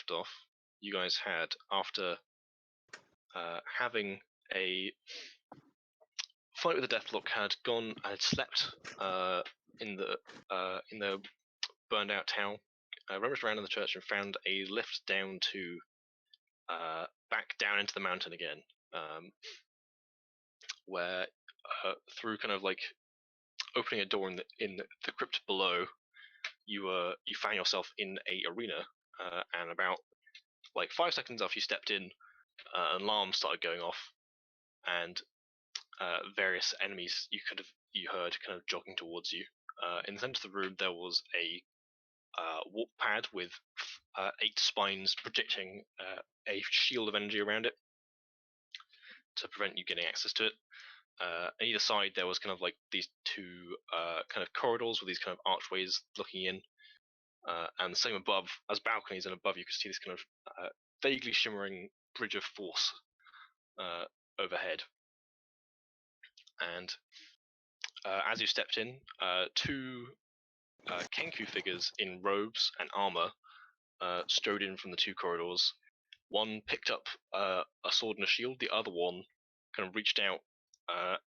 left off, you guys had, after having a fight with the Deathlock, had slept in the burned out town, rummaged around in the church and found a lift down to back down into the mountain again, where through kind of like opening a door in the crypt below, you found yourself in a arena, and about like 5 seconds after you stepped in, an alarm started going off, and various enemies you heard kind of jogging towards you. In the center of the room, there was a warp pad with 8 spines projecting a shield of energy around it to prevent you getting access to it. On either side, there was kind of like these 2 kind of corridors with these kind of archways looking in, and the same above, as balconies, and above you could see this kind of vaguely shimmering bridge of force overhead. And as you stepped in, 2 Kenku figures in robes and armor strode in from the 2 corridors. One picked up a sword and a shield. The other one kind of reached out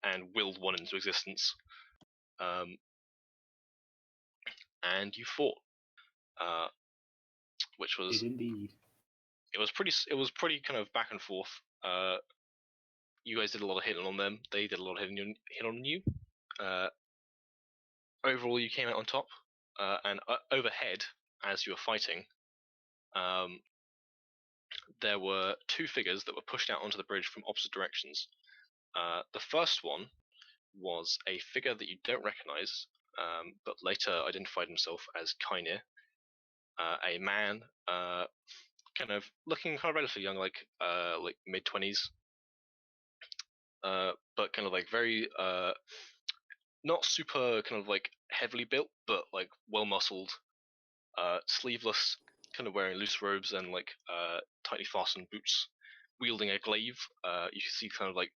and willed one into existence. And you fought, which was indeed. It was pretty kind of back and forth. You guys did a lot of hitting on them. They did a lot of hitting on you. Overall, you came out on top. And overhead, as you were fighting, there were 2 figures that were pushed out onto the bridge from opposite directions. The first one was a figure that you don't recognize, but later identified himself as Kainir, a man, kind of looking kind of relatively young, like mid-20s, but kind of like very not super kind of like heavily built, but like well muscled, sleeveless, kind of wearing loose robes and like tightly fastened boots, wielding a glaive. You can see kind of like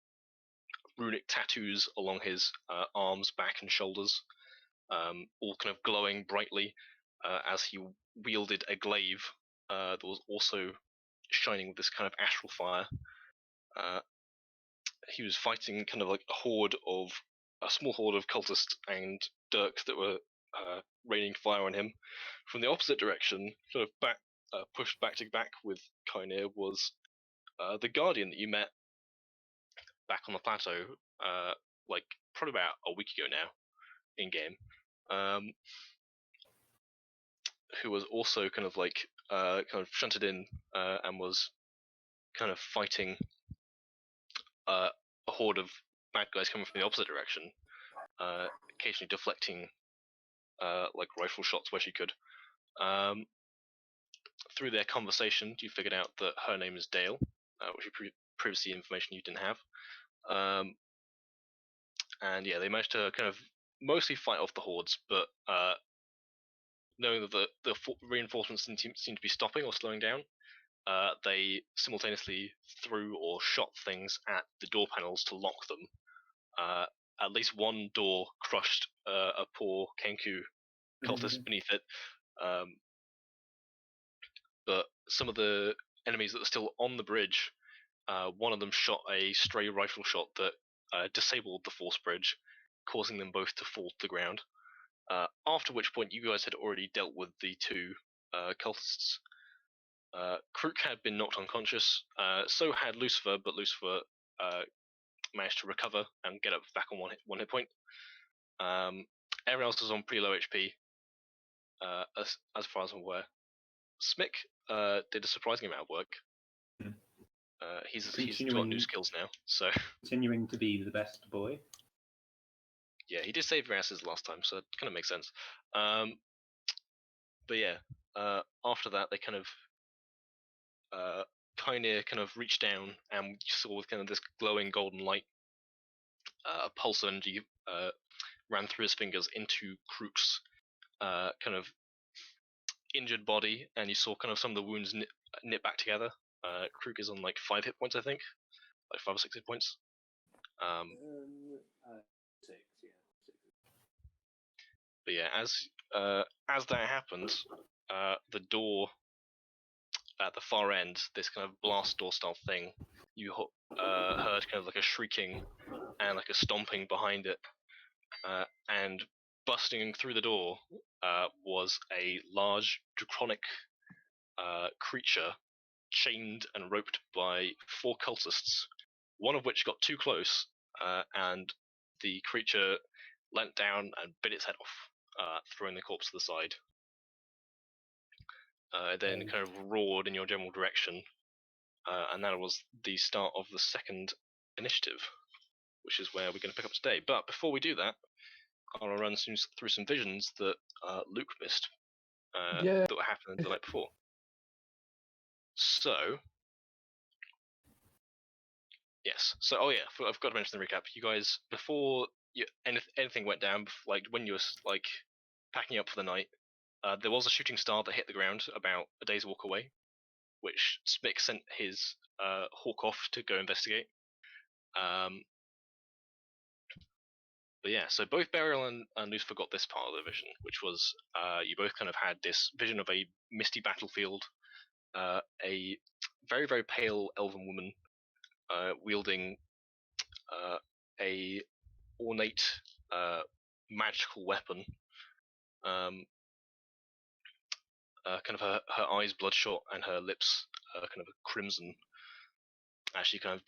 runic tattoos along his arms, back, and shoulders, all kind of glowing brightly as he wielded a glaive that was also shining with this kind of astral fire. He was fighting kind of like a small horde of cultists and dirks that were raining fire on him. From the opposite direction, sort of pushed back to back with Kainir, was the Guardian that you met back on the plateau, like probably about a week ago now, in game, who was also kind of like kind of shunted in and was kind of fighting a horde of bad guys coming from the opposite direction, occasionally deflecting like rifle shots where she could. Through their conversation, you figured out that her name is Dale, which is previously information you didn't have. And yeah, they managed to kind of mostly fight off the hordes, but knowing that the reinforcements didn't seem to be stopping or slowing down, they simultaneously threw or shot things at the door panels to lock them. At least one door crushed a poor Kenku cultist beneath it. But some of the enemies that were still on the bridge, one of them shot a stray rifle shot that disabled the force bridge, causing them both to fall to the ground. After which point, you guys had already dealt with the 2 cultists. Krook had been knocked unconscious, so had Lucifer, but Lucifer managed to recover and get up back on one hit point. Everyone else was on pretty low HP, as far as I'm aware. Smick did a surprising amount of work. He's got new skills now, so continuing to be the best boy. Yeah, he did save your asses last time, so it kind of makes sense. But yeah, after that, they kind of Kainir kind of reached down, and you saw with kind of this glowing golden light, a pulse of energy ran through his fingers into Krook's kind of injured body, and you saw kind of some of the wounds knit back together. Krook is on like 5 hit points, I think, like 5 or 6 hit points. 6, yeah. 6. But yeah, as that happens, the door at the far end, this kind of blast door style thing, you heard kind of like a shrieking and like a stomping behind it, and busting through the door was a large draconic creature chained and roped by 4 cultists, one of which got too close, and the creature leant down and bit its head off, throwing the corpse to the side. It then kind of roared in your general direction, and that was the start of the second initiative, which is where we're going to pick up today. But before we do that, I'll run through some visions that Luke missed that were happening the night before. So, yes. So, I've got to mention the recap. You guys, before anything went down, like when you were like packing up for the night, there was a shooting star that hit the ground about a day's walk away, which Smick sent his hawk off to go investigate. But yeah, so both Burial and Lucifer got this part of the vision, which was you both kind of had this vision of a misty battlefield, a very, very pale elven woman wielding a ornate magical weapon, kind of her eyes bloodshot and her lips kind of crimson, as she kind of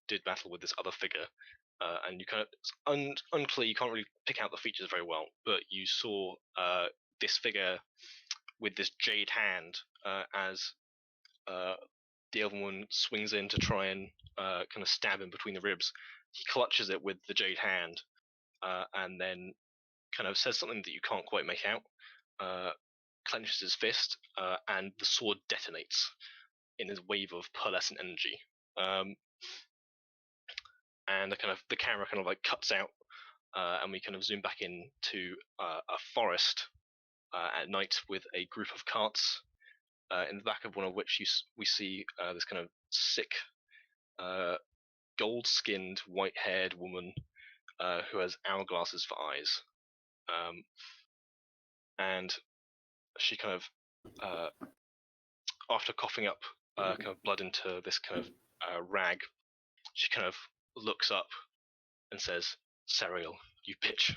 did battle with this other figure. And you kind of, it's unclear, you can't really pick out the features very well, but you saw this figure with this jade hand as the elven one swings in to try and kind of stab him between the ribs. He clutches it with the jade hand and then kind of says something that you can't quite make out, clenches his fist, and the sword detonates in this wave of pearlescent energy. And the camera kind of like cuts out, and we kind of zoom back into a forest at night with a group of carts, in the back of one of which we see this kind of sick, gold-skinned, white-haired woman who has hourglasses for eyes, and she kind of, after coughing up kind of blood into this kind of rag, she kind of looks up and says, "Sariel, you bitch,"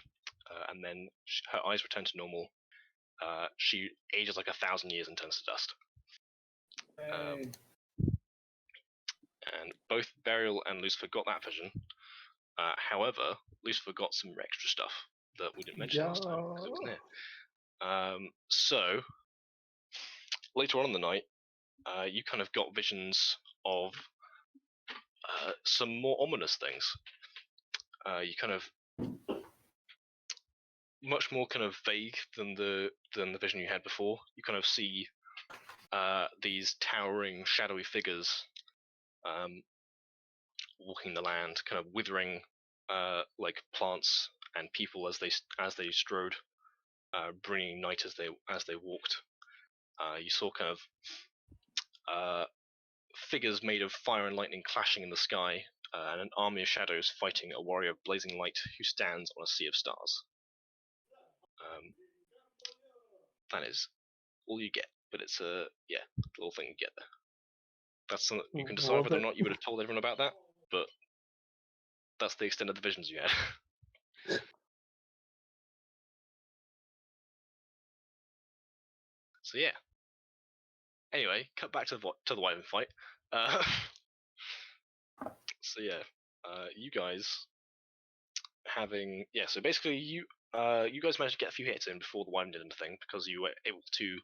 and then her eyes return to normal. She ages like 1,000 years and turns to dust. And both Burial and Lucifer got that vision. However, Lucifer got some extra stuff that we didn't mention last time because it wasn't here. So later on in the night, you kind of got visions of some more ominous things. You kind of much more kind of vague than the vision you had before. You kind of see these towering, shadowy figures walking the land, kind of withering like plants and people as they strode, bringing night as they walked. You saw kind of figures made of fire and lightning clashing in the sky, and an army of shadows fighting a warrior of blazing light who stands on a sea of stars. That is all you get, but it's a little thing you get there. That's something you can decide whether or not you would have told everyone about that, but that's the extent of the visions you had. So yeah. Anyway, cut back to the Wyvern fight. So yeah, you guys so basically you guys managed to get a few hits in before the Wyvern did anything because you were able to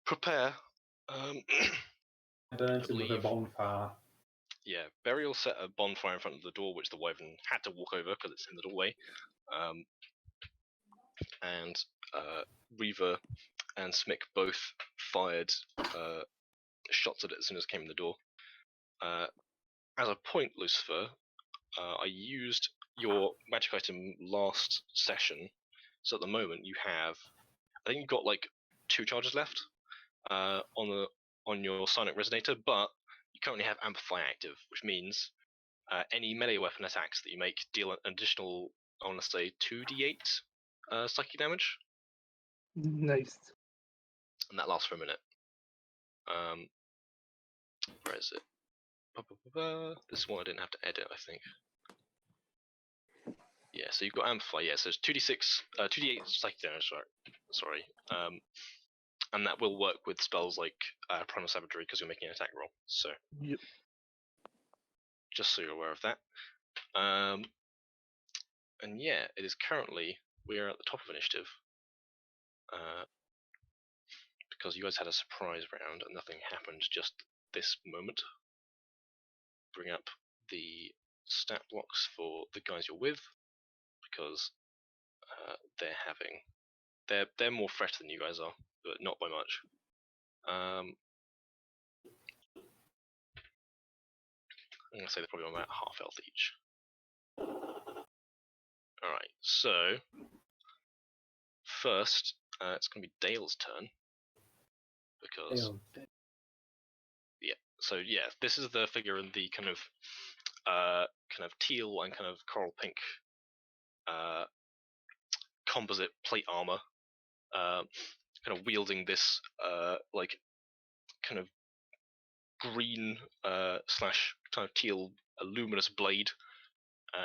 prepare. Burns him with a bonfire. Yeah, Burial set a bonfire in front of the door, which the Wyvern had to walk over because it's in the doorway. And Reaver and Smick both fired shots at it as soon as it came in the door. As a point, Lucifer, I used your magic item last session, so at the moment you have, I think you've got like 2 charges left on your Sonic Resonator, but you currently have Amplify active, which means any melee weapon attacks that you make deal an additional, I want to say, 2d8 psychic damage. Nice. And that lasts for a minute. Where is it? This one I didn't have to edit, I think. Yeah, so you've got Amplify, yeah, so it's 2d6, 2d8 psychic damage, sorry. And that will work with spells like Primal Savagery because you're making an attack roll, so. Yep. Just so you're aware of that. And yeah, it is currently, we're at the top of initiative. Because you guys had a surprise round and nothing happened just this moment. Bring up the stat blocks for the guys you're with, because they're more fresh than you guys are, but not by much. I'm gonna say they're probably on about half health each. Alright, so first it's gonna be Dale's turn. Because so yeah, this is the figure in the kind of teal and kind of coral pink composite plate armor, kind of wielding this like kind of green slash kind of teal luminous blade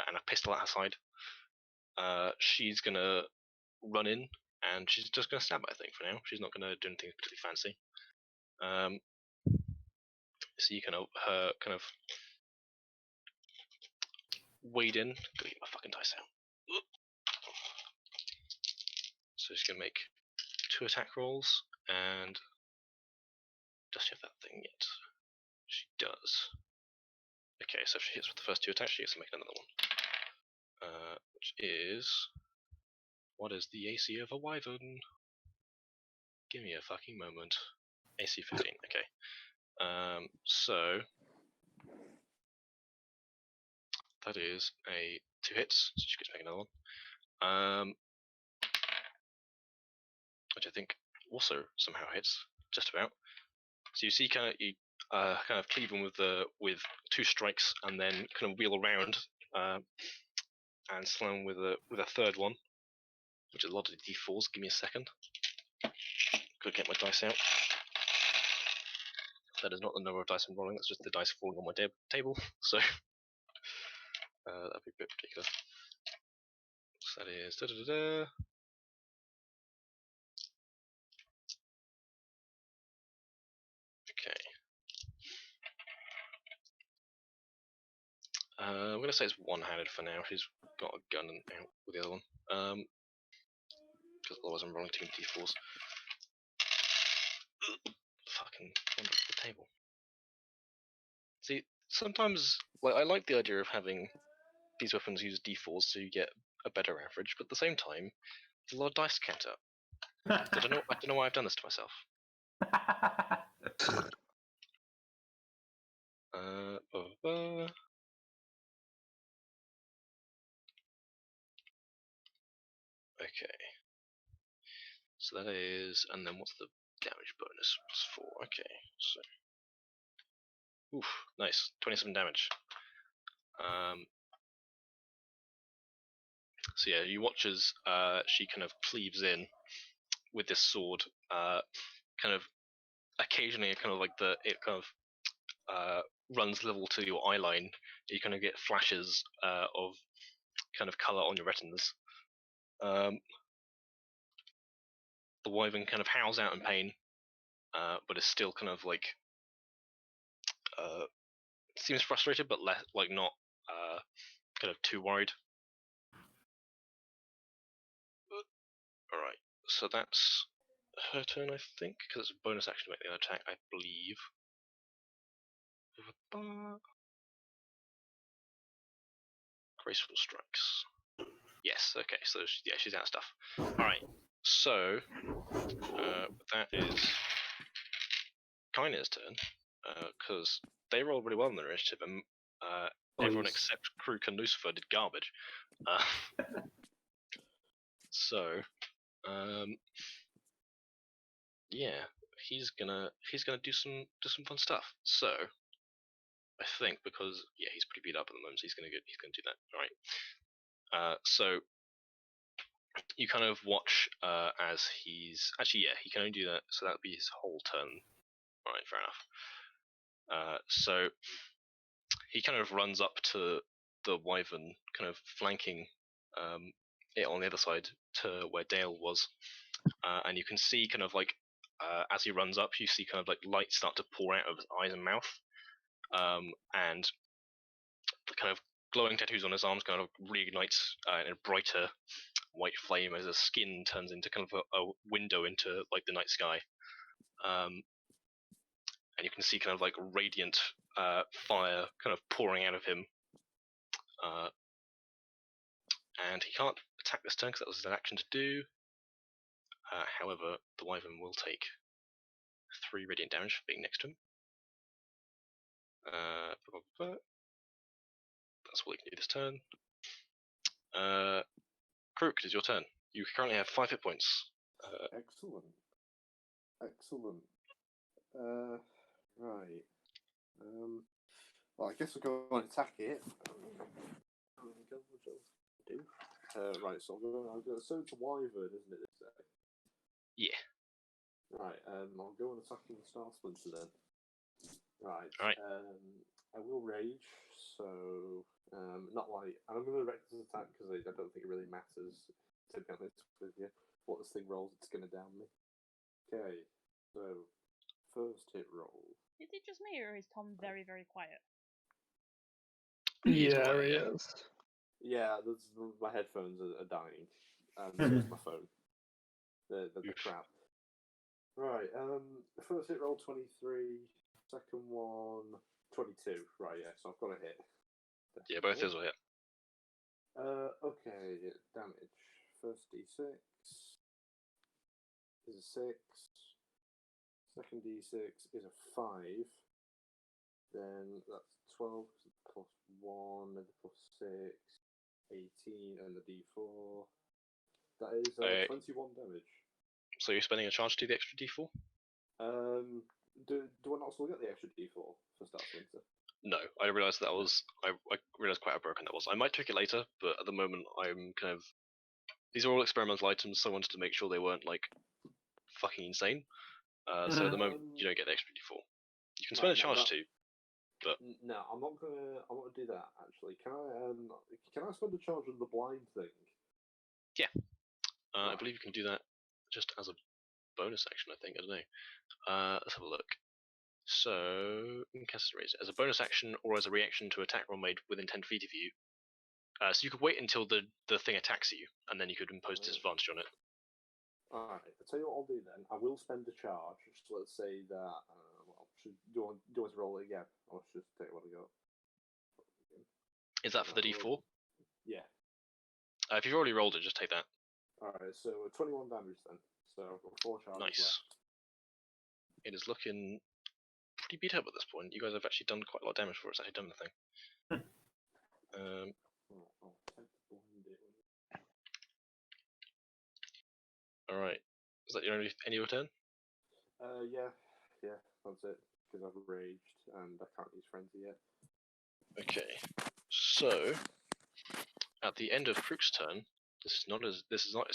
and a pistol at her side. She's gonna run in and she's just gonna stab, I think, for now. She's not gonna do anything particularly fancy. So you her kind of wade in. Go get my fucking dice out. So she's gonna make 2 attack rolls, and does she have that thing yet? She does. Okay, so if she hits with the first 2 attacks, she gets to make another one. Which is, what is the AC of a wyvern? Give me a fucking moment. AC 15. Okay. So that is a 2 hits, so she gets to make another one. Which I think also somehow hits, just about. So you see, kind of cleave him with 2 strikes, and then kind of wheel around and slam with a 3rd one, which is a lot of d4s. Give me a second. Could get my dice out. That is not the number of dice I'm rolling. That's just the dice falling on my table. So that'd be a bit ridiculous. So that is Okay. I'm gonna say it's one-handed for now. She's got a gun and out with the other one. Because otherwise I'm rolling too many d4s. Fucking under the table. See, sometimes I like the idea of having these weapons use d4s so you get a better average, but at the same time, there's a lot of dice to count up. I don't know why I've done this to myself. Okay. So that is, and then what's the damage bonus? Plus 4. Okay, so. Oof, nice. 27 damage. So yeah, you watch as she kind of cleaves in with this sword, kind of occasionally kind of like it kind of runs level to your eye line. You kind of get flashes of kind of color on your retinas. The wyvern kind of howls out in pain, but is still kind of like seems frustrated, but less like not kind of too worried. All right, so that's her turn, I think, because it's a bonus action to make the other attack, I believe. Graceful strikes. Yes. Okay. So yeah, she's out of stuff. All right. So that is Kainer's turn, because they rolled really well in their initiative, and everyone except Kruk and Lucifer did garbage. So yeah, he's gonna do some fun stuff. So I think, because yeah, he's pretty beat up at the moment, so he's gonna do that. All right. So you kind of watch as he's actually, yeah, he can only do that, so that would be his whole turn, Alright, fair enough. So he kind of runs up to the wyvern, kind of flanking it on the other side to where Dale was, and you can see kind of like as he runs up, you see kind of like light start to pour out of his eyes and mouth, and the kind of glowing tattoos on his arms kind of reignites in a brighter white flame as his skin turns into kind of a window into like the night sky, and you can see kind of like radiant fire kind of pouring out of him, and he can't attack this turn because that was his action to do. However, the wyvern will take 3 radiant damage for being next to him. That's all he can do this turn. Krook, it is your turn. You currently have 5 hit points. Excellent. Excellent. Right. Well, I guess I'll go and attack it. Do. Right, so I'll go. So it's a wyvern, isn't it? This day. Yeah. Right. I'll go and attack the Star Splinter then. Right. Right. I will rage. So not like I'm going to reckless attack because I don't think it really matters. To be honest with you, what this thing rolls, it's going to down me. Okay. So first hit roll. Is it just me, or is Tom very, very quiet? Yeah, he is. Yeah, my headphones are dying, and so is my phone. They're crap. Right. First hit roll 23. Second one 22. Right. Yeah. So I've got a hit. Yeah, both those will hit. Okay. Damage. First d6 is a 6. Second d6 is a 5. Then that's 12 plus 1 and plus 6, 18, and the d4. That is 21 damage. So you're spending a charge to do the extra d4? Do I not still get the extra d4 for Star Splinter? No, I realised that was. I realised quite how broken that was. I might tweak it later, but at the moment I'm kind of. These are all experimental items, so I wanted to make sure they weren't like fucking insane. So at the moment you don't get the extra d4. You can spend a charge too, but no, I'm not gonna. I want to do that actually. Can I spend a charge on the blind thing? Yeah, Right. I believe you can do that just as a bonus action. I think I don't know. Let's have a look. So, Raise as a bonus action or as a reaction to attack roll made within 10 feet of you. So you could wait until the thing attacks you, and then you could impose disadvantage on it. Alright, I'll tell you what I'll do then. I will spend a charge. So let's say that. Do you want to roll it again? Or should just take what I got? Is that for the d4? Yeah. If you've already rolled it, just take that. Alright, so 21 damage then. So I've got 4 charges Nice. left. It is looking pretty beat up at this point. You guys have actually done quite a lot of damage before it's actually done the thing. I'll attempt to blind it. Alright. Is that your only end of your turn? Yeah, that's it. Because I've raged and I can't use frenzy yet. Okay. So at the end of Krook's turn, this is not his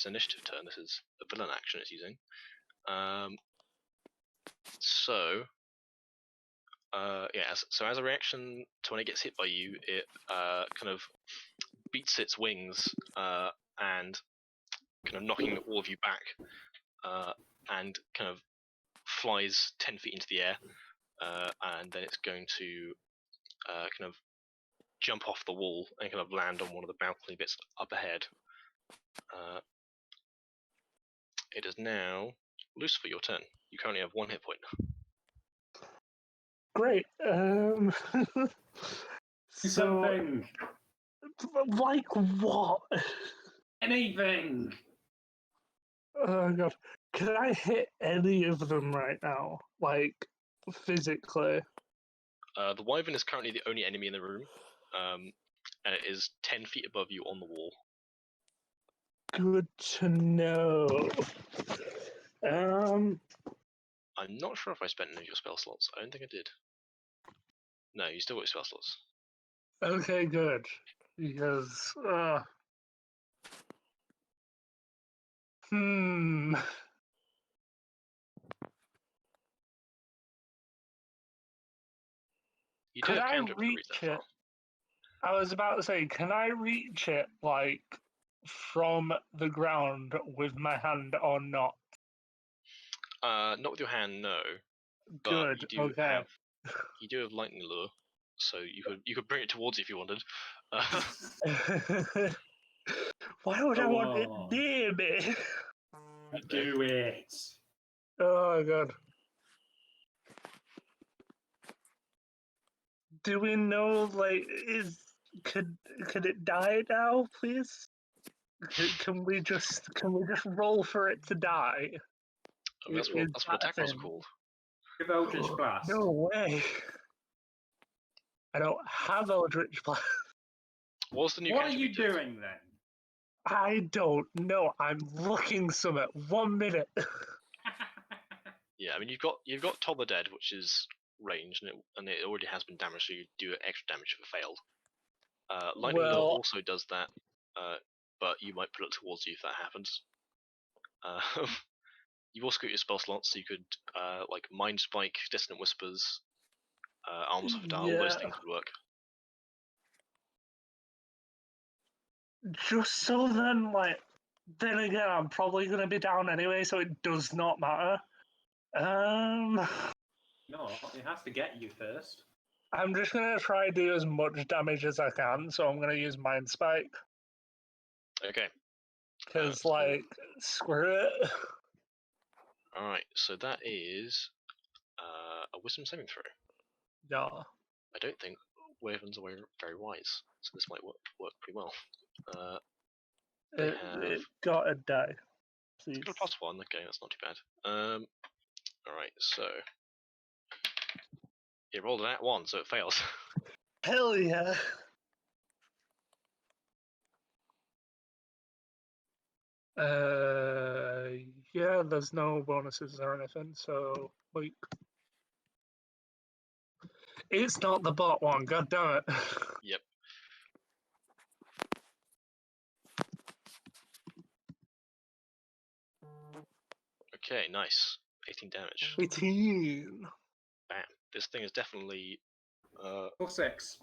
initiative turn, this is a villain action it's using. So as a reaction to when it gets hit by you, it kind of beats its wings and kind of knocking all of you back, and kind of flies 10 feet into the air, and then it's going to kind of jump off the wall and kind of land on one of the balcony bits up ahead. It is now loose for your turn. You currently have 1 hit point. Great. So, Something. like what? Anything. Oh god. Can I hit any of them right now? Like, physically? The wyvern is currently the only enemy in the room, and it is 10 feet above you on the wall. Good to know. I'm not sure if I spent any of your spell slots. I don't think I did. No, you still got your spell slots. Okay, good. Because, You do Could have I cantrips to reach reach that it? I was about to say, can I reach it like from the ground with my hand or not? far. Not with your hand, no. But Good. Okay. you do have lightning lure, so you could bring it towards you if you wanted. Why would I Go want it on. near me? Do it. Oh god. Do we know like could it die now, please? Can we just roll for it to die? Oh, that's Is what that a attack rolls are thing? called. Give Eldritch Blast. No way. I don't have Eldritch Blast. What's the new What are cantrip you took? doing then? I don't know. I'm looking some at 1 minute. Yeah, I mean you've got Toll the Dead, which is range, and it already has been damaged, so you do extra damage if it failed. Lightning Lure Well, also does that, but you might put it towards you if that happens. You've also got your spell slots, so you could like Mind Spike, Dissonant Whispers, Arms of Hadar, all those yeah. things would work. Just so then again, I'm probably gonna be down anyway, so it does not matter. No, it has to get you first. I'm just gonna try to do as much damage as I can, so I'm gonna use Mind Spike. Okay. Because, So- screw it. Alright, so that is a Wisdom saving throw. Yeah. I don't think Wyverns are very wise, so this might work pretty well. They have It gotta die. Please. got a +1. Okay, that's not too bad. Alright, so it rolled an @1, so it fails. Hell yeah. Yeah, there's no bonuses or anything, so, it's not the bot one, god damn it. Yep. Okay, nice. 18 damage. 18. Bam. This thing is definitely Or 6.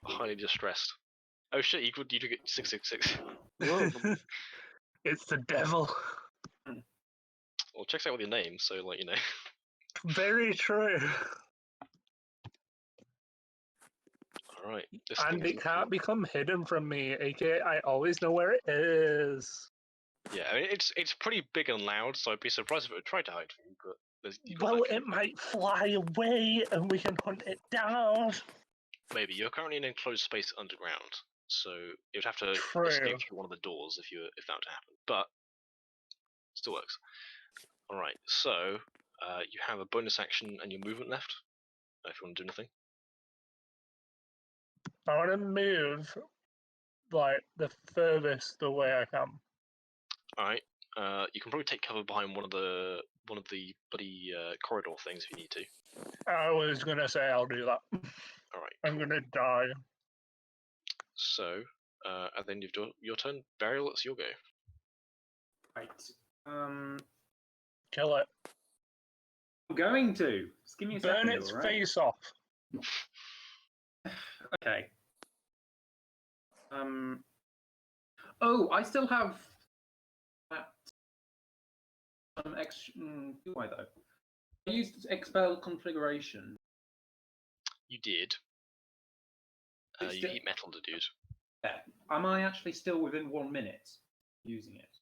highly distressed. Oh shit, you do get 666. It's the devil. Well, it checks out with your name, so like, you know. Very true. Alright. This And thing is it can't looking... become hidden from me, aka I always know where it is. Yeah, I mean, it's pretty big and loud, so I'd be surprised if it would try to hide from you, but you've got Well, that it covered. might fly away and we can hunt it down. Maybe. You're currently in an enclosed space underground, so you'd have to True. escape through one of the doors if that were to happen. But still works. Alright, so you have a bonus action and your movement left, if you want to do anything. I want to move the furthest away I can. Alright. You can probably take cover behind one of the bloody corridor things if you need to. I was gonna say I'll do that. Alright. I'm gonna die. So, and then you've done your turn. Burial, it's your go. Right. Kill it. I'm going to. Just give me a Burn second, its alright? face off. Okay. Oh, I still have that. Do I though? I used expel configuration. You did. It's You still- eat metal, the dude. Yeah. Am I actually still within 1 minute using it?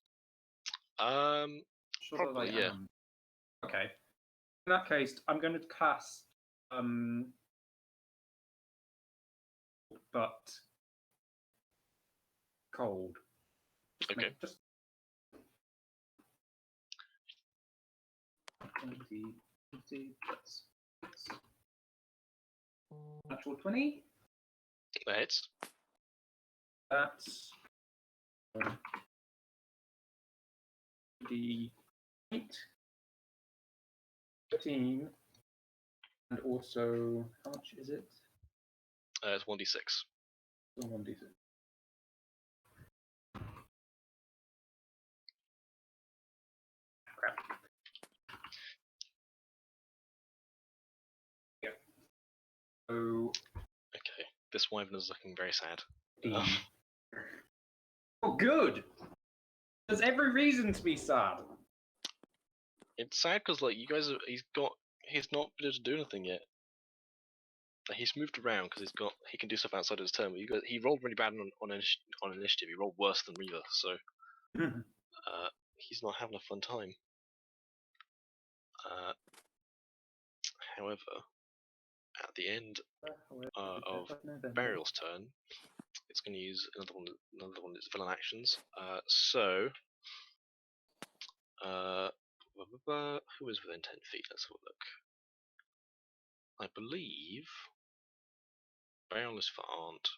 Sure that Probably, I yeah. am. Okay. In that case, I'm going to cast but cold. Okay. Just 20, that's natural 20. That hits. That's D8, 13, and also how much is it? It's 1d6. 1d6. Crap. Yeah. Oh, Okay, this wyvern is looking very sad. oh, good. There's every reason to be sad. It's sad because like you guys, he's not been able to do anything yet. Like, he's moved around because he can do stuff outside of his turn. But he rolled really bad on initiative. He rolled worse than Reaver, so he's not having a fun time. However, at the end of Burial's turn, it's going to use another one of its villain actions. Who is within 10 feet? Let's have a look. I believe Burial is for Aunt.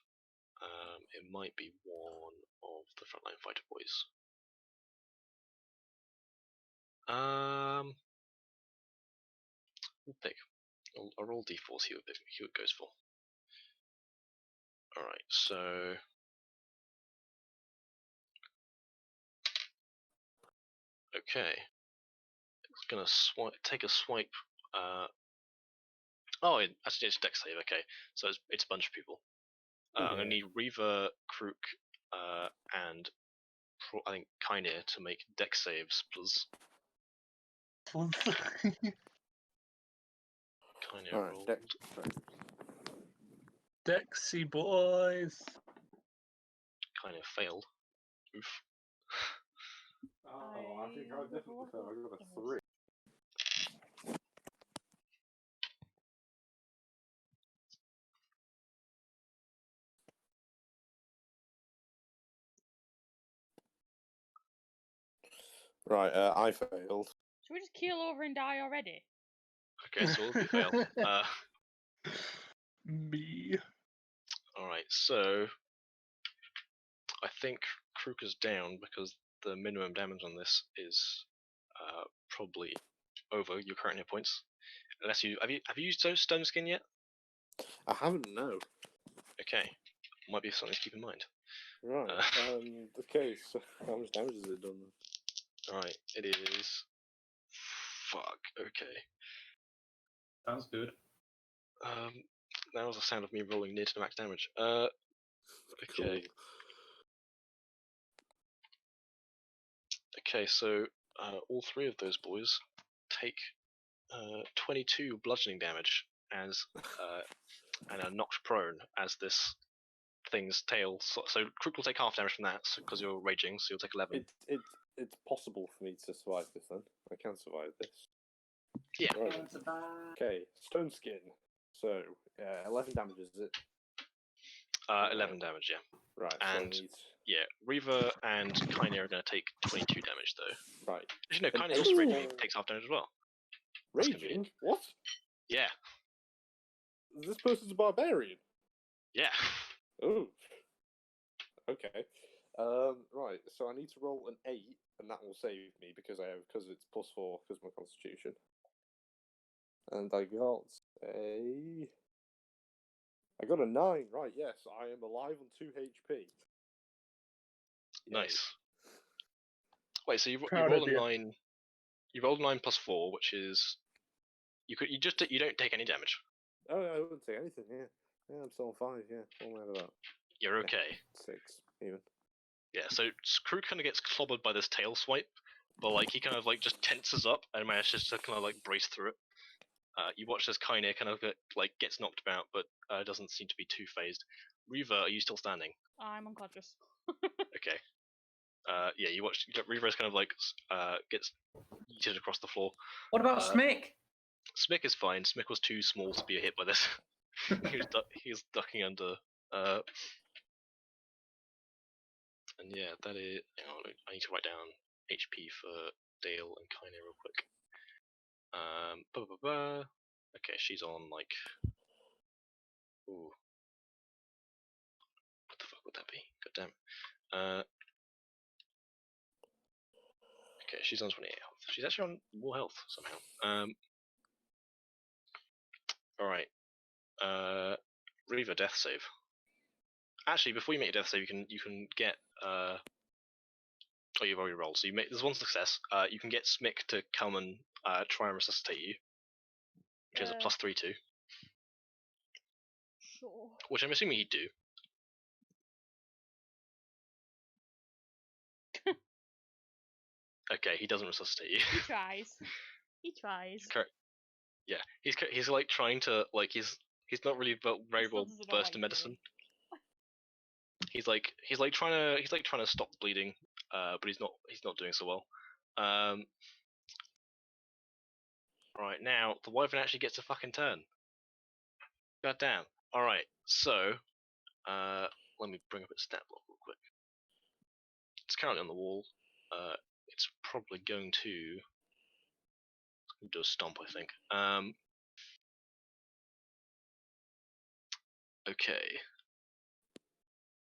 It might be one of the frontline fighter boys. We'll pick. I'll roll d4, see who it goes for. Alright, so okay. It's gonna take a swipe. Actually it's dex save, okay. So it's a bunch of people. I'm gonna need Reaver, Krook, and I think Kynir to make dex saves, please. Kynir rolled. Dexy boys. Kynir failed. Oof. Oh, I think I definitely failed. I got a 3. Right, I failed. Should we just keel over and die already? Okay, so all of you fail. Me. Alright, so I think Krook is down because the minimum damage on this is probably over your current hit points. Unless you have you used Stone Skin yet? I haven't, no. Okay, might be something to keep in mind. Right. Okay, so how much damage has it done? Alright, it is. Fuck. Okay. Sounds good. That was the sound of me rolling near to the max damage. Okay. Cool. Okay, so all three of those boys take 22 bludgeoning damage and are knocked prone as this thing's tail. So Krook will take half damage from that because you're raging, so you'll take 11. It's possible for me to survive this then. I can survive this. Yeah. Right. Okay, Stone Skin. So 11 damage is it? 11 damage, yeah. Right. And so yeah, Reaver and Kynir are going to take 22 damage though. Right. Actually, no, And Kynir also raging. He takes half damage as well. Raging? What? Yeah. This person's a barbarian. Yeah. Oh. Okay. Right. So I need to roll an 8, and that will save me because it's +4 because of my Constitution. And I got a 9. Right. Yes, I am alive on 2 HP. Nice. Wait, so you Proud roll of a you. 9. You rolled 9 + 4, which is you don't take any damage. Oh, I wouldn't say anything. Yeah, I'm still on 5. Yeah, what am I about? You're okay. 6 even. Yeah. So Screw kind of gets clobbered by this tail swipe, but like he kind of like just tenses up and manages to kind of like brace through it. You watch as Kynir kind of gets knocked about, but doesn't seem to be too phased. Reaver, are you still standing? I'm unconscious. Okay. Yeah, you watch. Reaver is kind of like gets yeeted across the floor. What about Smick? Smick is fine. Smick was too small to be hit by this. he was ducking under. And yeah, that is. Hang on, I need to write down HP for Dale and Kynir real quick. Okay, she's on like. Ooh. What the fuck would that be? God damn. Okay, she's on 28 health. She's actually on more health somehow. Alright. Reaver death save. Actually, before you make a death save, you can get oh, you've already rolled. So there's one success. You can get Smick to come and try and resuscitate you, which is a +3 too. Sure. which I'm assuming he'd do. Okay, he doesn't resuscitate you. He tries. He tries. Yeah, he's like trying to like he's not really very Still well doesn't know versed what in he's medicine. doing. He's like trying to stop bleeding, but he's not doing so well. Right now, the wyvern actually gets a fucking turn. God damn. All right, so let me bring up its stat block real quick. It's currently on the wall. It's probably going to do a stomp, I think. Okay.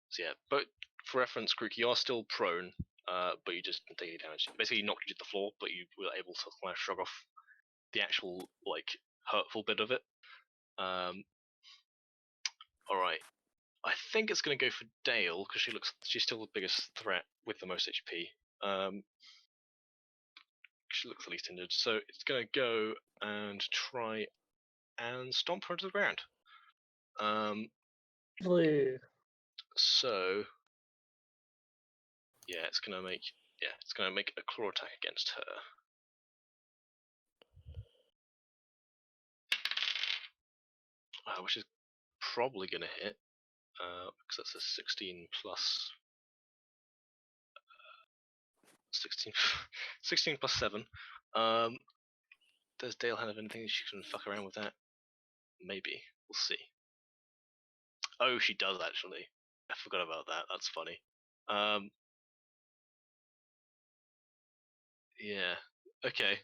So yeah, but for reference, Grook, you are still prone, but you just didn't take any damage. Basically, you knocked you to the floor, but you were able to kind of shrug off the actual like hurtful bit of it. All right. I think it's going to go for Dale because she's still the biggest threat with the most HP. She looks the least injured, so it's going to go and try and stomp her to the ground. So yeah, it's going to make a claw attack against her. Which is probably going to hit because that's a 16 plus 16 plus 7. Does Dale have anything she can fuck around with that? Maybe. We'll see. Oh, she does actually. I forgot about that. That's funny. Yeah. Okay.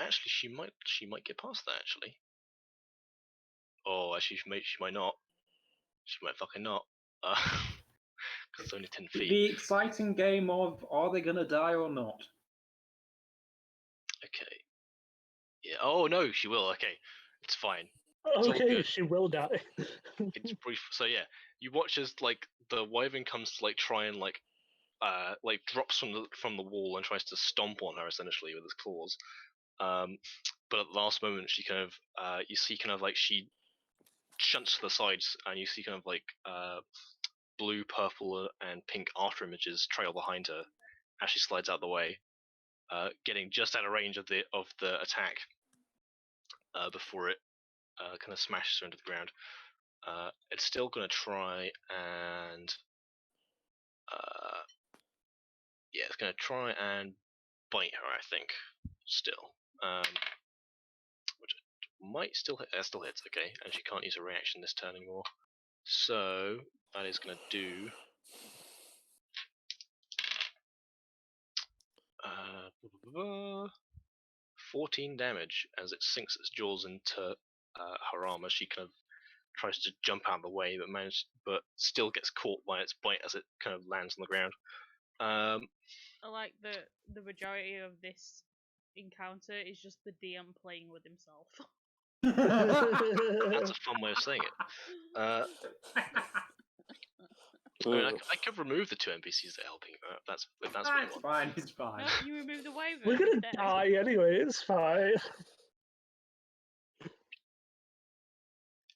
Actually, she might get past that actually. Oh, actually, she might not. She might fucking not. Because it's only 10 feet. The exciting game of are they gonna die or not? Okay. Yeah. Oh no, she will. Okay, it's fine. It's all Okay, good. she will die. It's brief. So yeah, you watch as like the wyvern comes to like try and like drops from the wall and tries to stomp on her essentially with his claws. But at the last moment, she kind of you see kind of like she shunts to the sides, and you see kind of like blue, purple, and pink after images trail behind her as she slides out the way, getting just out of range of the attack before it kind of smashes her into the ground. It's still going to try and yeah, it's going to try and bite her, I think, still. Which might still hit. Still hits, okay, and she can't use a reaction this turn anymore. So that is going to do 14 damage as it sinks its jaws into her arm as she kind of tries to jump out of the way, but still gets caught by its bite as it kind of lands on the ground. I like the majority of this encounter is just the DM playing with himself. That's a fun way of saying it. I mean, I could remove the 2 NPCs that are helping you. If that's what you It's want. fine, it's fine. No, you remove the wyvern. We're gonna instead. die anyway, it's fine.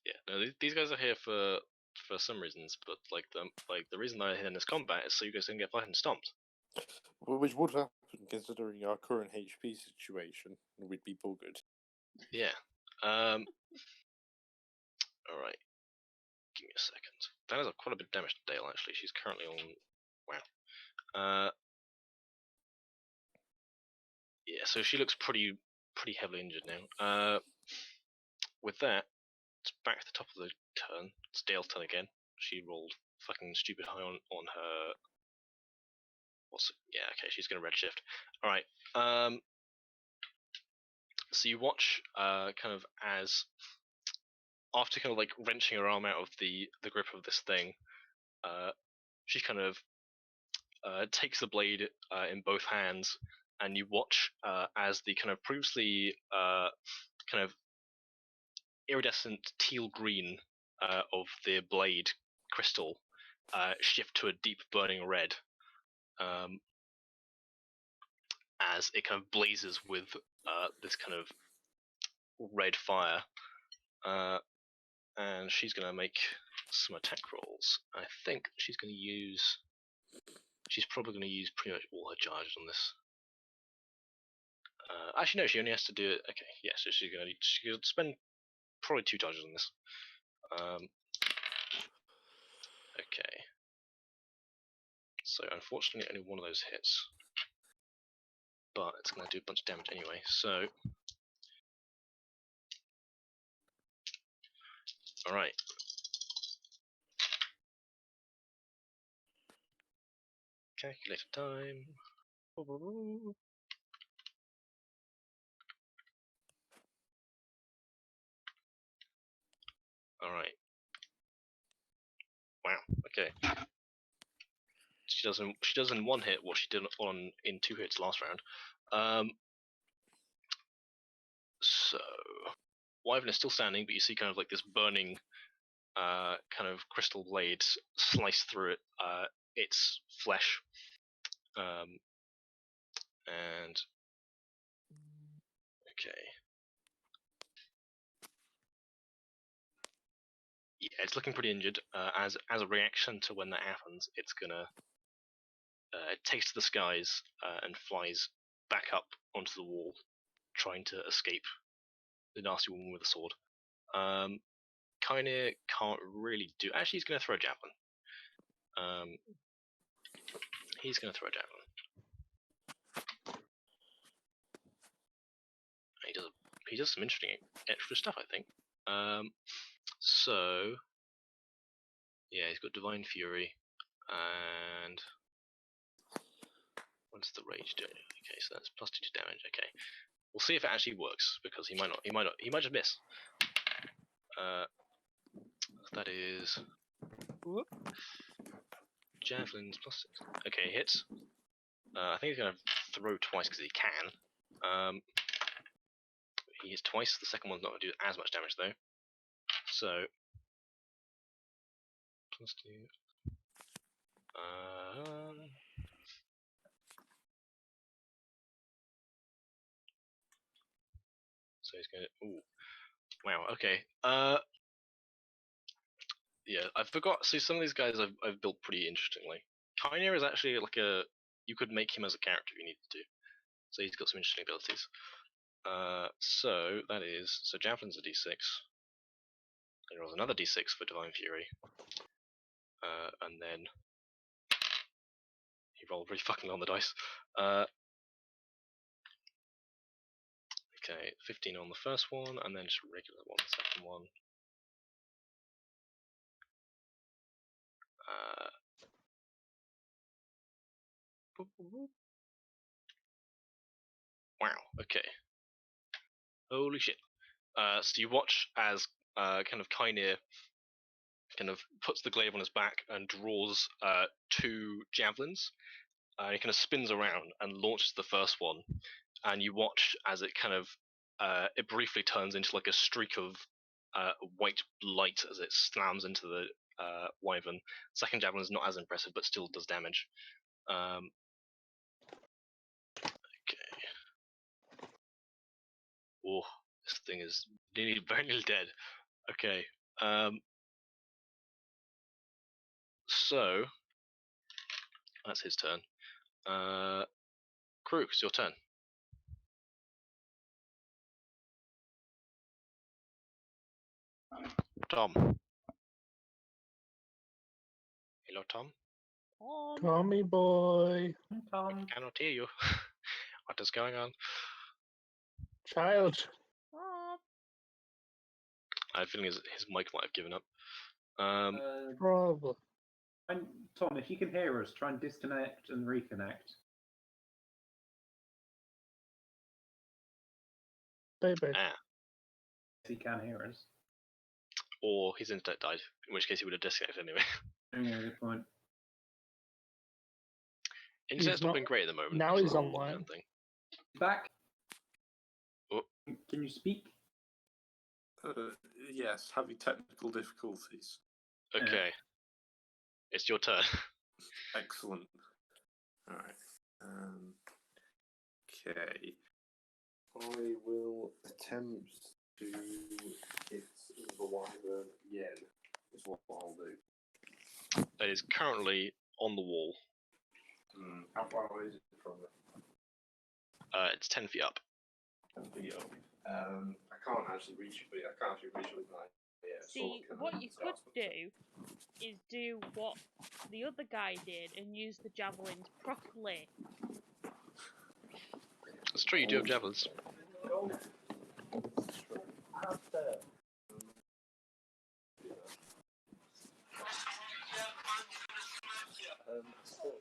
Yeah, no, these guys are here for some reasons, but like the reason they're here in this combat is so you guys can get fucking stomped. Which would happen considering our current HP situation. We'd be buggered. Yeah. All right. Give me a second. That is quite a bit of damage to Dale. Actually, she's currently on. Wow. Yeah. So she looks pretty heavily injured now. With that, it's back to the top of the turn. It's Dale's turn again. She rolled fucking stupid high on her. Yeah, okay, she's gonna redshift. Alright. So you watch kind of as after kind of like wrenching her arm out of the grip of this thing, she kind of takes the blade in both hands, and you watch as the kind of previously kind of iridescent teal green of the blade crystal shift to a deep burning red. as it kind of blazes with this kind of red fire. And she's going to make some attack rolls. I think she's going to use... She's probably going to use pretty much all her charges on this. Actually, no, she only has to do it... Okay, yeah, so she's going to spend probably 2 charges on this. Okay. So, unfortunately, only one of those hits. But it's going to do a bunch of damage anyway, so... Alright. Calculator time. Alright. Wow, okay. She does in 1 hit what she did in 2 hits last round. So Wyvern is still standing, but you see kind of like this burning kind of crystal blades slice through its flesh. And okay. Yeah, it's looking pretty injured. As a reaction to when that happens, it's gonna it takes to the skies and flies back up onto the wall, trying to escape the nasty woman with the sword. Kinda can't really do. Actually, he's gonna throw a javelin. He's gonna throw a javelin. He does some interesting extra stuff, I think. So yeah, he's got Divine Fury, and what's the rage doing? Okay, so that's +2 to damage. Okay, we'll see if it actually works, because he might not. He might just miss. That is javelins +6. Okay, hits. I think he's gonna throw twice because he can. He hits twice. The second one's not gonna do as much damage though. So +2. So he's gonna. Ooh. Wow. Okay. Yeah, I forgot. See, some of these guys I've built pretty interestingly. Kynia is actually like a. You could make him as a character if you needed to. So he's got some interesting abilities. So that is. So Javelin's a d6. Then rolls another d6 for Divine Fury. And then he rolled really fucking on the dice. Okay, 15 on the first one, and then just a regular one, the second one. Wow, okay. Holy shit. So you watch as kind of Kynia kind of puts the glaive on his back and draws 2 javelins. He kind of spins around and launches the first one, and you watch as it kind of it briefly turns into like a streak of white light as it slams into the wyvern. Second javelin is not as impressive, but still does damage. Okay. Oh, this thing is very nearly dead. Okay. So that's his turn. Kruk, it's your turn. Tom. Hello, Tom. Tommy boy, Tom. I cannot hear you. What is going on? child. I have a feeling his mic might have given up. Probably. Tom, if you can hear us, try and disconnect and reconnect. Baby. If he can hear us. Or his internet died, in which case he would have disconnected anyway. Yeah, good point. Internet's not not- been great at the moment. now because he's of the online. lockdown thing. Back. Oh. Can you speak? Yes, having technical difficulties. Okay. It's your turn. Excellent. Alright. Okay. I will attempt to hit the wyvern again. Is what I'll do. It is currently on the wall. How far away is it from it? It's 10 feet up. I can't actually reach it, but I can't actually reach it with my. See, what you could do is do what the other guy did and use the javelins properly. It's true, you do have javelins.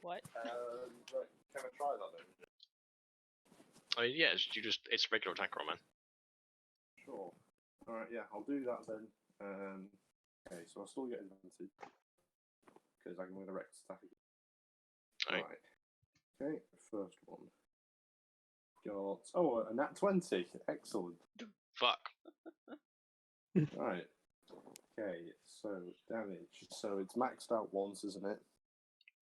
What? Right, can I try that then? I mean, yeah, it's regular attack roll, man. Sure. Alright, yeah, I'll do that then. Okay, so I'll still get advantage. Because I'm going to Rex attack again. Alright. Okay, first one. Got a nat 20. Excellent. Fuck. Right. Okay, so damage. So it's maxed out once, isn't it?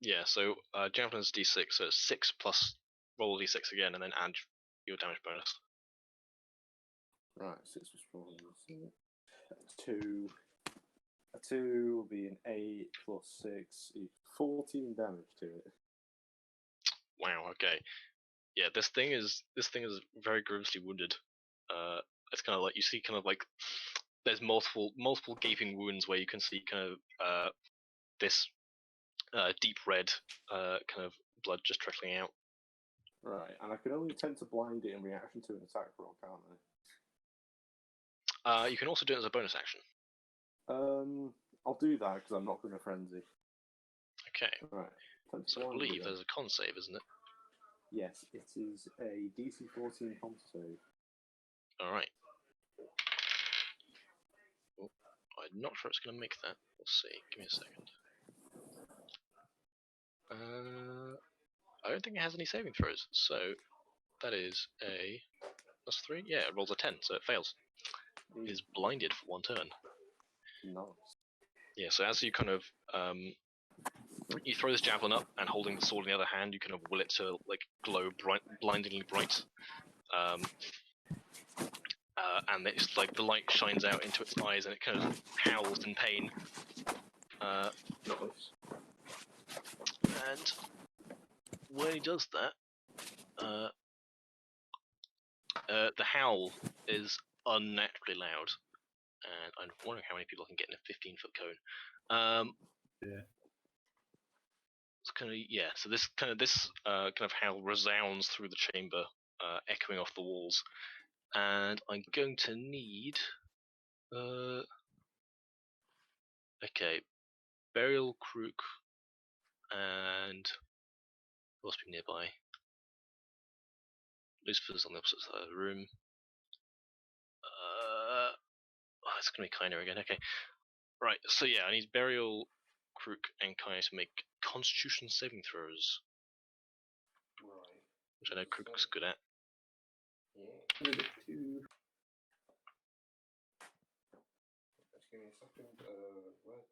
Yeah, so javelin's d6, so it's 6 plus roll d6 again, and then add your damage bonus. Right, 6 plus 4. 2. A 2 will be an 8 plus 6. 14 damage to it. Wow. Okay. Yeah, this thing is very grievously wounded. It's kind of like you see, kind of like there's multiple gaping wounds where you can see kind of this deep red kind of blood just trickling out. Right, and I can only attempt to blind it in reaction to an attack roll, can't You can also do it as a bonus action. I? I'll do that because I'm not going to frenzy. Okay. Right. So I believe there's a con save, isn't it? Yes, it is a DC 14 con save. Alright. Oh, I'm not sure it's going to make that. We'll see. Give me a second. I don't think it has any saving throws, so that is a +3. Yeah, it rolls a 10, so it fails. It is blinded for 1 turn. Nice. Yeah, so as you kind of you throw this javelin up, and holding the sword in the other hand, you kind of will it to like glow blindingly bright. And it's like the light shines out into its eyes, and it kind of howls in pain. Nice. And when he does that, the howl is unnaturally loud, and I'm wondering how many people can get in a 15-foot cone. Yeah. It's kind of So this kind of howl resounds through the chamber, echoing off the walls, and I'm going to need. Okay, Burial Crook and who else be nearby? Lucifer's on the opposite side of the room. It's gonna be Kiner again. Okay, right. So yeah, I need Burial, Crook, and Kiner to make Constitution saving throws, Right. which I know Crook's good at. Yeah. Just give me a second. Where?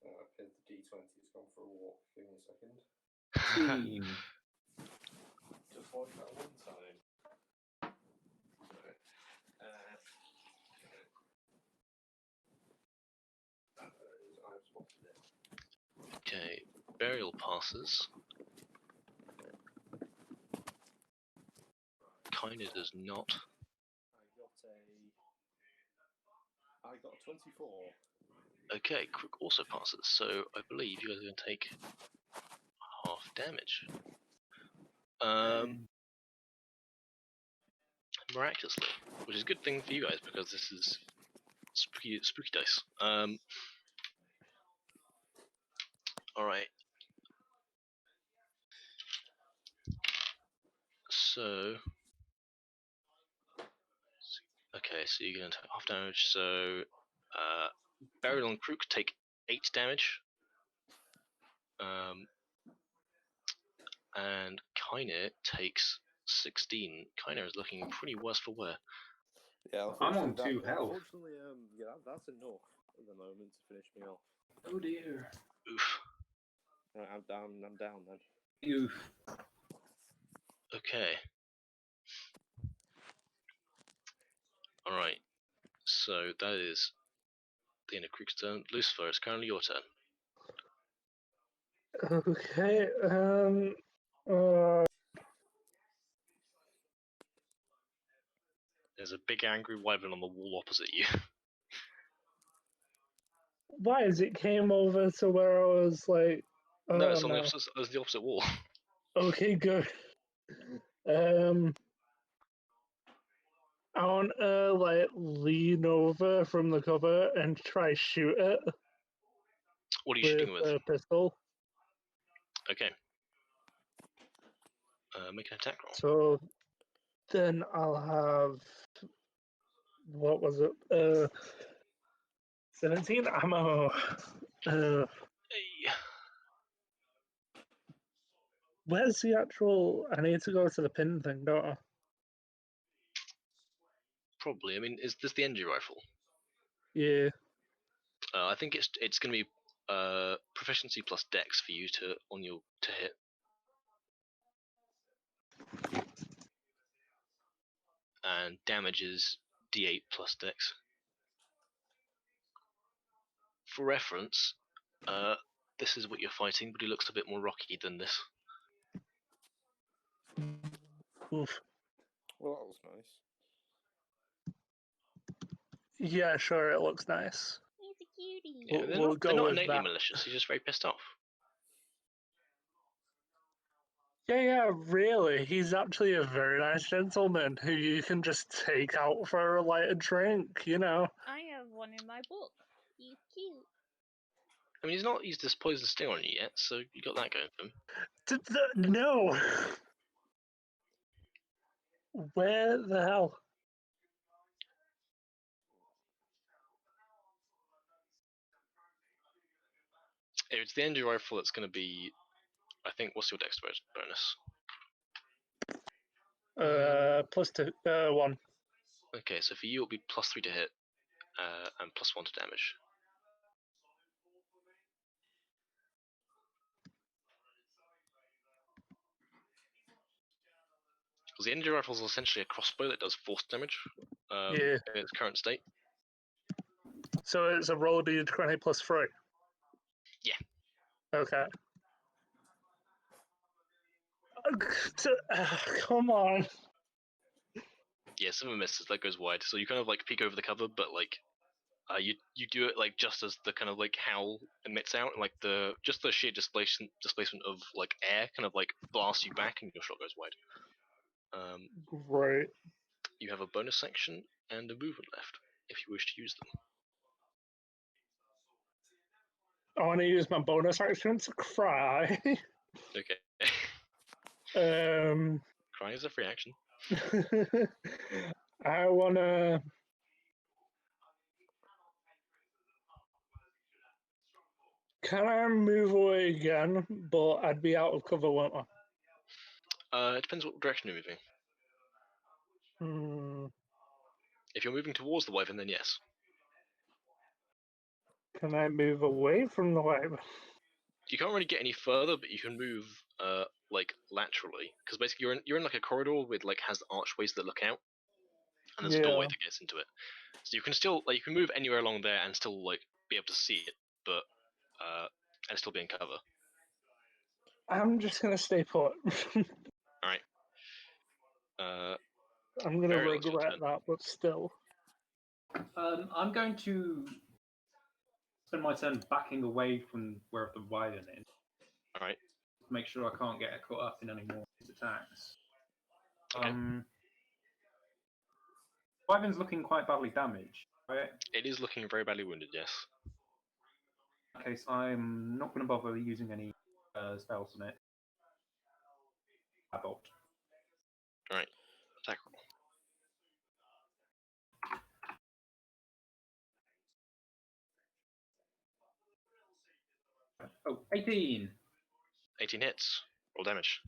I pinned the D20. It's gone for a walk. Give me a second. Just like that one time. I've spotted it. Okay, Burial passes. Kiner does not. I got a 24. Okay, Crook also passes. So I believe you guys are going to take half damage. Miraculously, which is a good thing for you guys because this is spooky dice. All right. So, okay, so you're going to take half damage. So, Burial and Crook take 8 damage. And Kiner takes 16. Kiner is looking pretty worse for wear. Yeah, I'm on 2 health. Unfortunately, that's enough at the moment to finish me off. Oh dear. Oof. Right, I'm down then. Oof. Okay. Alright, so that is the end of Creek's turn. Lucifer, it's currently your turn. Okay. There's a big angry wyvern on the wall opposite you. Why is it came over to where I was like? No, Oh it's on no. the opposite wall. Okay, good. I want to like lean over from the cover and try shoot it What are you with shooting with? a pistol. Okay. Make an attack roll. So then I'll have what was it? 17 ammo. Hey. Where's the actual? I need to go to the pin thing, don't I? Probably. I mean, is this the NG rifle? Yeah. I think it's going to be proficiency plus dex for you to hit. And damage is d8 plus dex. For reference, this is what you're fighting, but he looks a bit more rocky than this. Oof. Well, that was nice. Yeah, sure. It looks nice. He's a cutie. Yeah, We'll they're go not with innately that. malicious. He's just very pissed off. Yeah, really. He's actually a very nice gentleman who you can just take out for like a drink, you know. I have one in my book. He's cute. I mean, he's not used this poison sting on you yet, so you got that going for him. No. Where the hell? If it's the NG rifle, it's going to be, I think, what's your dex bonus? +2, 1. Okay, so for you it'll be +3 to hit, and +1 to damage. Because the NG rifle is essentially a crossbow that does force damage Yeah. in its current state. So it's a roll d20 +3. Yeah. Okay. Come on. Yeah, some of them misses, that goes wide. So you kind of like peek over the cover, but like you do it like just as the kind of like howl emits out, like the sheer displacement of like air kind of like blasts you back, and your shot goes wide. Great. You have a bonus action and a movement left if you wish to use them. I want to use my bonus action to cry. Okay. Crying is a free action. I want to. Can I move away again? But I'd be out of cover, won't I? It depends what direction you're moving. Hmm. If you're moving towards the wyvern, then yes. Can I move away from the wyvern? You can't really get any further, but you can move like laterally, because basically you're in like a corridor with like has archways that look out, and there's a doorway that gets into it. So you can still like you can move anywhere along there and still like be able to see it, but and still be in cover. I'm just gonna stay put. All right. I'm gonna Burial, it's your regret turn. that, but still. I'm going to spend my turn backing away from where the wyvern is. All right. To make sure I can't get caught up in any more of his attacks. Okay. Wyvern's looking quite badly damaged, right? It is looking very badly wounded. Yes. In that case, I'm not going to bother using any spells on it. Bolt. All right. Attack roll. Oh, 18! 18 hits. Roll damage.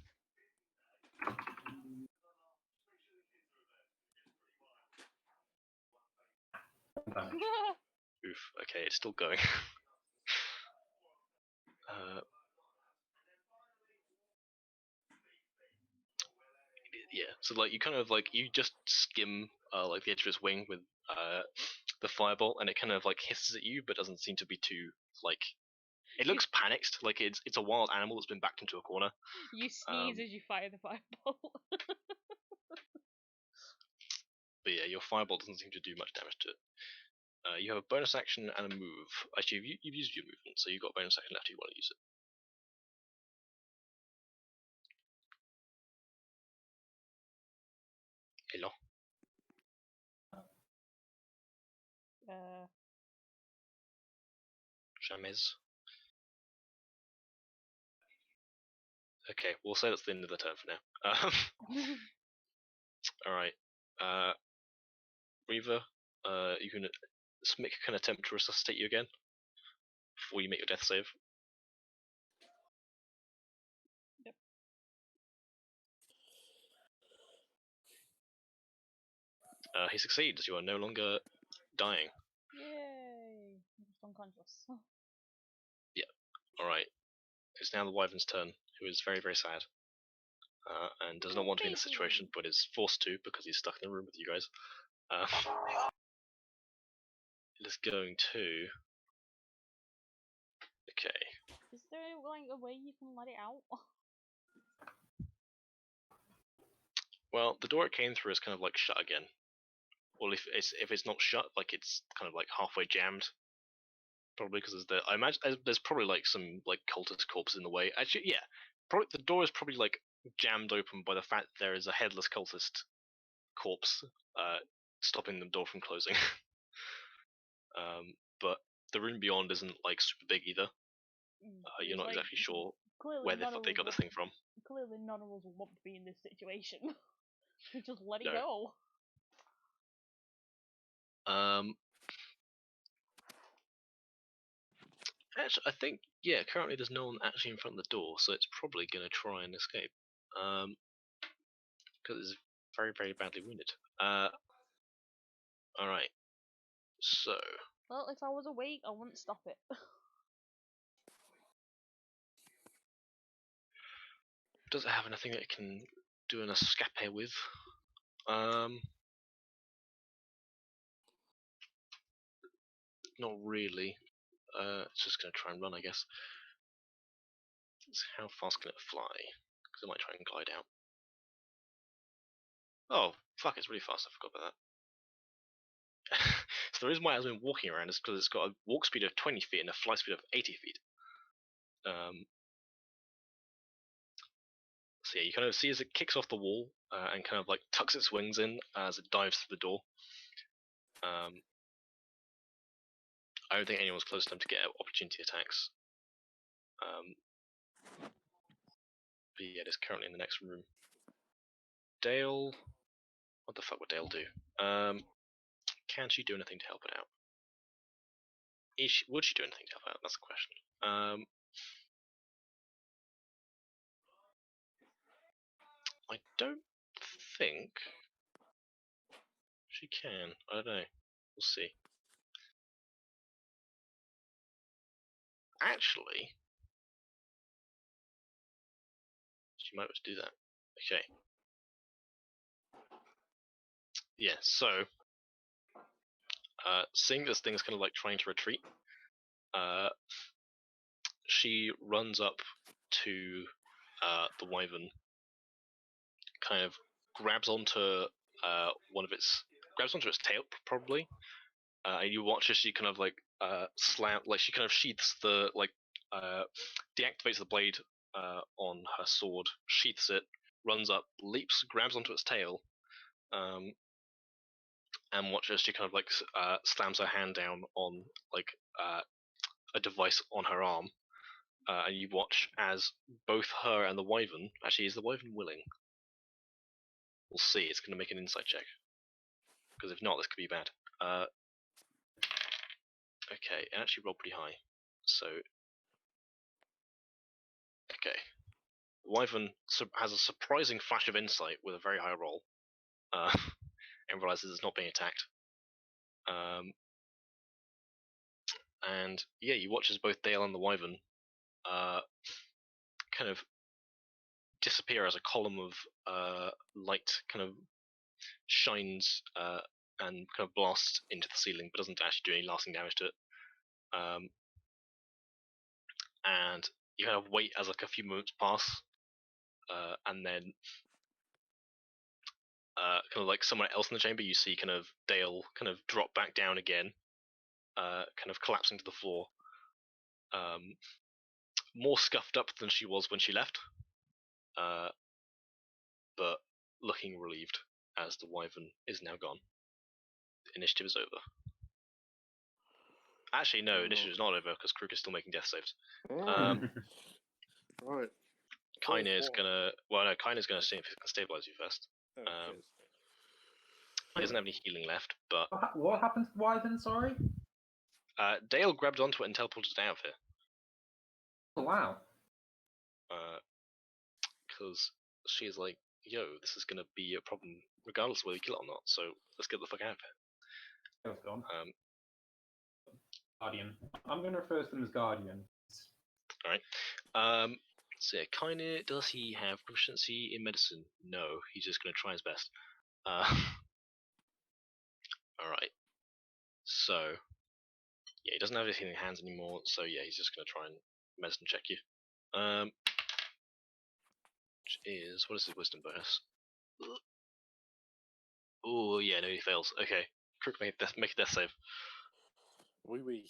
Damage. Oof. Okay, it's still going. Yeah. So like you kind of like you just skim like the edge of its wing with the fireball, and it kind of like hisses at you, but doesn't seem to be too like. It looks panicked, like it's a wild animal that's been backed into a corner. You sneeze as you fire the fireball. But yeah, your fireball doesn't seem to do much damage to it. You have a bonus action and a move. Actually, you've used your movement, so you've got a bonus action left if you want to use it. Hello. Jamais. Okay, we'll say that's the end of the turn for now. Alright. Reaver, you can Smick can attempt to resuscitate you again before you make your death save. Yep. He succeeds. You are no longer dying. Yay! I'm just unconscious. Alright. It's now the Wyvern's turn, who is very, very sad. And does not want to be in this situation, but is forced to because he's stuck in the room with you guys. It is going to. Okay. Is there like a way you can let it out? Well, the door it came through is kind of like shut again. Well, if it's not shut, like it's kind of like halfway jammed. Probably because I imagine there's probably like some like cultist corpse in the way. Actually, yeah, probably the door is probably like jammed open by the fact that there is a headless cultist corpse stopping the door from closing. But the room beyond isn't like super big either. You're not like, exactly sure clearly where the fuck they got this thing from. Clearly none of us want to be in this situation. We just let it No. go. Actually, I think currently there's no one actually in front of the door, so it's probably gonna try and escape. Because it's very, very badly wounded. All right. So. Well, if I was awake, I wouldn't stop it. Does it have anything that it can do an escape with? Not really. It's just gonna try and run, I guess. So how fast can it fly? Because it might try and glide out. Oh, fuck, it's really fast, I forgot about that. So the reason why it has been walking around is because it's got a walk speed of 20 feet and a fly speed of 80 feet. So yeah, you kind of see as it kicks off the wall and kind of like tucks its wings in as it dives through the door. I don't think anyone's close enough to get opportunity attacks. But yeah, it is currently in the next room. Dale, what the fuck would Dale do? Can she do anything to help it out? Would she do anything to help out? That's the question. I don't think she can. I don't know. We'll see. Actually, she might just do that. Okay. Yeah, so seeing this thing is kind of like trying to retreat, she runs up to the wyvern, kind of grabs onto its tail probably, and you watch as she kind of like she kind of sheaths the deactivates the blade on her sword, sheaths it, runs up, leaps, grabs onto its tail, and watch as she kind of like slams her hand down on like a device on her arm, and you watch as both her and the wyvern. Actually, is the wyvern willing? We'll see. It's going to make an insight check, because if not, this could be bad. Okay, it actually rolled pretty high. So, okay. Wyvern has a surprising flash of insight with a very high roll, and realizes it's not being attacked. And yeah, you watch as both Dale and the wyvern kind of disappear as a column of light kind of shines and kind of blasts into the ceiling, but doesn't actually do any lasting damage to it. And you kind of wait as like a few moments pass, and then kind of like somewhere else in the chamber, you see kind of Dale kind of drop back down again, kind of collapsing to the floor, more scuffed up than she was when she left, but looking relieved as the wyvern is now gone. The initiative is over. Actually, no, initiative is not over because Krug is still making death saves. Right. Kaine is Four. gonna. Well, no, Kaine is gonna see if he can stabilize you first. Okay. He doesn't have any healing left, but What happened to the wyvern, sorry? Dale grabbed onto it and teleported it out of here. Oh, wow. Because she's like, yo, this is gonna be a problem regardless of whether you kill it or not, so let's get the fuck out of here. It's gone. Guardian. I'm going to refer to them as Guardian. Alright. So yeah, Kaine, does he have proficiency in medicine? No, he's just gonna try his best. Alright. So yeah, he doesn't have anything in hands anymore, so yeah, he's just gonna try and medicine check you. Which is, what is his wisdom bonus? Oh yeah, no, he fails. Okay, Crook, make a death save. Oui.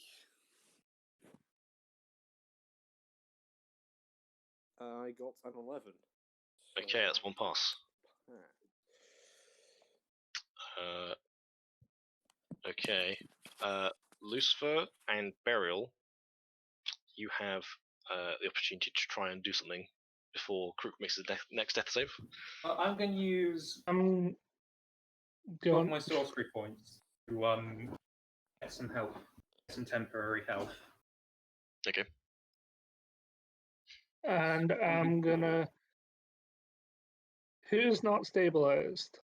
I got an 11. So Okay, that's one pass. Okay. Lucifer and Burial, you have the opportunity to try and do something before Crook makes his next death save. I'm going to use Go all on. my sorcery points to get some help, some temporary health. Okay. And I'm gonna. Who's not stabilized?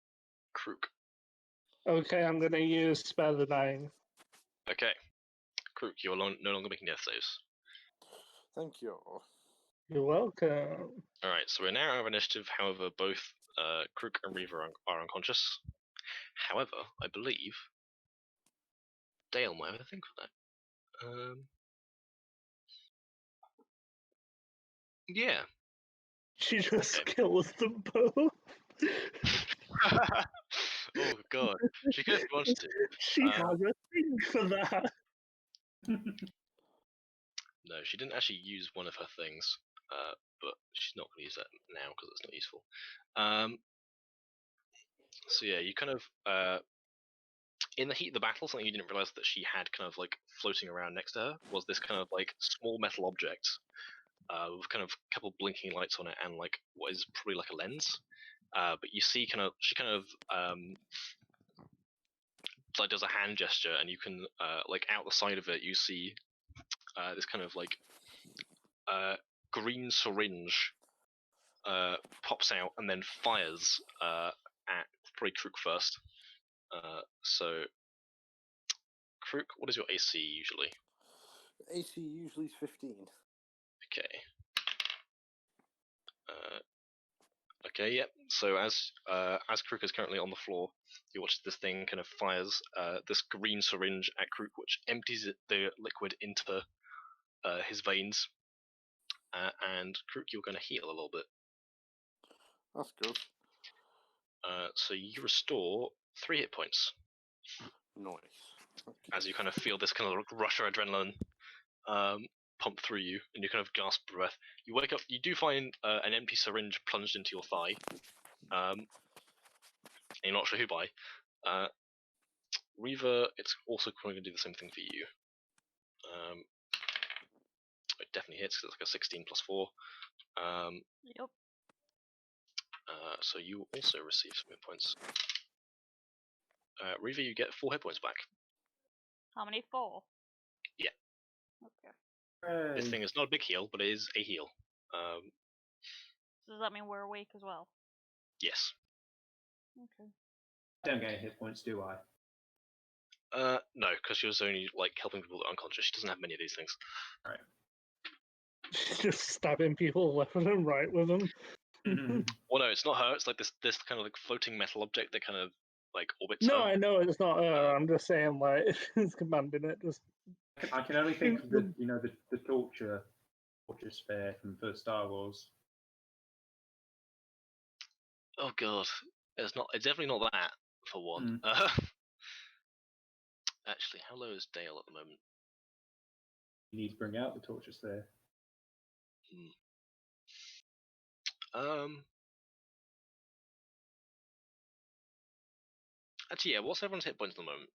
Crook. Okay, I'm gonna use Spare the Dying. Okay. Crook, you're no longer making death saves. Thank you. You're welcome. Alright, so we're now out of initiative, however, both Crook and Reaver are unconscious. However, I believe Dale might have a thing for that. Yeah. She just Okay. kills them both. Oh god, she could if she wanted to. She has a thing for that. No, she didn't actually use one of her things, but she's not going to use that now because it's not useful. So yeah, you kind of in the heat of the battle, something you didn't realize that she had kind of like floating around next to her was this kind of like small metal object with kind of a couple blinking lights on it and like what is probably like a lens. But you see she kind of like does a hand gesture, and you can like out the side of it you see this kind of like green syringe pops out and then fires at probably Crook first. So Crook, what is your AC usually? AC usually is 15. Okay. Okay, yep. So as Crook is currently on the floor, you watch this thing kind of fires this green syringe at Crook, which empties the liquid into his veins. And Crook, you're going to heal a little bit. That's good. So you restore 3 hit points. Nice. Okay. As you kind of feel this kind of rush of adrenaline pump through you, and you kind of gasp for breath. You wake up. You do find an empty syringe plunged into your thigh. And you're not sure who by. Reaver, it's also going to do the same thing for you. It definitely hits because it's like a 16 plus 4. Yep. So you also receive some hit points. Reaver, you get 4 hit points back. How many? 4? Yeah. Okay. This thing is not a big heal, but it is a heal. So does that mean we're awake as well? Yes. Okay. I don't get any hit points, do I? No, because she was only like helping people that are unconscious. She doesn't have many of these things. Alright. She's just stabbing people left and right with them. Well, no, it's not her. It's like this kind of like floating metal object that kind of like orbits No, her. I know it's not her. I'm just saying, like, it's commanding it. Just I can only think of the torture sphere from the first Star Wars. Oh god, it's not. It's definitely not that for one. Actually, how low is Dale at the moment? You need to bring out the torture sphere. Actually, yeah. What's everyone's hit points at the moment?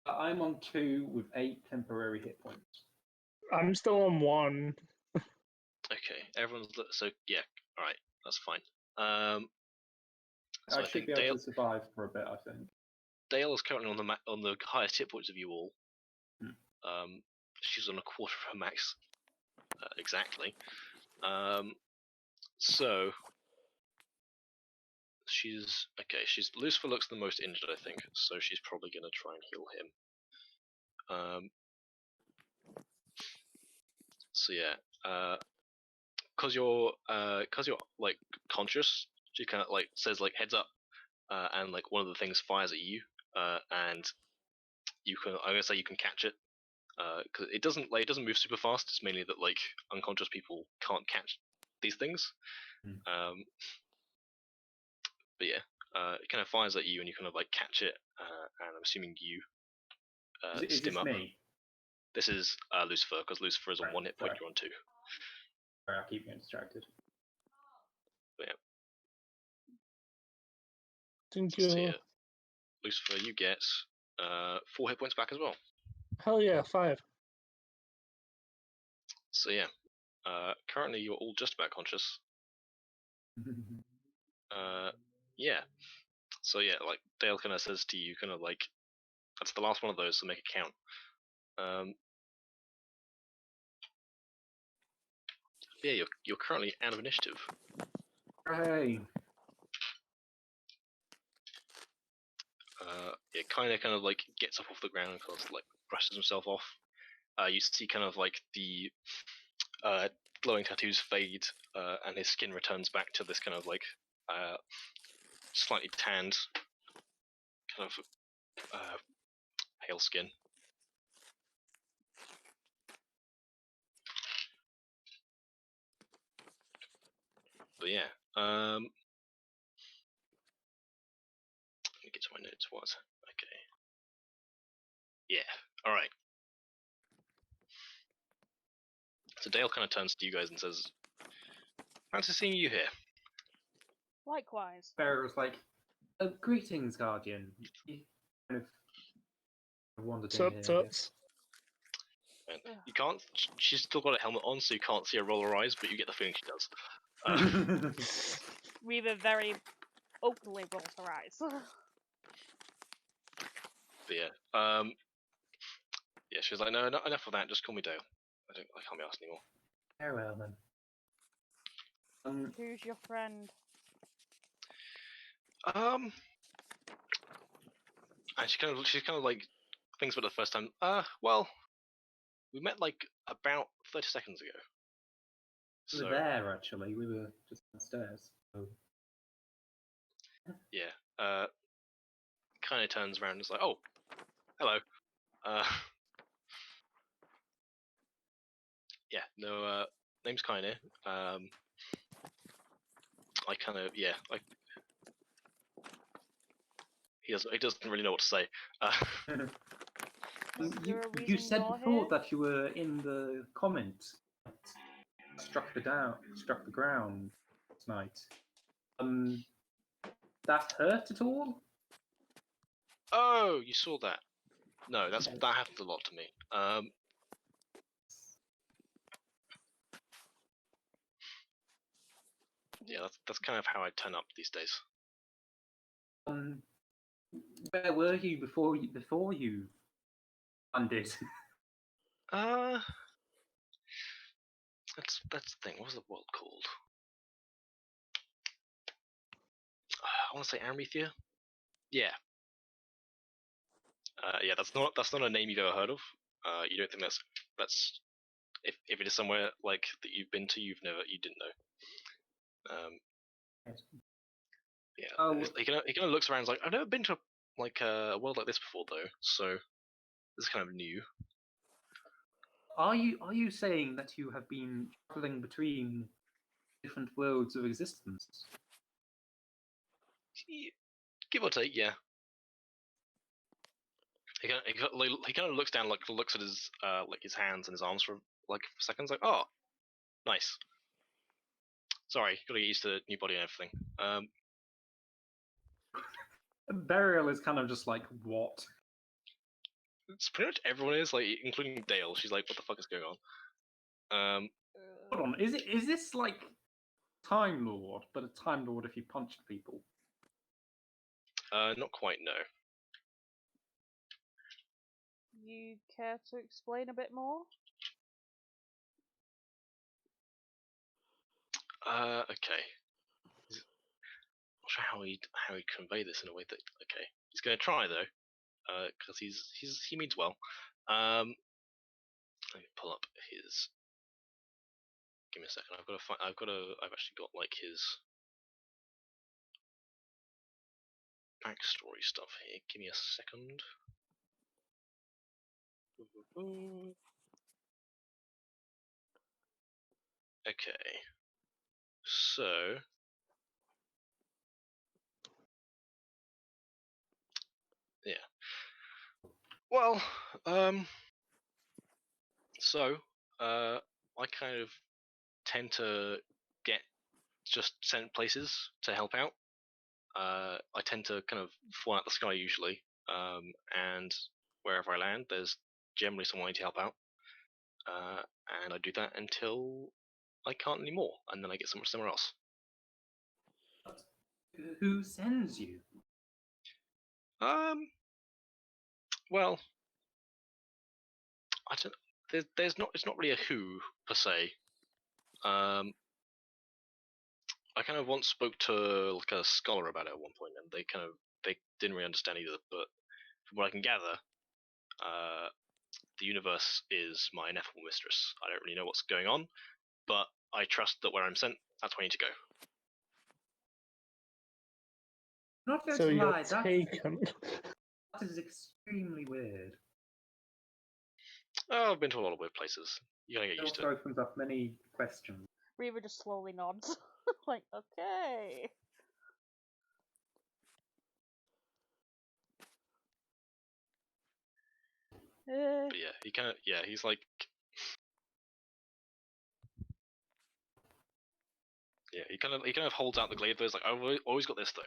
I'm on 2 with 8 temporary hit points. I'm still on 1. Okay, everyone's so yeah. All right, that's fine. So I I should think be able Dale to survive for a bit, I think. Dale is currently on the highest hit points of you all. Hmm. She's on a quarter of her max, exactly. So she's okay. Lucifer looks the most injured, I think. So she's probably gonna try and heal him. So yeah, cause you're like conscious, she kind of like says like heads up, and like one of the things fires at you, and I'm gonna say you can catch it, because it doesn't move super fast. It's mainly that like unconscious people can't catch these things. But yeah, it kind of fires at you and you kind of like catch it, and I'm assuming you Is stim this up. me? This is Lucifer, because Lucifer is on Right, 1 hit point, right. you're on 2. Sorry, I keep getting distracted. But yeah, Thank so you. yeah, Lucifer, you get 4 hit points back as well. Hell yeah, 5. So yeah, currently you're all just about conscious. Yeah. So yeah, like Dale kind of says to you, kind of like, that's the last one of those, so make it count. Yeah, you're currently out of initiative. Hooray! It kind of like gets up off the ground and kind of like brushes himself off. You see kind of like the glowing tattoos fade, and his skin returns back to this kind of like slightly tanned, kind of pale skin. But yeah, let me get to my notes. What? Okay. Yeah. All right. So Dale kind of turns to you guys and says, "Fancy seeing you here." Likewise. Bearer was like, greetings, Guardian. He kind of wandered in here. I guess. Tuts. And you can't. She's still got a helmet on, so you can't see her roll her eyes, but you get the feeling she does. Reva very openly rolls her eyes. But yeah, yeah, she was like, "No, not enough of that. Just call me Dale. I can't be asked anymore." Very well then. Who's your friend? And she's kind of like thinks about it the first time. Well, we met like about 30 seconds ago. We were there actually. We were just downstairs. So. Yeah. Kind of turns around and is like, "Oh, hello." Yeah. No. Name's Kaine. I kind of like. He doesn't really know what to say. You said before that you were in the comments. Struck the ground tonight. That hurt at all? Oh, you saw that? No, that happens a lot to me. Yeah, that's kind of how I turn up these days. Where were you before you landed? That's the thing. What was the world called? I want to say Amrethia. Yeah. Yeah, that's not a name you've ever heard of. You don't think that's if it is somewhere like that you've been to, you didn't know. Yes. Yeah, Oh. he kind of looks around. And is like, I've never been to like a world like this before, though. So this is kind of new. Are you saying that you have been traveling between different worlds of existence? Give or take, yeah. He kind of looks down, like looks at his like his hands and his arms for like seconds, like, oh, nice. Sorry, gotta get used to the new body and everything. Burial is kind of just like, what? It's pretty much everyone is, like, including Dale. She's like, what the fuck is going on? Hold on, is this like Time Lord, but a Time Lord if you punched people? Not quite, no. You care to explain a bit more? Okay. Not sure how he'd convey this in a way that, okay, he's gonna try though, because he means well. Let me pull up his. Give me a second. I've actually got like his backstory stuff here. Give me a second. Okay. So. Yeah. Well, so, I kind of tend to get just sent places to help out. I tend to kind of fly out the sky usually, and wherever I land, there's generally someone to help out. And I do that until I can't anymore, and then I get somewhere else. Who sends you? Well, I don't. There's not. It's not really a who per se. I kind of once spoke to like a scholar about it at one point, and they didn't really understand either. But from what I can gather, the universe is my ineffable mistress. I don't really know what's going on, but I trust that where I'm sent, that's where I need to go. Not going So to you're lie, taken. that is extremely weird. Oh, I've been to a lot of weird places. You gotta get It used to also it. opens up many questions. Reva just slowly nods. Like, okay. But yeah, he's like, yeah, he kind of holds out the glaive. There's like, I've always got this though.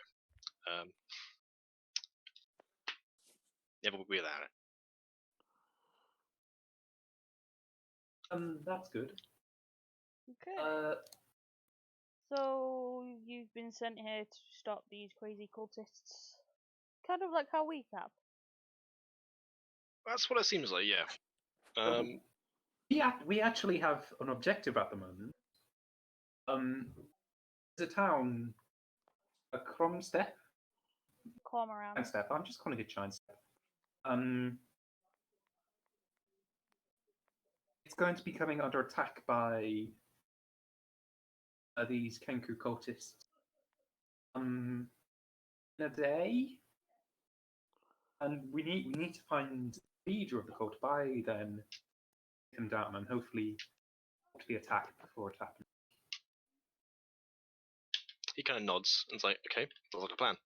Never would be without it. That's good. Okay. So you've been sent here to stop these crazy cultists, kind of like how we have. That's what it seems like. Yeah. We actually have an objective at the moment. There's a town, a Kromstep. Cormorant. Step. I'm just calling it Giant Step. It's going to be coming under attack by these Kenku cultists in a day, and we need to find the leader of the cult by then, take him down, and hopefully attack before it happens. He kind of nods and is like, okay, sounds like a plan.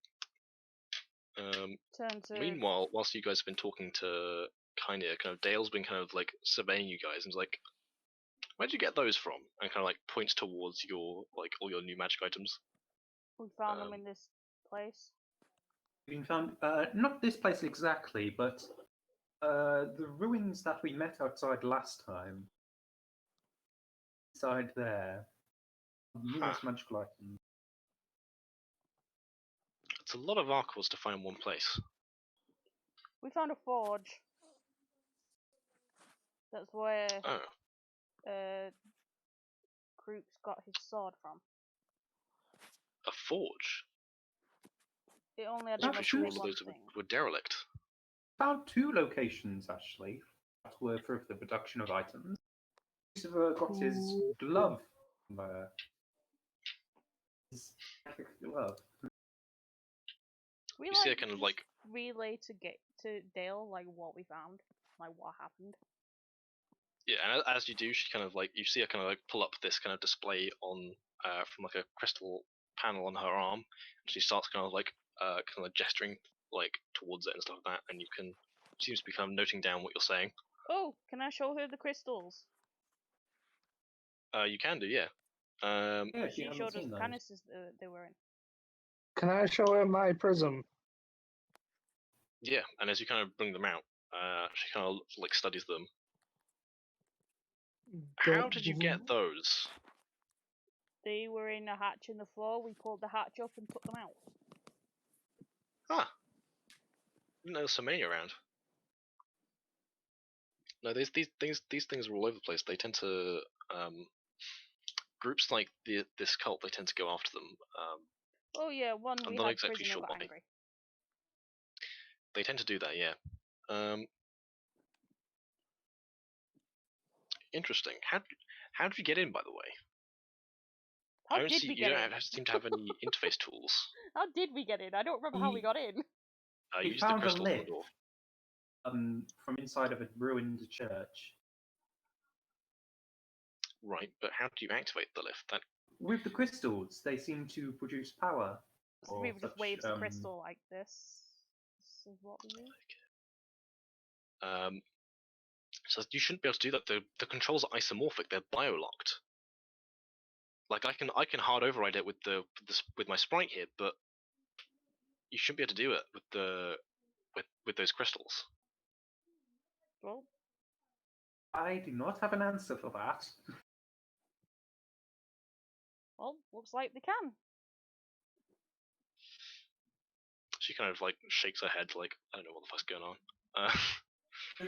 Turn to. Meanwhile, whilst you guys have been talking to kind of Dale's been kind of like surveying you guys and is like, where'd you get those from? And kind of like points towards your like all your new magic items. We found them in this place. We found not this place exactly, but the ruins that we met outside last time. Inside there, numerous magical items. It's a lot of articles to find in one place. We found a forge. That's where Krook's got his sword from. A forge? It only had I'm enough pretty sure to all make of one those thing. were derelict. Found two locations actually that were for the production of items. Lucifer got his glove from there. is like a glove. We You see like a kind of just like relay to Dale like what we found, like what happened. yeah, and as you do, she kind of like you see her kind of like pull up this kind of display on from like a crystal panel on her arm, and she starts kind of like gesturing like towards it and stuff like that, and you can seems to be kind of noting down what you're saying. Oh, can I show her the crystals? You can do, yeah. Yeah, She haven't showed us seen the those. canisters they were in. Can I show her my prism? Yeah, and as you kind of bring them out, she kind of like studies them. How did you get those? They were in a hatch in the floor. We pulled the hatch up and took them out. Ah, didn't know there's so many around. No, these things are all over the place. They tend to groups like this cult. They tend to go after them. Oh yeah, one I'm we not had exactly prisoner sure got why. angry. They tend to do that, yeah. Interesting. How did you get in, by the way? How I don't did see we you get don't in? seem to have any interface tools. How did we get in? I don't remember how we got in. You We used the found a crystals on the lift. door. From inside of a ruined church. Right, but how do you activate the lift? That With the crystals, they seem to produce power. So or we just such, waves the crystal like this. This is what we do. so you shouldn't be able to do that. The controls are isomorphic. They're bio-locked. Like I can hard override it with with my sprite here, but you shouldn't be able to do it with with those crystals. Well, I do not have an answer for that. looks like they can. She kind of like shakes her head, like I don't know what the fuck's going on.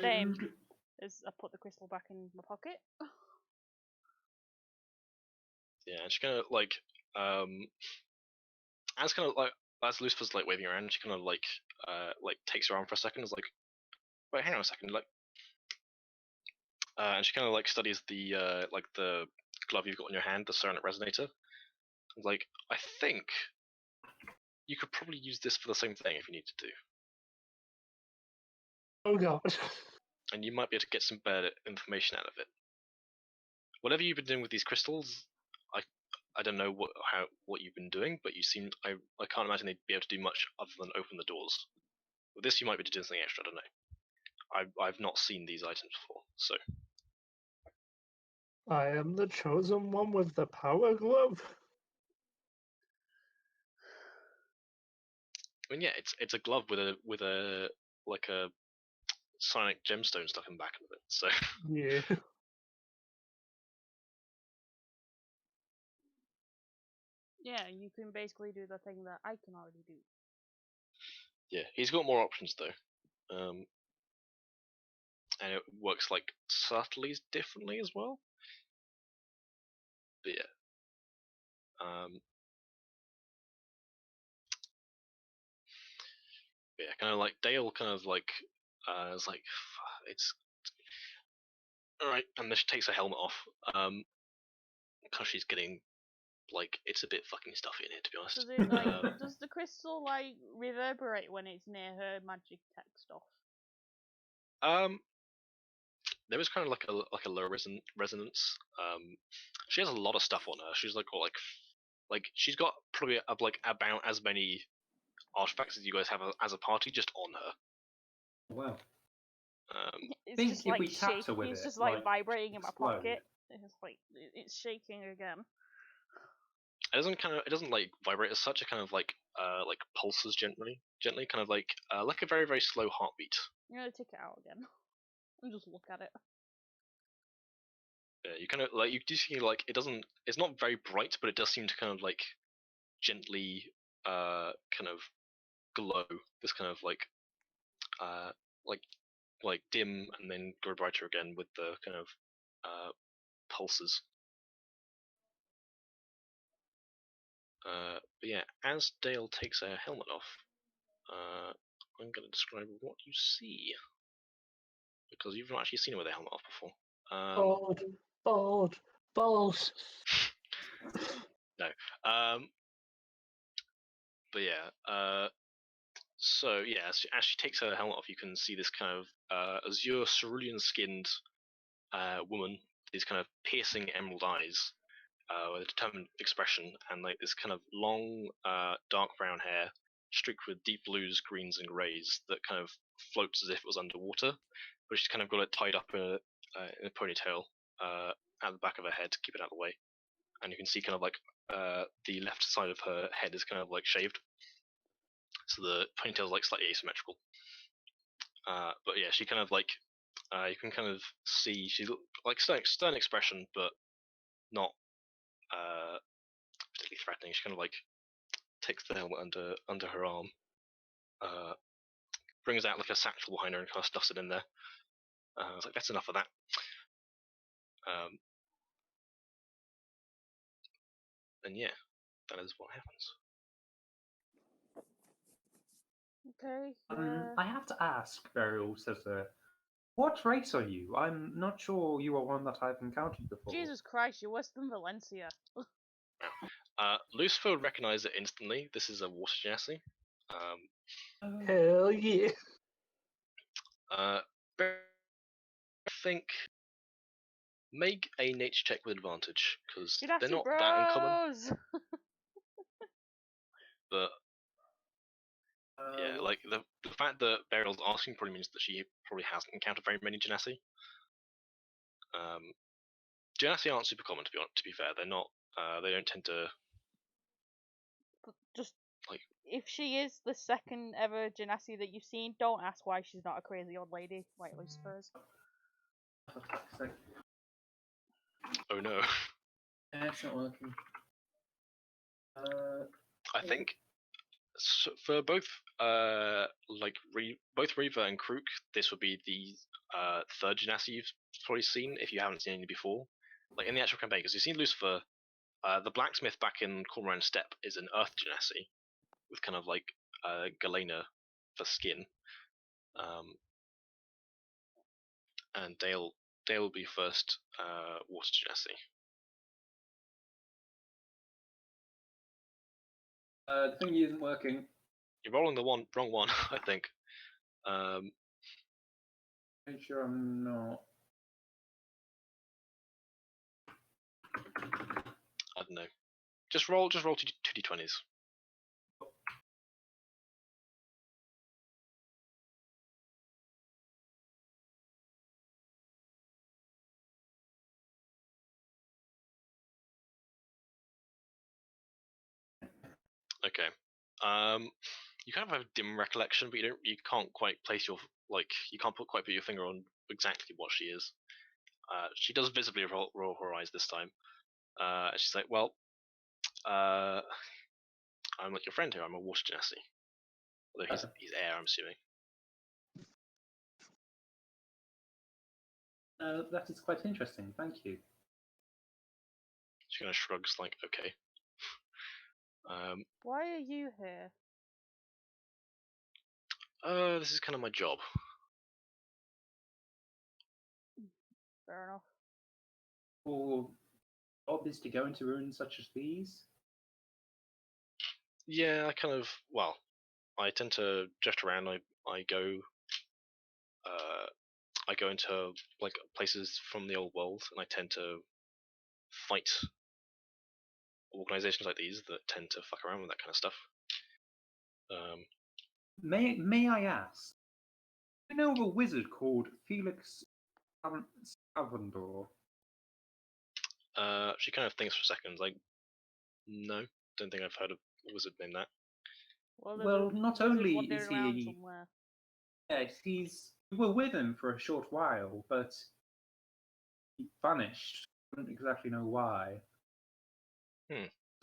Same. As I put the crystal back in my pocket. Yeah, and she kind of like as kind of like as Lucifer's like waving around, she kind of like takes her arm for a second. Is like, wait, hang on a second, like, and she kind of like studies the glove you've got in your hand, the Cernet Resonator. Like, I think you could probably use this for the same thing if you needed to, Oh god. and you might be able to get some better information out of it. Whatever you've been doing with these crystals, I don't know what you've been doing, but you seem I can't imagine they'd be able to do much other than open the doors. With this, you might be doing something extra. I don't know. I've not seen these items before, so I am the chosen one with the power glove. I mean, yeah, it's a glove with a like a sonic gemstone stuck in the back of it. So Yeah. Yeah, you can basically do the thing that I can already do. yeah, he's got more options though, and it works like subtly differently as well. But yeah, kind of like Dale, kind of like is like it's all right, and then she takes her helmet off, because she's getting like it's a bit fucking stuffy in here, to be honest. Does it like does the crystal like reverberate when it's near her magic tech stuff? There is kind of like a low resonance. She has a lot of stuff on her. She's like got like she's got probably like about as many artifacts as you guys have as a party just on her. Wow. It's think just if like we tapped her shaking. with It's it, just like like, vibrating in my explode. pocket. It's like it's shaking again. It doesn't like vibrate as such. It kind of like pulses gently, kind of like a very very slow heartbeat. I'm gonna take it out again and just look at it. Yeah, you kind of like you do see like it's not very bright, but it does seem to kind of like gently kind of glow. This kind of uh like dim and then go brighter again with the kind of pulses. But yeah, as Dale takes her helmet off, I'm going to describe what you see because you've not actually seen her with a helmet off before. Bold. No. but yeah. So yeah, as she takes her helmet off, you can see this kind of azure cerulean-skinned woman with these kind of piercing emerald eyes, with a determined expression, and like this kind of long, dark brown hair streaked with deep blues, greens, and greys that kind of floats as if it was underwater, but she's kind of got it tied up in a ponytail at the back of her head to keep it out of the way, and you can see kind of like the left side of her head is kind of like shaved, so the ponytail is like slightly asymmetrical. But yeah, she kind of like you can kind of see she's like stern expression, but not particularly threatening. She kind of like takes the helmet under her arm, brings out like a satchel behind her and kind of stuffs it in there. I was like, that's enough of that. And yeah, that is what happens. Okay. Yeah. I have to ask, Burial says, what race are you? I'm not sure you are one that I've encountered before. Jesus Christ, you're worse than Valencia. Lucifer would recognize it instantly. This is a water genasi. Hell yeah. I think make a nature check with advantage because they're not that uncommon. Bros! But yeah, like the fact that Burial's asking probably means that she probably hasn't encountered very many genasi. Genasi aren't super common, to be fair. They're not. They don't tend to. Just like. If she is the second ever genasi that you've seen, don't ask why she's not a crazy old lady like Lucifer's. Oh no. It's not working. I think for both both Reaver and Krook, this would be the third genasi you've probably seen if you haven't seen any before. Like in the actual campaign, because you've seen Lucifer, the blacksmith back in Cormoran Steppe is an Earth genasi with kind of like Galena for skin, and Dale will be first water genasi. The thing isn't working. You're rolling the wrong one, I think. Make sure I'm not. I don't know. Just roll 2d20s. Okay. You kind of have a dim recollection, but you can't quite place your you can't quite put your finger on exactly what she is. She does visibly roll her eyes this time. She's like, well, I'm like your friend here. I'm a water genasi. Although he's air, I'm assuming. That is quite interesting. Thank you. She kind of shrugs, like, okay. Why are you here? This is kind of my job. Fair enough. Your job is to go into ruins such as these? Yeah, I tend to drift around. I go into like places from the old world, and I tend to fight organizations like these that tend to fuck around with that kind of stuff. May I ask? Do you know of a wizard called Felix Scavendor? She kind of thinks for a second, like, no, don't think I've heard of a wizard named that. Well, not only is he. Somewhere. Yes, we were with him for a short while, but he vanished. I don't exactly know why.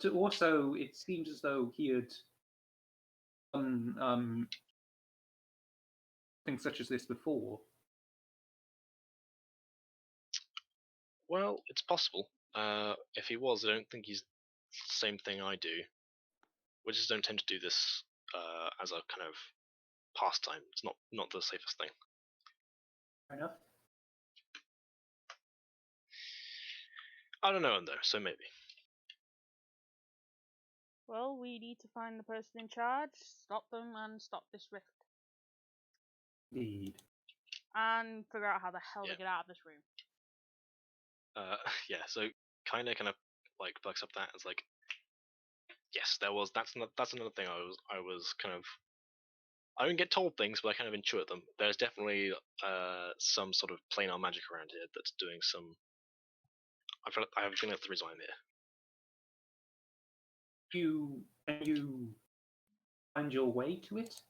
So also, it seems as though he had done things such as this before. Well, it's possible. If he was, I don't think he's the same thing I do. Wizards don't tend to do this as a kind of pastime. It's not the safest thing. Fair enough. I don't know him though, so maybe. Well, we need to find the person in charge, stop them, and stop this rift. Indeed. And figure out how the hell Yeah. to get out of this room. Yeah. So kind of like backs up that as like, yes, there was. That's another thing I was kind of. I don't get told things, but I kind of intuit them. There's definitely some sort of planar magic around here that's doing some. I have a feeling that's the reason I'm here. Can you find your way to it?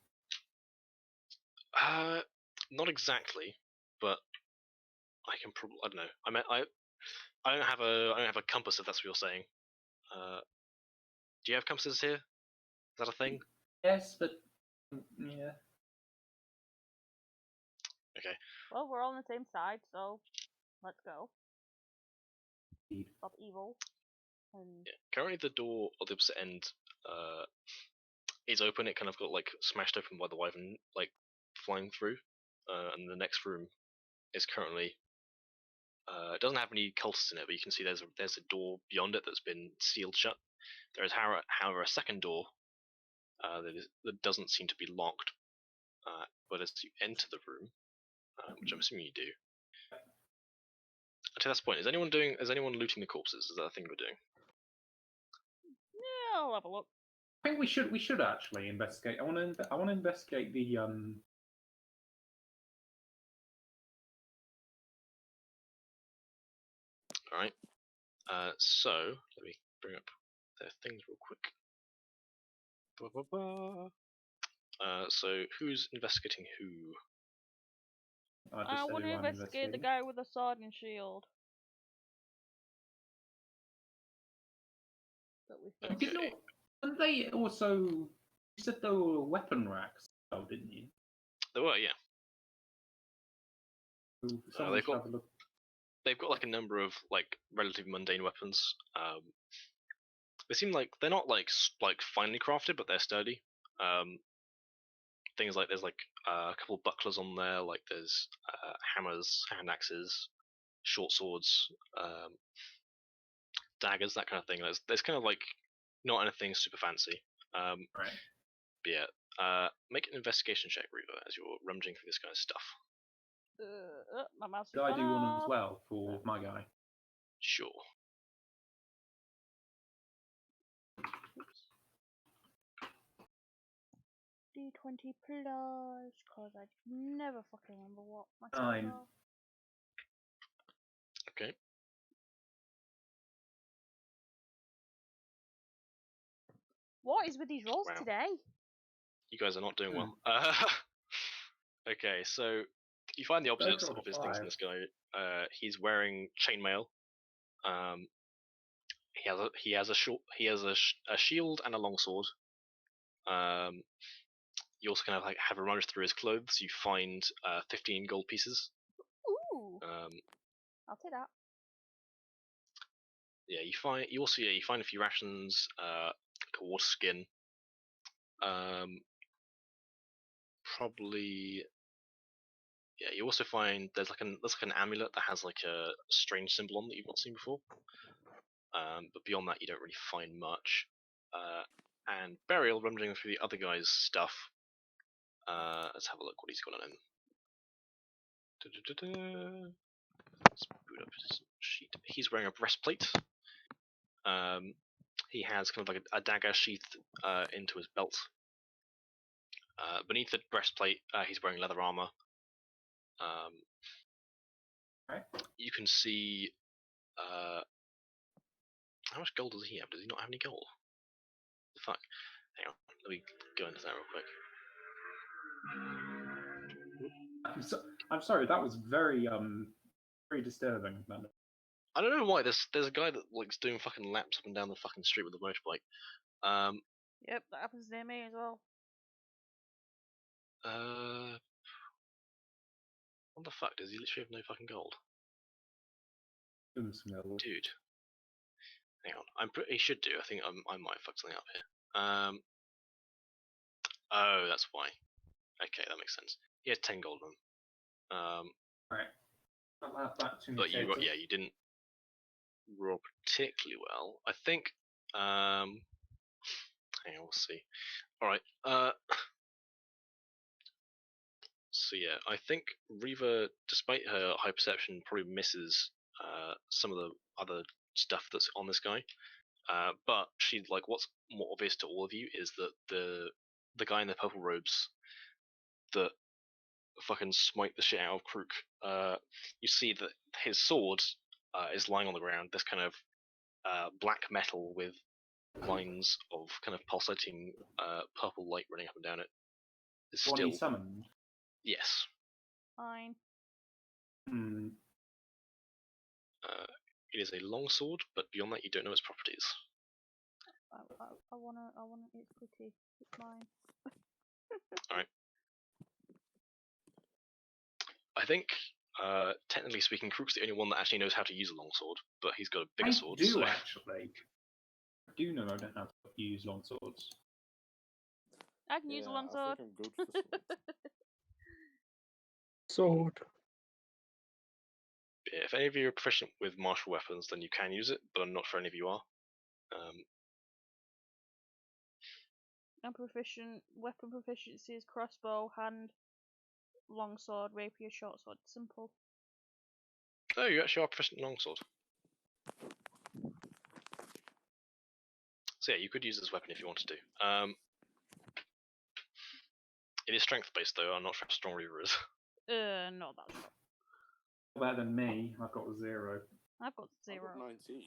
Not exactly, but I can probably. I don't know. I don't have a compass if that's what you're saying. Do you have compasses here? Is that a thing? Yes, but yeah. Okay. Well, we're all on the same side, so let's go. Indeed. Stop evil. And Yeah. Currently, the door at the opposite end is open. It kind of got like smashed open by the wyvern like flying through, and the next room is currently. It doesn't have any cultists in it, but you can see there's a door beyond it that's been sealed shut. There is, however, a second door that doesn't seem to be locked. But as you enter the room, which I'm assuming you do, to this point, is anyone looting the corpses? Is that a thing we're doing? yeah, I'll have a look. I think we should actually investigate. I want to investigate the All right. So let me bring up their things real quick. So who's investigating who? I want to investigate the guy with the sword and shield. That we Okay. Didn't they also? You said there were weapon racks, though, didn't you? There were, yeah. So someone should have a look. They've got like a number of like relatively mundane weapons. They seem like they're not like finely crafted, but they're sturdy. Things like there's like a couple bucklers on there. Like there's hammers, hand axes, short swords, daggers, that kind of thing. There's kind of like not anything super fancy. Right. But yeah, make an investigation check, Reaver, as you're rummaging through this guy's stuff. My mouse Did is I gone do one as off. well for my guy? Sure. D20 plus, cause I never fucking remember what my Nine. stats are. Okay. What is with these rolls Wow. today? You guys are not doing well. Okay, so you find the opposites of his things in this guy. He's wearing chainmail. He has a shield and a longsword. You also kind of like have a rummage through his clothes. You find 15 gold pieces. Ooh. I'll take that. Yeah, you find a few rations, like a water skin. Probably. Yeah, you also find there's like an amulet that has like a strange symbol on that you've not seen before. But beyond that, you don't really find much. And Burial, rummaging through the other guy's stuff. Let's have a look what he's got on him. Let's boot up his sheet. He's wearing a breastplate. He has kind of like a dagger sheathed into his belt. Beneath the breastplate, he's wearing leather armor. Right. You can see. How much gold does he have? Does he not have any gold? Fuck. Hang on. Let me go into that real quick. I'm sorry. That was very disturbing. Man. I don't know why. There's a guy that likes doing fucking laps up and down the fucking street with a motorbike. Yep, that happens near me as well. What the fuck? Does he literally have no fucking gold? Dude. Hang on. He should do. I think I might have fucked something up here. Oh, that's why. Okay, that makes sense. He had 10 gold on him. Right. I'll add that to But you didn't roll particularly well. I think hang on, we'll see. All right. So yeah, I think Reva, despite her high perception, probably misses some of the other stuff that's on this guy. But she like what's more obvious to all of you is that the guy in the purple robes that fucking smite the shit out of Krook. You see that his sword is lying on the ground. This kind of black metal with lines of kind of pulsating purple light running up and down it. Is One still he summoned. yes. Fine. Hmm. It is a long sword, but beyond that, you don't know its properties. I wanna. It's pretty. It's mine. I think, technically speaking, Krook's the only one that actually knows how to use a longsword, but he's got a bigger I sword. do So. actually. I do know I don't know how to use long swords. I can use a long I sword. think I'm good for swords. Sword. Yeah, if any of you are proficient with martial weapons, then you can use it, but I'm not sure any of you are. I'm proficient. Weapon proficiency is crossbow, hand, longsword, rapier, short sword. Simple. Oh, you actually are proficient in longsword. So yeah, you could use this weapon if you wanted to. It is strength based though. I'm not sure how strong Reaver is. Not that strong. Better than me. I've got 0. I've got I've 0. got 19.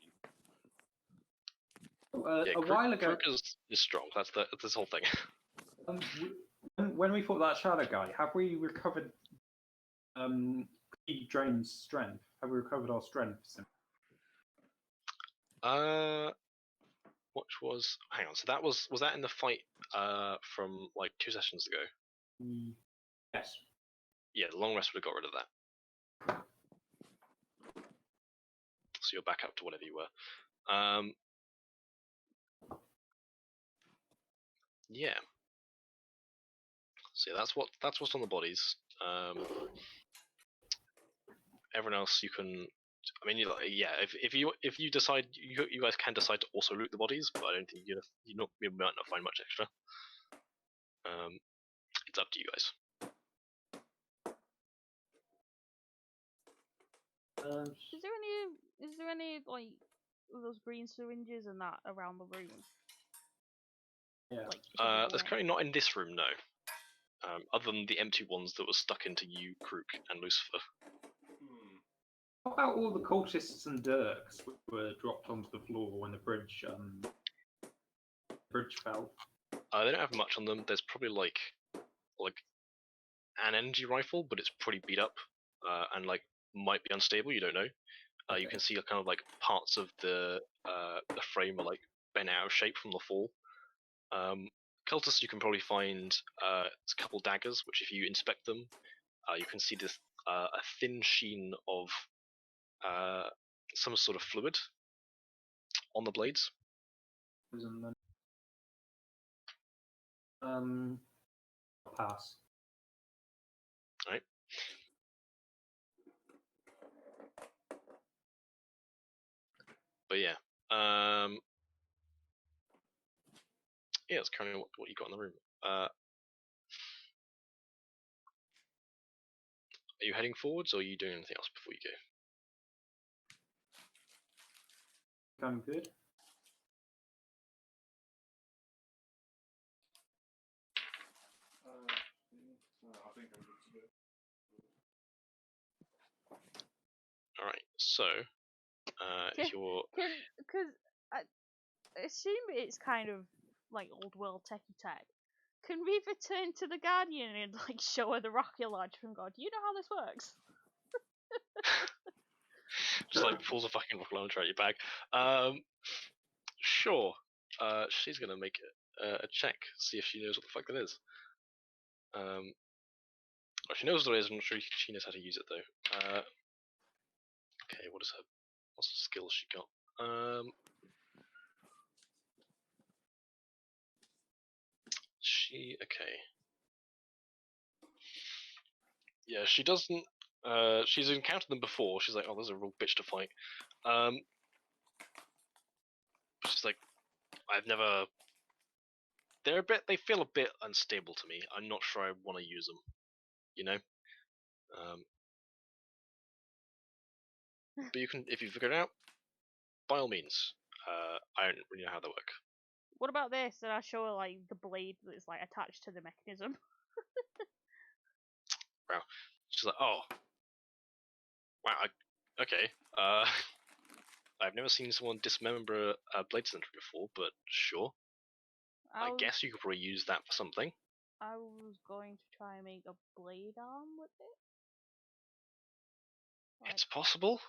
Yeah, A while ago, Krook is strong. That's this whole thing. when we fought that shadow guy, have we recovered? He drains strength. Have we recovered our strength? Which was hang on. So that was that in the fight from like 2 sessions ago? Yes. Yeah, the long rest would have got rid of that. So you're back up to whatever you were. Yeah. So yeah, that's what's on the bodies. Everyone else you can. I mean, yeah. If you decide you guys can decide to also loot the bodies, but I don't think you might not find much extra. It's up to you guys. Is there any like those green syringes and that around the room? Yeah. Like, There's currently not in this room, no. Other than the empty ones that were stuck into you, Krook, and Lucifer. What about all the cultists and dirks which were dropped onto the floor when the bridge fell? They don't have much on them. There's probably like an energy rifle, but it's pretty beat up, and like might be unstable. You don't know. Okay. You can see kind of like parts of the frame are like bent out of shape from the fall. Cultists, you can probably find a couple daggers, which if you inspect them, you can see this a thin sheen of some sort of fluid on the blades. Pass. Right. But yeah, yeah, it's currently what you got in the room. Are you heading forwards, or are you doing anything else before you go? I'm good. I think I'm good to go. All right. So, if you're because I assume it's kind of like old world techie tech. Can Reaver turn to the Guardian and like show her the rocket launcher and go, "Do you know how this works?" just like pulls a fucking rocket launcher out your bag. Sure. She's gonna make a check, see if she knows what the fuck that is. Well, she knows what it is. I'm not sure if she knows how to use it though. Okay, what's the skill she got? Okay. Yeah, she doesn't. She's encountered them before. She's like, oh, there's a real bitch to fight. She's like, I've never they feel a bit unstable to me. I'm not sure I want to use them. You know. But you can, if you figure it out, by all means. I don't really know how they work. What about this? And I show her like the blade that's like attached to the mechanism. Wow. She's like, oh, wow. Okay. I've never seen someone dismember a blade center before, but sure. I guess you could probably use that for something. I was going to try and make a blade arm with it. Like, It's possible.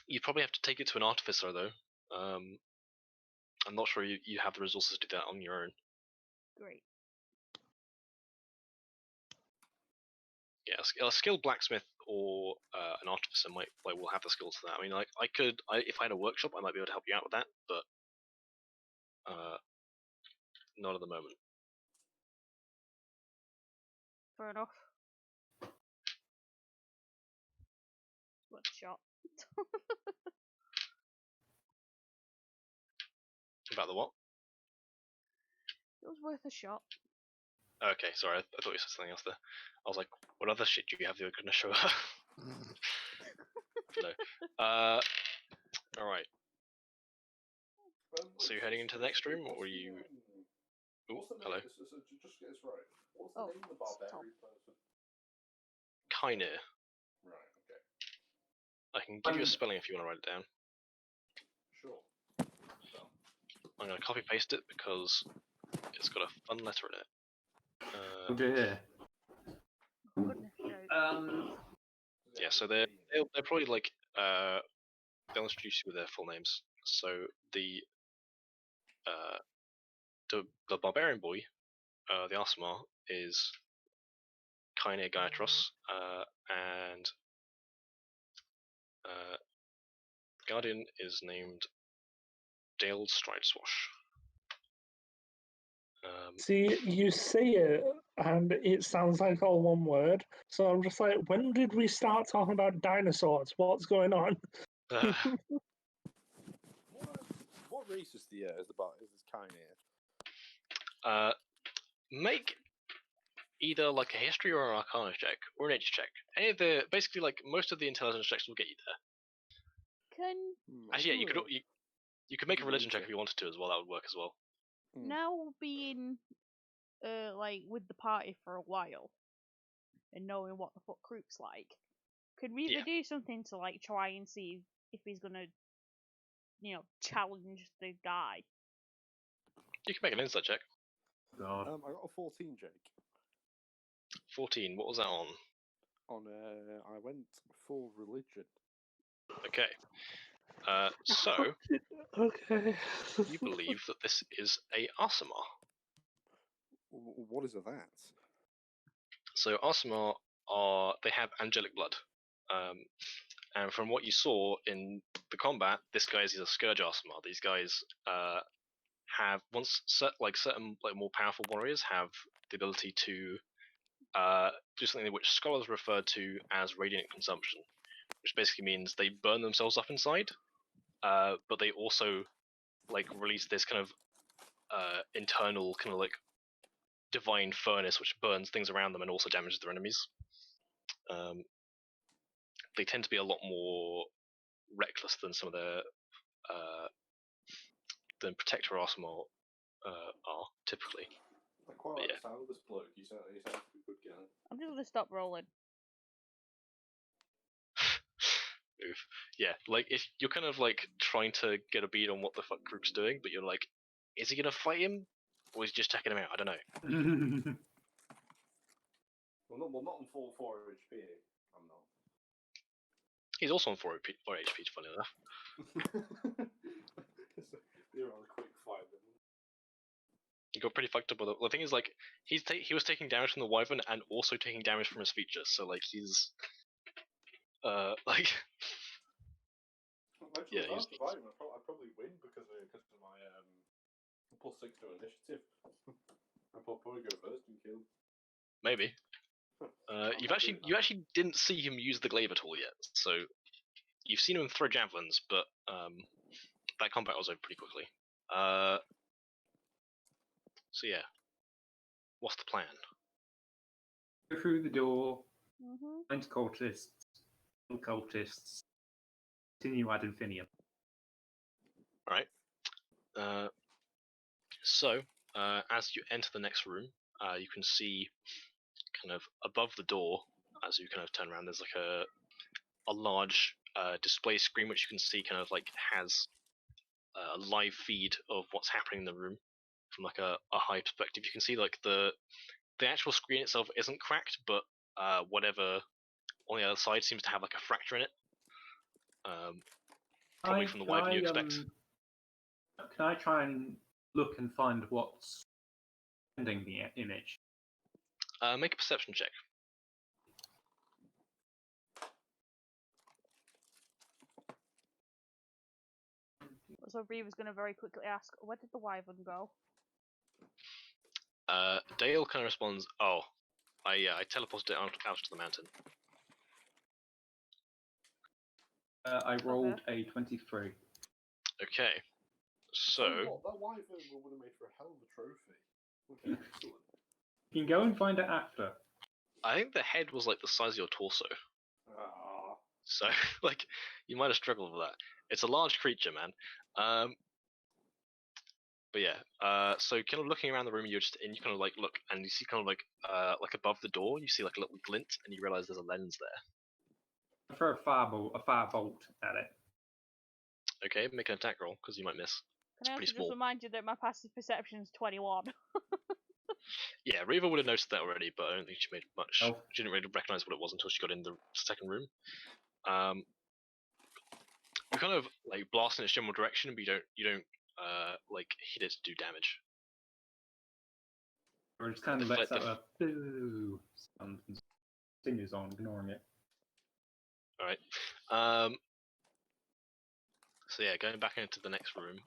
You'd probably have to take it to an artificer, though. I'm not sure you have the resources to do that on your own. great. Yeah, a skilled blacksmith or an artificer will have the skills for that. I mean, like if I had a workshop, I might be able to help you out with that, but not at the moment. Fair enough. What shot? About the what? It was worth a shot. Okay, sorry, I thought you said something else there. I was like, what other shit do you have you're gonna show her? No. Alright. So you're heading into the next room, or are you... Ooh, hello. Just get this right. What's the Oh, name of the barbarian person? Kainir. Right, okay. I can give you a spelling if you want to write it down. Sure. So, I'm gonna copy paste it because it's got a fun letter in it. Oh dear. Goodness knows. Yeah, so they're probably like they'll introduce you with their full names. So the barbarian boy, the Arsamar, is Kaine Gaetros, and the Guardian is named Dale Strideswash. See, you say it, and it sounds like all one word. So I'm just like, when did we start talking about dinosaurs? What's going on? what race is this kind here? Make either like a history or an arcana check or an edge check. Any of the basically like most of the intelligence checks will get you there. Actually, yeah, you could make a religion check if you wanted to as well. That would work as well. Now being like with the party for a while and knowing what the fuck Krook's like, could we either do something to like try and see if he's gonna, challenge the guy? You can make an insight check. God. I got a 14, Jake. 14. What was that on? I went for religion. Okay. So Okay. you believe that this is a Arsamar. What is that? So Arsamar they have angelic blood, and from what you saw in the combat, this guy is a Scourge Arsamar. These guys have certain more powerful warriors have the ability to do something which scholars refer to as radiant consumption, which basically means they burn themselves up inside, but they also release this kind of internal kind of divine furnace which burns things around them and also damages their enemies. They tend to be a lot more reckless than some of their than Protector Arsamar are typically. I quite like the sound of this bloke. He sounds like a good guy. I'm just gonna stop rolling. Oof. Yeah, if you're kind of trying to get a beat on what the fuck Krook's doing, but you're like, is he gonna fight him, or is he just checking him out? I don't know. Well, not on 4 HP. I'm not. He's also on 4 HP, funny enough. You're on a quick fight. He got pretty fucked up with it. The thing is, he was taking damage from the Wyvern and also taking damage from his features, so he's Yeah, if I'm surviving, I'd probably win because of my +6 to initiative. I'll probably go first and kill. Maybe. You actually didn't see him use the glaive at all yet, so you've seen him throw javelins, but that combat was over pretty quickly. So yeah, what's the plan? Go through the door, Mhm. find cultists, kill cultists, continue ad infinitum. Right. So as you enter the next room, you can see kind of above the door, as you kind of turn around, there's like a large display screen which you can see kind of like has a live feed of what's happening in the room from like a high perspective. You can see like the actual screen itself isn't cracked, but whatever on the other side seems to have like a fracture in it. Probably from the wide view expect. Can I try and look and find what's sending the image? Make a perception check. So Reeva's going to very quickly ask, where did the wyvern go? Dale kind of responds, "Oh, I teleported it out to the mountain." I rolled a 23. Okay, so What? That wyvern would have made for a hell of a trophy. Okay, excellent. You can go and find it after. I think the head was like the size of your torso, Ah. so like you might have struggled with that. It's a large creature, man. But yeah, so kind of looking around the room, you kind of like look and you see kind of like above the door, you see like a little glint, and you realize there's a lens there. I throw a firebolt at it. Okay, make an attack roll because you might miss. Can I also pretty just small. remind you that my passive perception is 21? Yeah, Reva would have noticed that already, but I don't think she made much. Oh. She didn't really recognize what it was until she got in the second room. You kind of like blast in its general direction, but you don't like hit it to do damage. Or it just kind of lets The- out a boo sound and continues on, ignoring it. All right. So yeah, going back into the next room,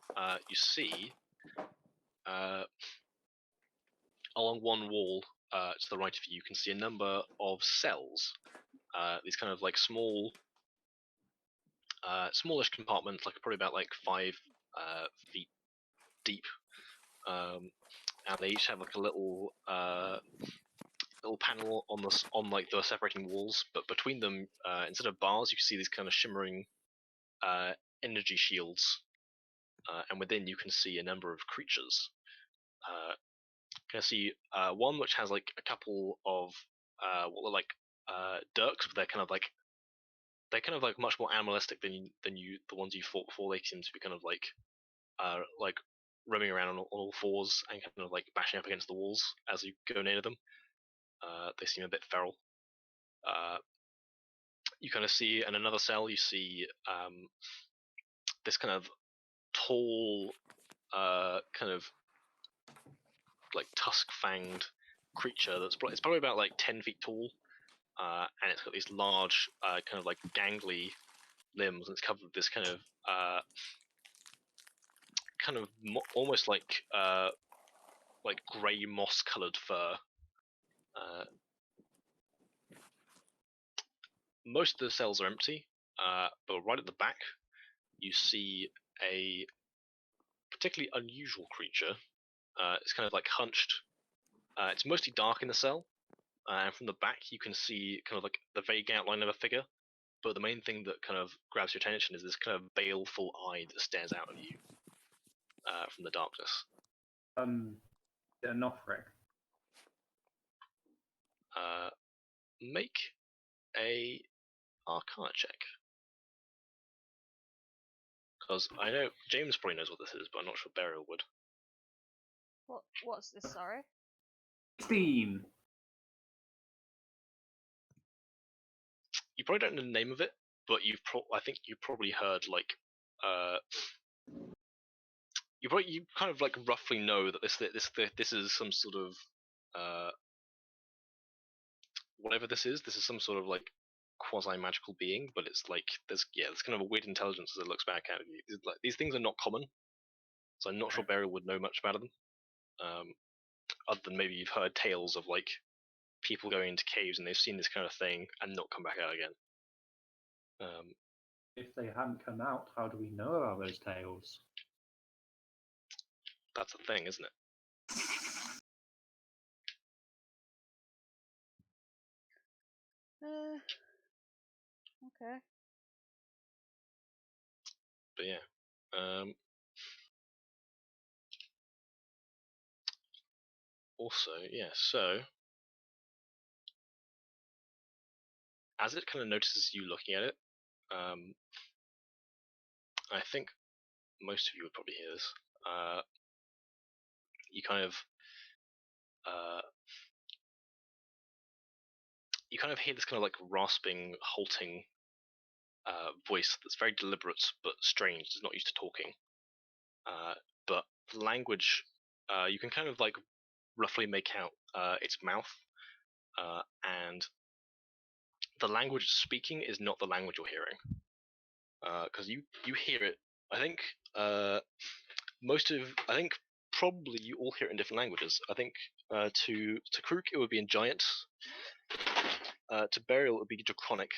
you see along one wall to the right of you, you can see a number of cells. These kind of like smallish compartments, like probably about like 5 feet deep, and they each have like a little panel on like the separating walls, but between them, instead of bars, you can see these kind of shimmering energy shields, and within you can see a number of creatures. You can see one which has like a couple of what look like dirks, but they're kind of like much more animalistic than the ones you fought before. They seem to be kind of like roaming around on all fours and kind of like bashing up against the walls as you go near them. They seem a bit feral. You kind of see in another cell, you see this kind of tall, kind of like tusk-fanged creature it's probably about like 10 feet tall, and it's got these large, kind of like gangly limbs, and it's covered with this kind of almost like grey moss-colored fur. Most of the cells are empty, but right at the back, you see a particularly unusual creature. It's kind of like hunched. It's mostly dark in the cell, and from the back you can see kind of like the vague outline of a figure. But the main thing that kind of grabs your attention is this kind of baleful eye that stares out at you from the darkness. A Nothreg. Make a Arcana check. Because I know James probably knows what this is, but I'm not sure Beryl would. What's this, sorry? 16! You probably don't know the name of it, but I think you probably heard like you kind of like roughly know that this is some sort of whatever this is some sort of like quasi-magical being, but it's like there's kind of a weird intelligence as it looks back at you. Like, these things are not common, so I'm not sure Beryl would know much about them, other than maybe you've heard tales of like people going into caves and they've seen this kind of thing and not come back out again. If they hadn't come out, how do we know about those tales? That's the thing, isn't it? Okay. But yeah. Also, yeah, so as it kind of notices you looking at it, I think most of you would probably hear this. You kind of hear this kind of like rasping, halting voice that's very deliberate but strange. It's not used to talking. But the language, you can kind of like roughly make out its mouth, and the language it's speaking is not the language you're hearing. Because you hear it. I think probably you all hear it in different languages. I think to Krook it would be in Giant. To Burial it would be Draconic.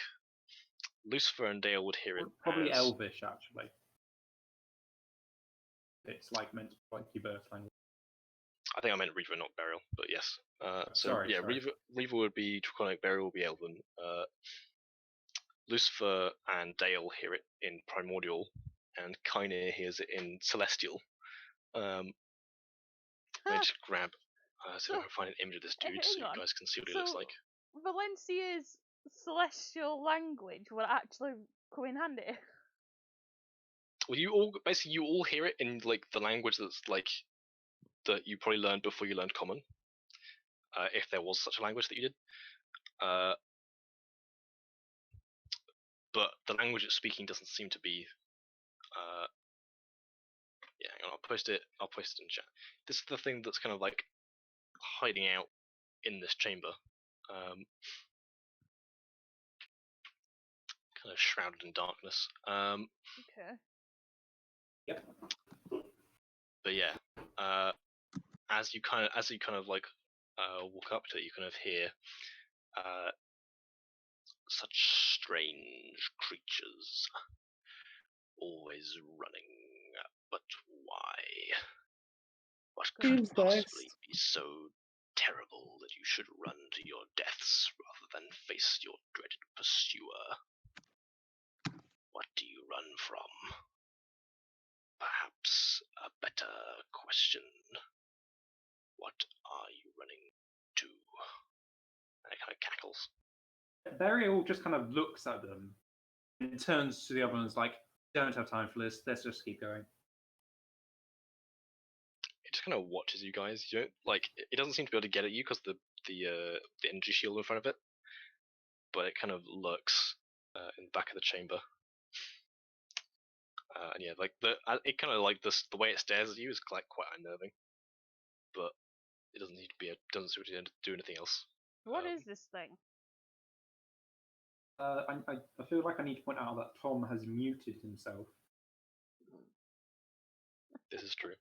Lucifer and Dale would hear it Probably as Elvish, actually. It's like meant to be like your birth language. I think I meant Reaver, not Burial, but yes. Sorry. Reaver would be Draconic, Burial would be Elven. Lucifer and Dale hear it in Primordial, and Kine hears it in Celestial. Let me just grab. So I can find an image of this dude so you guys can see what he looks like. Valencia's celestial language will actually come in handy. Well, you all hear it in like the language that's like that you probably learned before you learned Common, if there was such a language that you did. But the language it's speaking doesn't seem to be. Yeah, hang on, I'll post it in chat. This is the thing that's kind of like hiding out in this chamber, kind of shrouded in darkness. Okay. Yep. But yeah, as you kind of like walk up to it, you kind of hear such strange creatures, always running. But why? What could possibly be so terrible that you should run to your deaths rather than face your dreaded pursuer? What do you run from? Perhaps a better question. What are you running to? And it kind of cackles. Burial just kind of looks at them and turns to the other ones like, don't have time for this, let's just keep going. It just kind of watches you guys. You don't like. It doesn't seem to be able to get at you because the energy shield in front of it. But it kind of lurks in the back of the chamber. And yeah, like it kind of like this. The way it stares at you is like quite unnerving. But it doesn't need to be. Doesn't seem to do anything else. What is this thing? I feel like I need to point out that Tom has muted himself. This is true.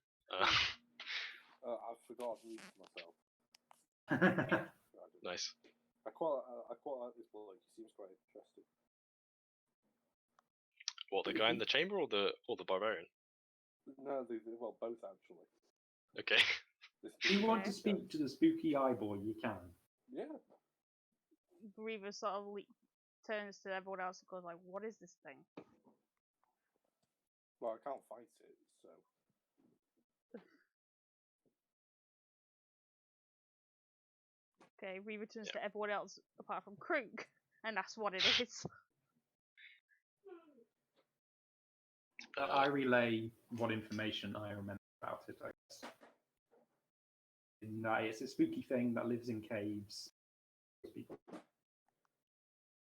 I forgot to mute myself. Nice. I quite like this bloke. He seems quite interesting. What, the guy in the chamber or the barbarian? No, well, both actually. Okay. If you want to speak to the spooky eye boy, you can. Yeah. Reaver sort of turns to everyone else and goes like, "What is this thing?" Well, I can't fight it, so. Okay, Reaver turns to everyone else apart from Krook and asks what it is. I relay what information I remember about it, I guess. It's a spooky thing that lives in caves.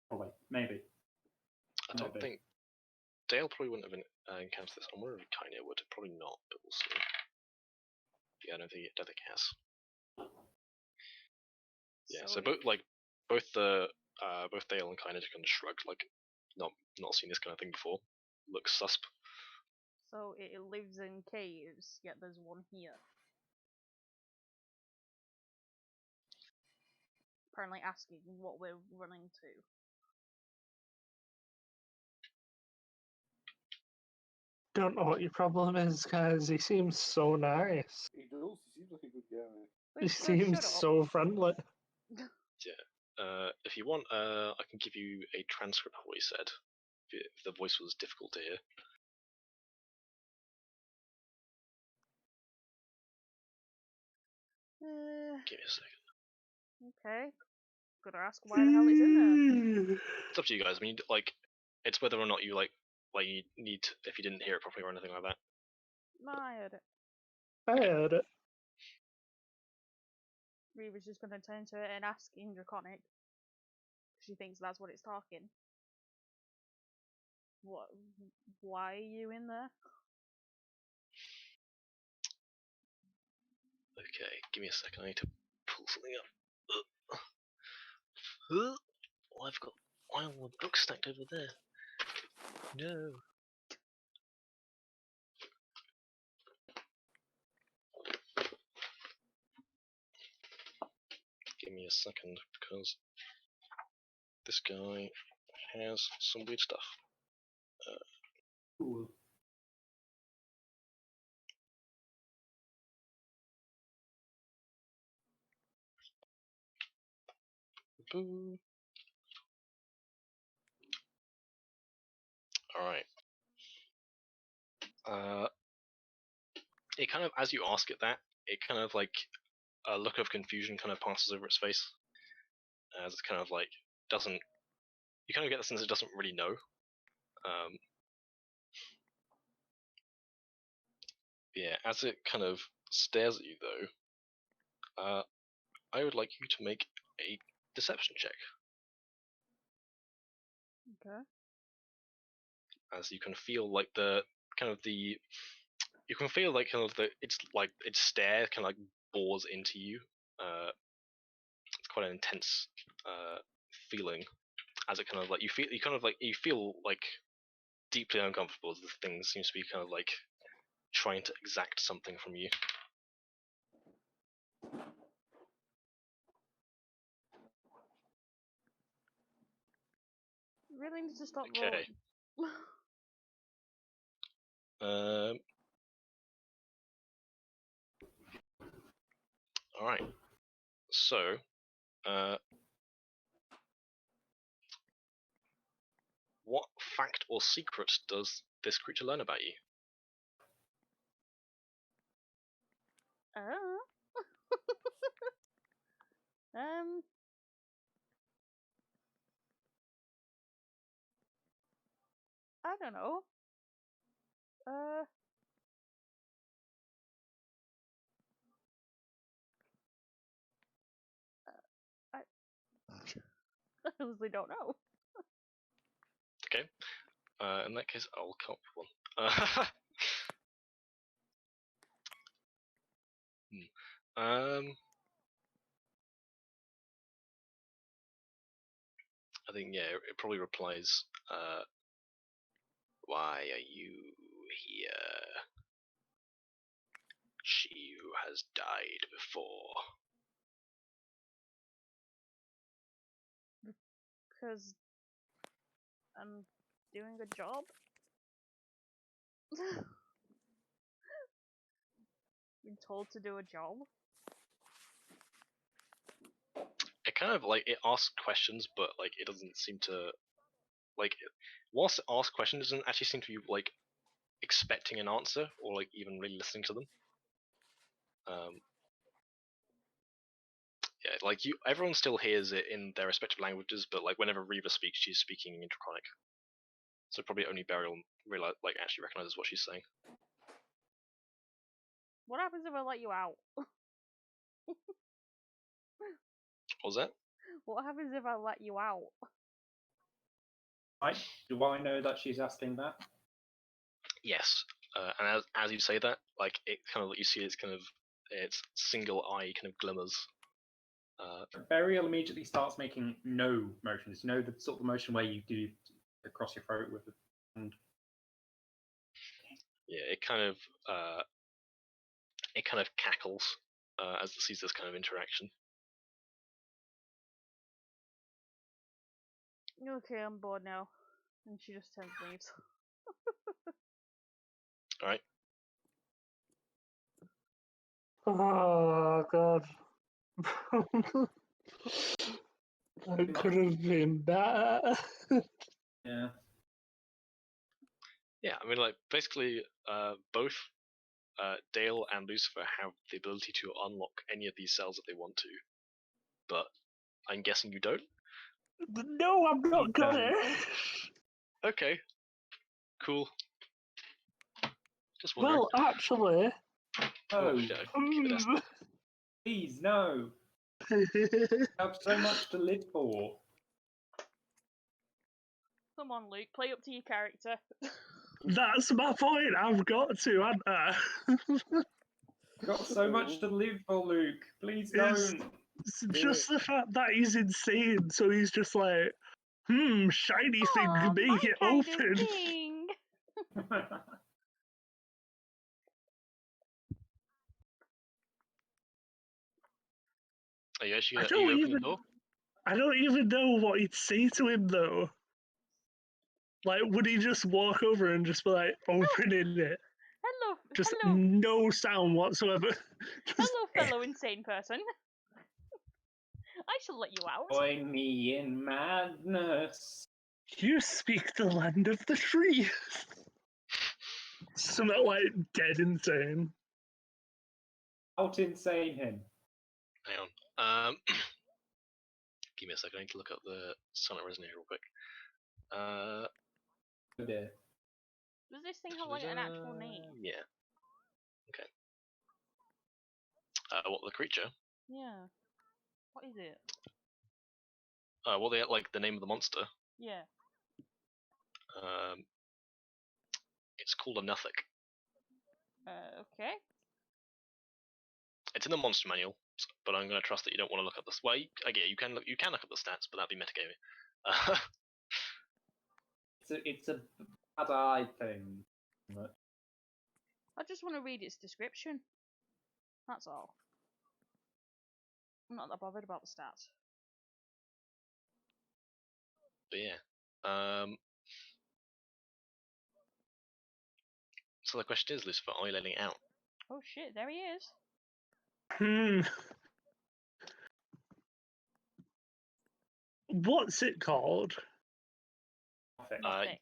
Probably, maybe. I don't think Dale probably wouldn't have encountered this. I'm wondering if Kanye would. Probably not, but we'll see. Yeah, I don't think it has. Yeah, so both Dale and Kanye just kind of shrugged, like not seen this kind of thing before. Looks susp. So it lives in caves, yet there's one here. Apparently asking what we're running to. Don't know what your problem is, guys. He seems so nice. He does. He seems like a good guy. He seems so friendly. Yeah. if you want, I can give you a transcript of what he said, if the voice was difficult to hear. Give me a second. Okay. Gotta ask why the hell it's in there. It's up to you guys. I mean, like, it's whether or not you like you need if you didn't hear it properly or anything like that. No, I heard it. I heard it. Reva's just gonna turn to it and ask in Draconic. She thinks that's what it's talking. What? Why are you in there? Okay, give me a second. I need to pull something up. Oh, I've got all the books stacked over there. No. Give me a second, because this guy has some weird stuff. Cool. Boo. Alright. It kind of, as you ask it that, it kind of like a look of confusion kind of passes over its face. As it's kind of like, doesn't. You kind of get the sense it doesn't really know. Yeah, as it kind of stares at you though, I would like you to make a deception check. Okay. As you can feel like you can feel like kind of its stare kind of like bores into you. It's quite an intense feeling, as it kind of like you feel like deeply uncomfortable as this thing seems to be kind of like trying to exact something from you. Really need to stop Okay. rolling. All right. So, what fact or secret does this creature learn about you? Oh. I don't know. I honestly don't know. Okay. In that case, I'll come up with one. I think yeah, it probably replies, "Why are you here? She who has died before." Because I'm doing a job. Been told to do a job. It kind of like it asks questions, but like it doesn't seem to like. Whilst it asks questions, it doesn't actually seem to be like expecting an answer or like even really listening to them. Yeah, like everyone still hears it in their respective languages, but like whenever Reva speaks, she's speaking in Draconic. So probably only Burial actually recognizes what she's saying. What happens if I let you out? What was that? What happens if I let you out? Do I know that she's asking that? Yes, and as you say that, like it kind of you see its kind of its single eye kind of glimmers. Burial immediately starts making no motions. You know the sort of motion where you do across your throat with the hand. Yeah, it kind of cackles as it sees this kind of interaction. Okay, I'm bored now. And she just turns and leaves. All right. Oh god. It could have been better. Yeah. Yeah, I mean, like basically, both Dale and Lucifer have the ability to unlock any of these cells if they want to, but I'm guessing you don't. No, I'm not You gonna. Okay, cool. Just wondering. Well, actually. Oh, shit, I keep it as- please, no. I have so much to live for. Come on, Luke, play up to your character. That's my point. I've got to, haven't I? I've got so much to live for, Luke. Please It's- don't. It's just the fact that he's insane, so he's just like, shiny thing, Aw, make my it kind open. of thing. Are you actually I gonna don't open the even, door? I don't even know what he'd say to him though. Like, would he just walk over and just be like, opening it? Hello, Just hello, no sound whatsoever. Just, hello, fellow insane person. I shall let you out. Join me in madness. you speak the land of the free. Something like dead insane. Out insane him. Hang on. Give me a second. I need to look up the Sonnet Resonator real quick. Oh dear. Does this thing have like an actual name? Yeah. Okay. What the creature? Yeah. What is it? Well, they like the name of the monster. Yeah. It's called a Nuthic. Okay. It's in the monster manual, but I'm going to trust that you don't want to look up the. Well, you can look. You can look up the stats, but that'd be metagaming. It's a bad eye thing. I just want to read its description. That's all. I'm not that bothered about the stats. But yeah. So the question is, Lucifer, are you letting it out? Oh shit, there he is. What's it called? Nothing.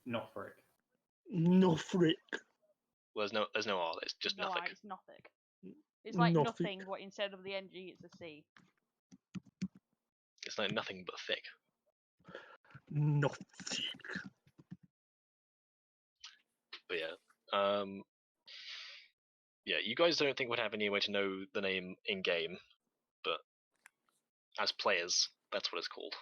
Nothic. Nofric. Well, there's no R. It's just No, Nuthic. it's Nothic. It's like Nothic. nothing, but instead of the NG, it's a C. It's like nothing but thick. Nothic. But yeah. Yeah, you guys don't think would have any way to know the name in game, but as players, that's what it's called.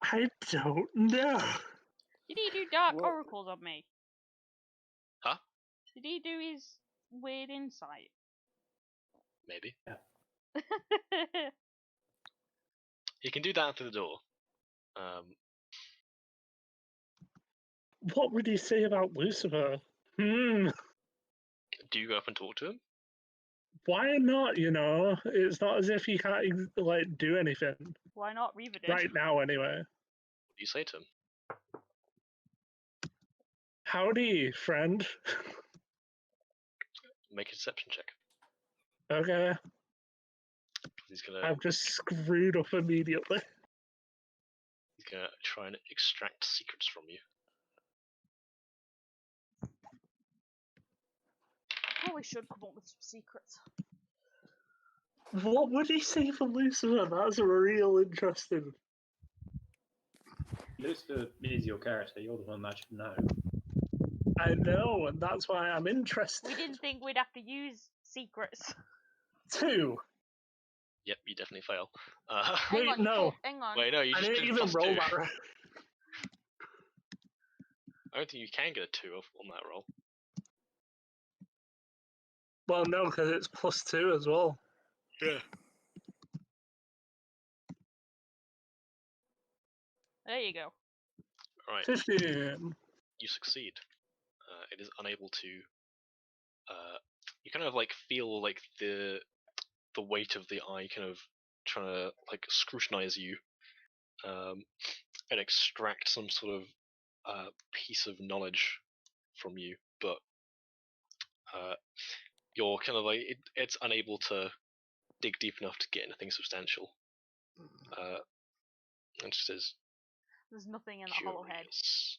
I don't know. Did he do dark What? oracles on me? Huh? Did he do his weird insight? Maybe. He can do that through the door. What would he say about Lucifer? Do you go up and talk to him? Why not, you know? It's not as if he can't, like, do anything. Why not? Reaver did. Right now, anyway. What do you say to him? Howdy, friend. Make a deception check. Okay. He's gonna I've just screwed up immediately. try and extract secrets from you. Probably should come up with some secrets. What would he say for Lucifer? That's real interesting. Lucifer is your character. You're the one that should know. I know, and that's why I'm We interested. didn't think we'd have to use secrets. 2. Yep, you definitely fail. Wait, hang on, no. hang on. Wait, no, you I just didn't did even plus roll 2. that right. I don't think you can get a 2 on that roll. Well, no, because it's +2 as well. Yeah. There you go. Alright, 15. you succeed. It is unable to. You kind of like feel like the weight of the eye kind of trying to like scrutinize you, and extract some sort of piece of knowledge from you, but you're kind of like it's unable to dig deep enough to get anything substantial. And it says, There's nothing in that hollow head. curious.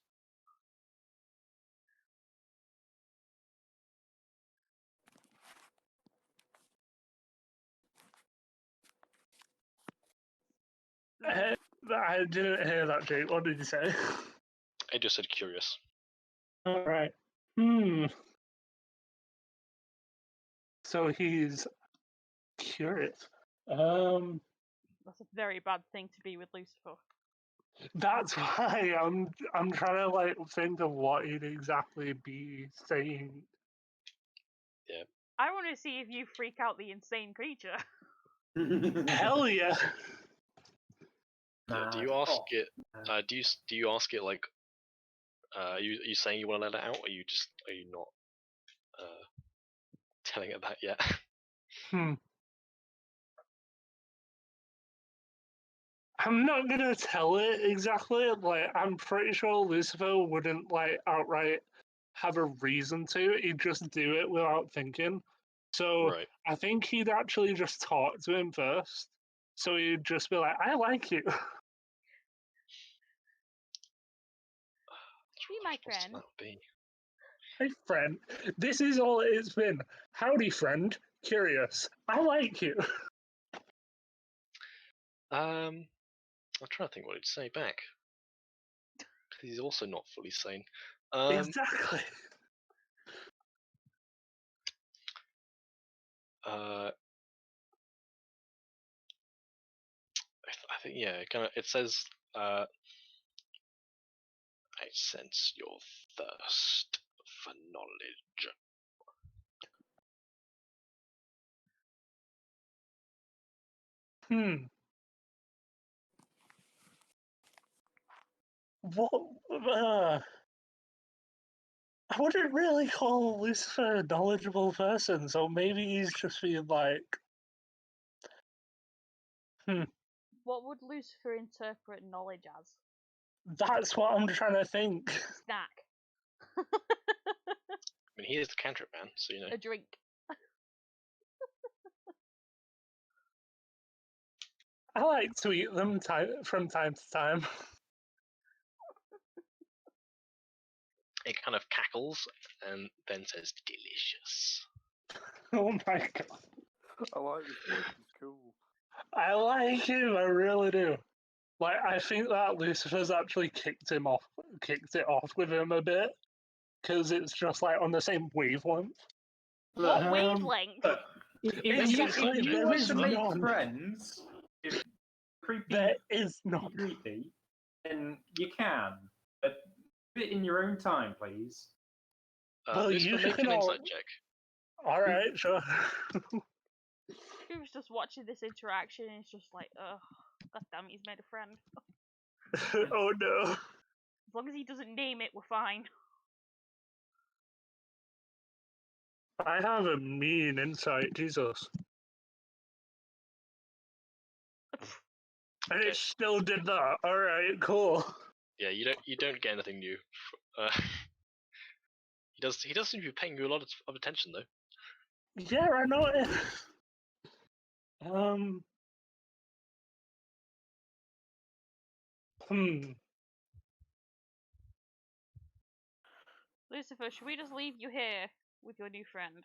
I didn't hear that, Jake. What did you say? I just said curious. All right. So he's curious. That's a very bad thing to be with Lucifer. That's why I'm trying to like think of what he'd exactly be saying. I want to see if you freak out the insane creature. Hell yeah! Do you ask it? Do you ask it like? Are you saying you want to let it out, or are you not telling it that yet? I'm not gonna tell it exactly. Like, I'm pretty sure Lucifer wouldn't like outright have a reason to. He'd just do it without thinking. So Right. I think he'd actually just talk to him first. So he'd just be like, "I like you." Be my friend. That would be. Hey, friend. This is all it's been. Howdy, friend. Curious. I like you. I'm trying to think what he'd say back. Because he's also not fully sane. Exactly. I think kind of. It says, "I sense your thirst for knowledge." What? I wouldn't really call Lucifer a knowledgeable person, so maybe he's just being like, What would Lucifer interpret knowledge as? That's what I'm trying to think. Snack. I mean, he is the cantrip man, so you know. A drink. I like to eat them from time to time. It kind of cackles and then says, "Delicious." Oh my god. I like this voice, it's cool. I like him, I really do. Like, I think that Lucifer's actually kicked it off with him a bit, because it's just like on the same wavelength. What wavelength? Exactly, If you there want is to make none. friends, if creepy, There is not. creepy, then you can. But do it in your own time, please. Well, Lucifer, you make can an all- insight check. Alright, sure. He was just watching this interaction and it's just like, ugh, god damn it, he's made a friend. Oh no. As long as he doesn't name it, we're fine. I have a mean insight, Jesus. And it still did that. Alright, cool. Yeah, you don't get anything new. He does seem to be paying you a lot of attention though. Yeah, I know it. Lucifer, should we just leave you here with your new friend?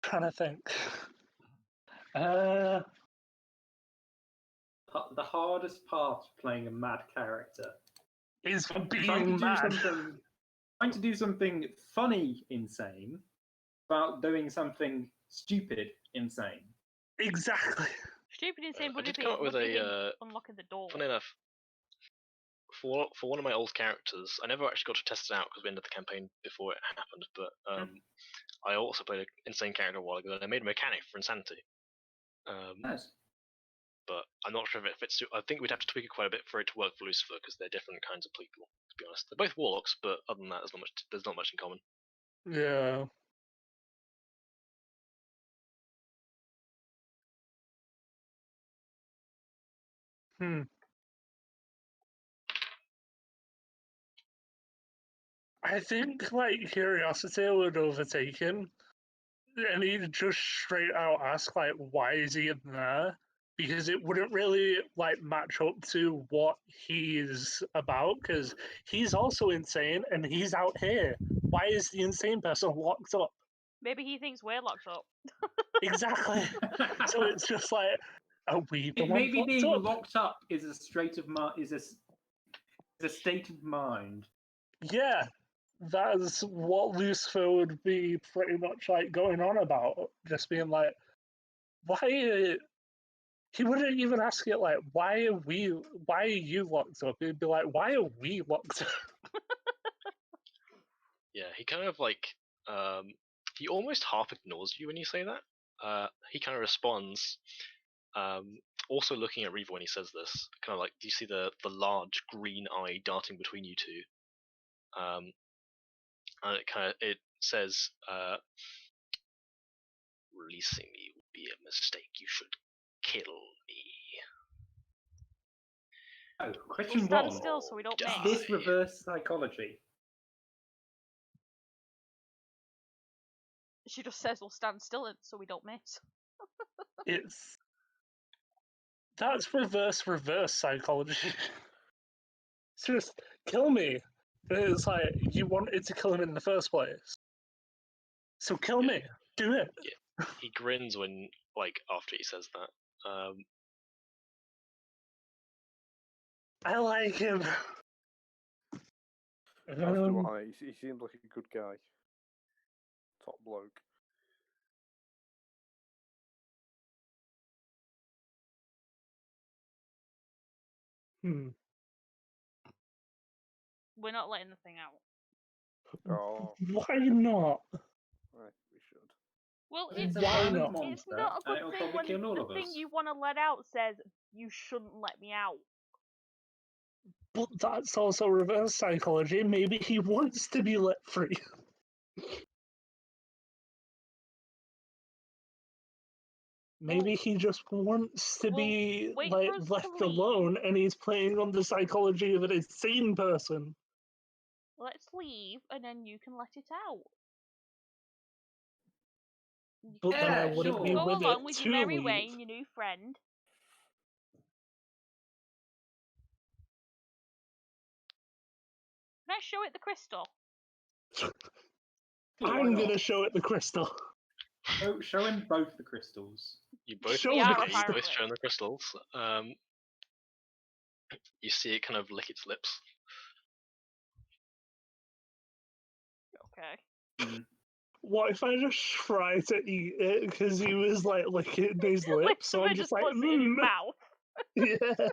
Trying to think. The hardest part of playing a mad character Is trying being to mad. trying to do something funny, insane, about doing something stupid, insane. Exactly. Stupid insane I would did it be? come up with Unlocking the door. funny enough, for one of my old characters, I never actually got to test it out because we ended the campaign before it happened. But I also played an insane character a while ago, and I made a mechanic for insanity. Nice. But I'm not sure if it fits. I think we'd have to tweak it quite a bit for it to work for Lucifer because they're different kinds of people. To be honest, they're both warlocks, but other than that, there's not much in common. Yeah. I think like curiosity would overtake him, and he'd just straight out ask like, "Why is he in there?" Because it wouldn't really like match up to what he's about. Because he's also insane, and he's out here. Why is the insane person locked up? Maybe he thinks we're locked up. Exactly. So it's just like, are we the one Maybe locked being up? locked up is a state of mind. Yeah, that's what Lucifer would be pretty much like going on about. Just being like, why? He wouldn't even ask it like, why are you locked up? He'd be like, why are we locked up? Yeah, he kind of like he almost half ignores you when you say that. He kind of responds, also looking at Reaver when he says this, kind of like, do you see the large green eye darting between you two? And it says, releasing me would be a mistake. You should kill me. Oh, We'll question stand one. still so we don't Die. miss. Is this reverse psychology? She just says we'll stand still so we don't miss. That's reverse psychology. It's just kill me. It's like you wanted to kill him in the first place, so kill me. Do it. Yeah. He grins when after he says that. I like him. As do I. He seems like a good guy. Top bloke. We're not letting the thing out. Oh, Why not? we should. Well, It's a Why violent not? monster, it's not a and it'll good thing probably when kill all the of thing us. you want to let out says you shouldn't let me out. But that's also reverse psychology. Maybe he wants to be let free. Maybe he just wants to be wait like for us to left leave. alone, and he's playing on the psychology of an insane person. Let's leave, and then you can let it out. But then I Yeah, wouldn't be sure. Go with along it with to your merry leave. way and your new friend. Can I show it the crystal? I'm gonna show it the crystal. Show him both the crystals. You both, Show We the are you crystal. both apparently. show the crystals. You see it kind of lick its lips. Okay. What if I just try to eat it because he was like licking his lips? So I'm just like, puts it in his mouth. Yeah,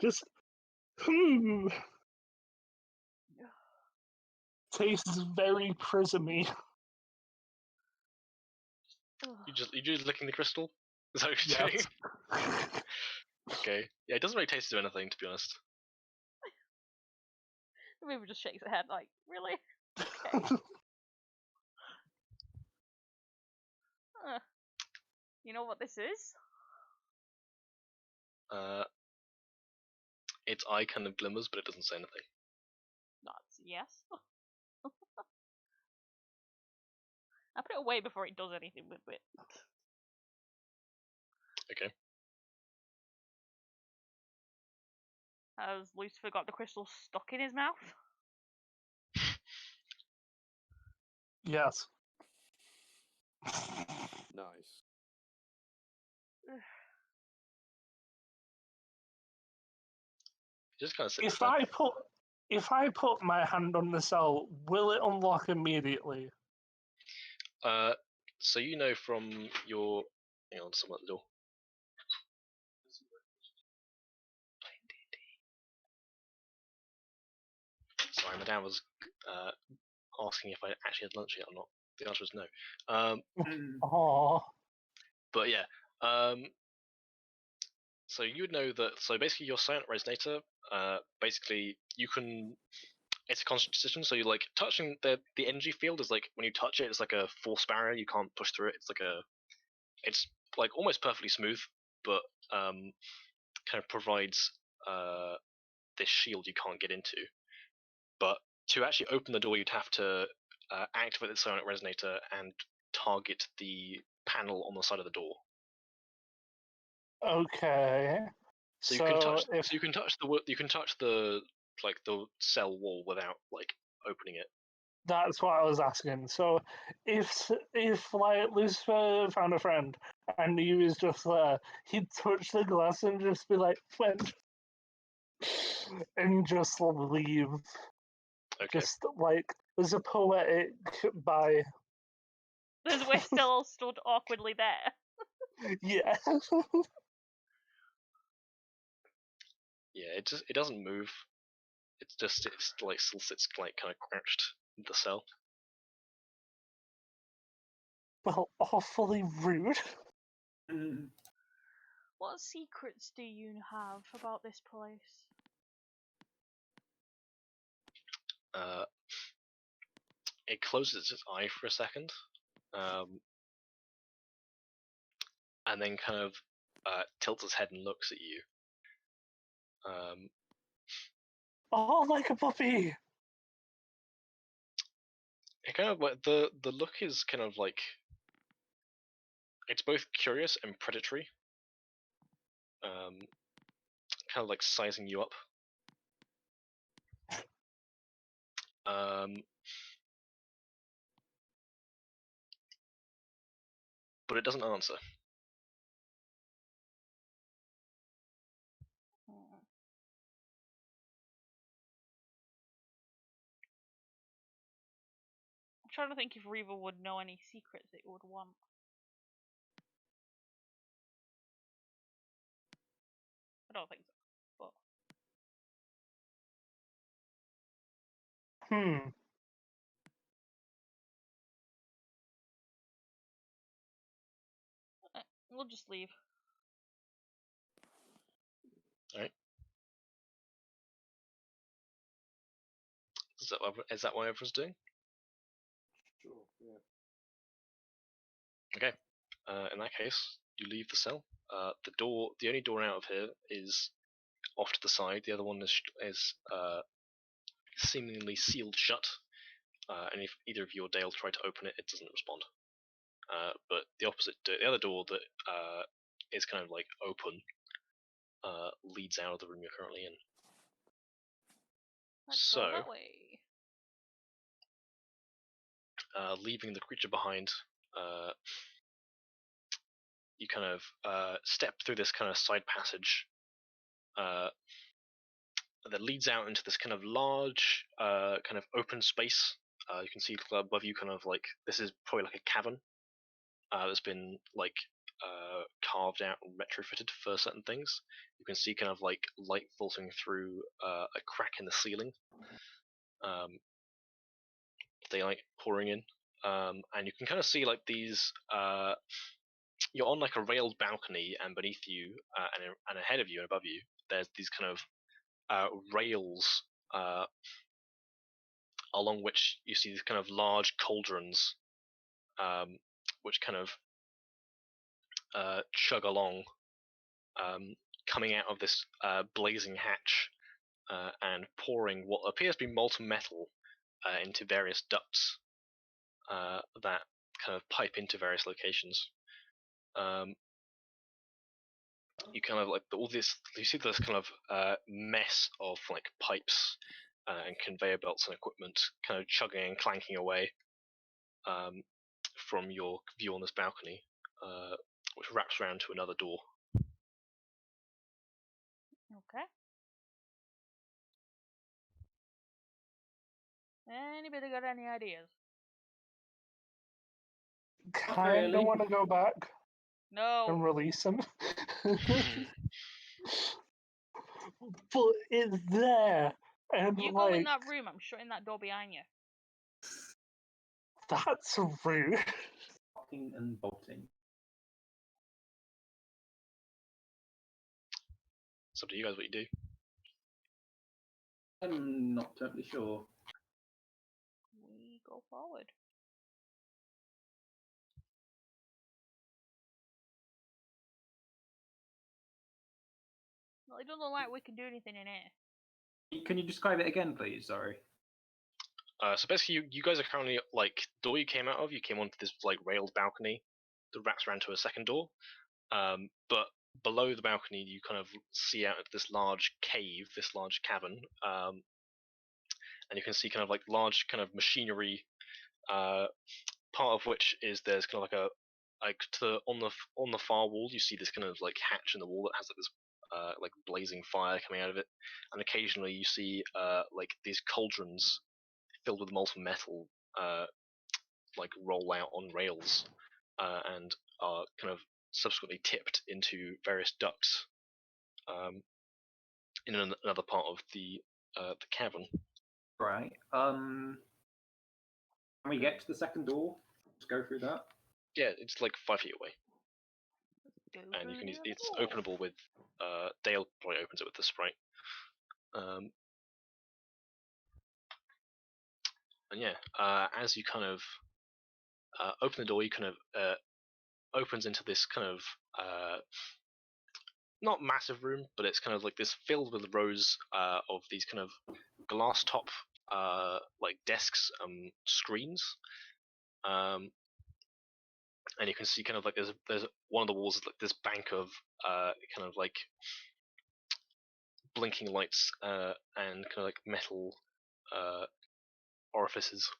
just Tastes very prismy. You just licking the crystal? Is that what you're doing? Okay. Yeah, it doesn't really taste of anything, to be honest. Maybe just shakes his head like, really? Okay. You know what this is? Its eye kind of glimmers, but it doesn't say anything. That's yes. I put it away before it does anything with it. Okay. Has Lucifer got the crystal stuck in his mouth? Yes. Nice. Just kind of sits there. If I put my hand on the cell, will it unlock immediately? So you know from your... Hang on, someone at the door. Sorry, my dad was asking if I actually had lunch yet or not. The answer is no. Aww. But yeah, so you would know that. So basically, your silent resonator, basically you can. It's a constant decision. So you like touching the energy field is like when you touch it, it's like a force barrier. You can't push through it. It's like almost perfectly smooth, but kind of provides this shield you can't get into. But to actually open the door, you'd have to activate the sonic resonator and target the panel on the side of the door. Okay. So you can touch the like the cell wall without like opening it. That's what I was asking. So if like Lucifer found a friend and he was just there, he'd touch the glass and just be like, "Friend," and just leave. Okay. Just like there's a poetic by. Because we're still all stood awkwardly there. Yeah. Yeah, it doesn't move. It's like still sits like kind of crouched in the cell. Well, awfully rude. What secrets do you have about this place? It closes its eye for a second, and then kind of tilts its head and looks at you. Oh, like a puppy. It kind of like the look is kind of like it's both curious and predatory. Kind of like sizing you up. But it doesn't answer. I'm trying to think if Reva would know any secrets it would want. I don't think so, but... We'll just leave. Alright. Is that what everyone's doing? Sure, yeah. Okay. In that case, you leave the cell. The only door out of here is off to the side. The other one is seemingly sealed shut. And if either of you or Dale try to open it, it doesn't respond. But the other door that is kind of like open, leads out of the room you're currently in. Let's go that way. Leaving the creature behind, you kind of step through this kind of side passage that leads out into this kind of large, kind of open space. You can see above you, kind of like this is probably like a cavern that's been like carved out and retrofitted for certain things. You can see kind of like light filtering through a crack in the ceiling. They like pouring in, and you can kind of see like these. You're on like a railed balcony, and beneath you, and ahead of you and above you, there's these kind of rails along which you see these kind of large cauldrons, which kind of chug along, coming out of this blazing hatch and pouring what appears to be molten metal into various ducts that kind of pipe into various locations. You kind of like all this. You see this kind of mess of like pipes and conveyor belts and equipment, kind of chugging and clanking away from your view on this balcony, which wraps around to another door. Okay. Anybody got any ideas? Kind of want to go back and No. release him. But it's there. And You like, go in that room, I'm shutting that door behind you. that's rude. Locking and bolting. It's up to you guys what you do. I'm not totally sure. We go forward. Well, it doesn't look like we can do anything in here. Can you describe it again, please? Sorry. So basically, you guys are currently like the door you came out of. You came onto this like railed balcony that wraps around to a second door. But below the balcony, you kind of see out into this large cave, this large cavern, and you can see kind of like large kind of machinery. Part of which is there's kind of like a on the far wall you see this kind of like hatch in the wall that has like this like blazing fire coming out of it, and occasionally you see like these cauldrons filled with molten metal like roll out on rails and are kind of subsequently tipped into various ducts in another part of the cavern. Right. Can we get to the second door? Just go through that. Yeah, it's like 5 feet away, Go and you through can the it's door. openable with Dale probably opens it with the sprite. And yeah, as you kind of open the door, you kind of opens into this kind of not massive room, but it's kind of like this filled with rows of these kind of glass top like desks, screens, and you can see kind of like there's one of the walls is like this bank of kind of like blinking lights and kind of like metal orifices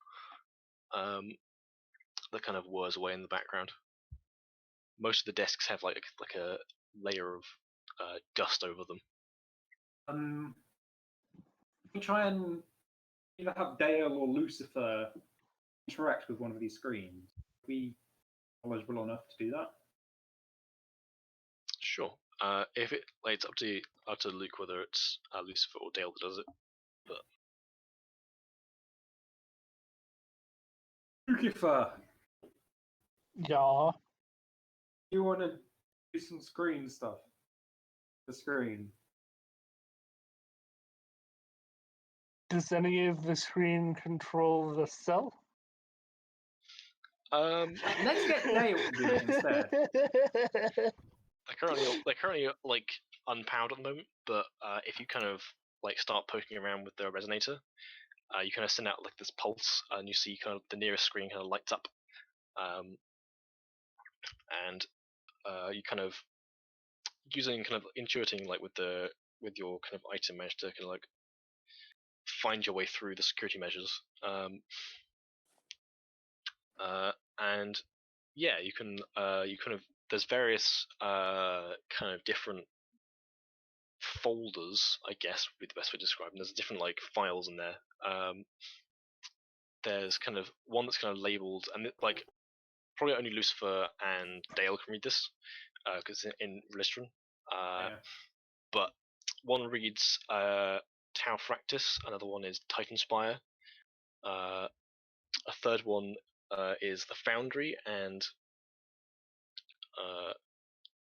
that kind of whirs away in the background. Most of the desks have like a layer of dust over them. We try and either have Dale or Lucifer interact with one of these screens. Are we knowledgeable enough to do that? Sure. If it like, it's up to Luke whether it's Lucifer or Dale that does it. But Lucifer, Yeah. you want to do some screen stuff? The screen. Does any of the screen control the cell? Let's get Dale to do it instead. they're currently like unpowered at the moment. But if you kind of like start poking around with the resonator, you kind of send out like this pulse, and you see kind of the nearest screen kind of lights up, and you kind of using kind of intuiting like with your kind of item manage to kind of like find your way through the security measures, and yeah, you kind of there's various kind of different folders, I guess would be the best way to describe them. There's different like files in there. There's kind of one that's kind of labeled, and like probably only Lucifer and Dale can read this because it's in Relistron. Yeah. But one reads Tau Fractus, another one is Titan Spire, a third one is the Foundry, and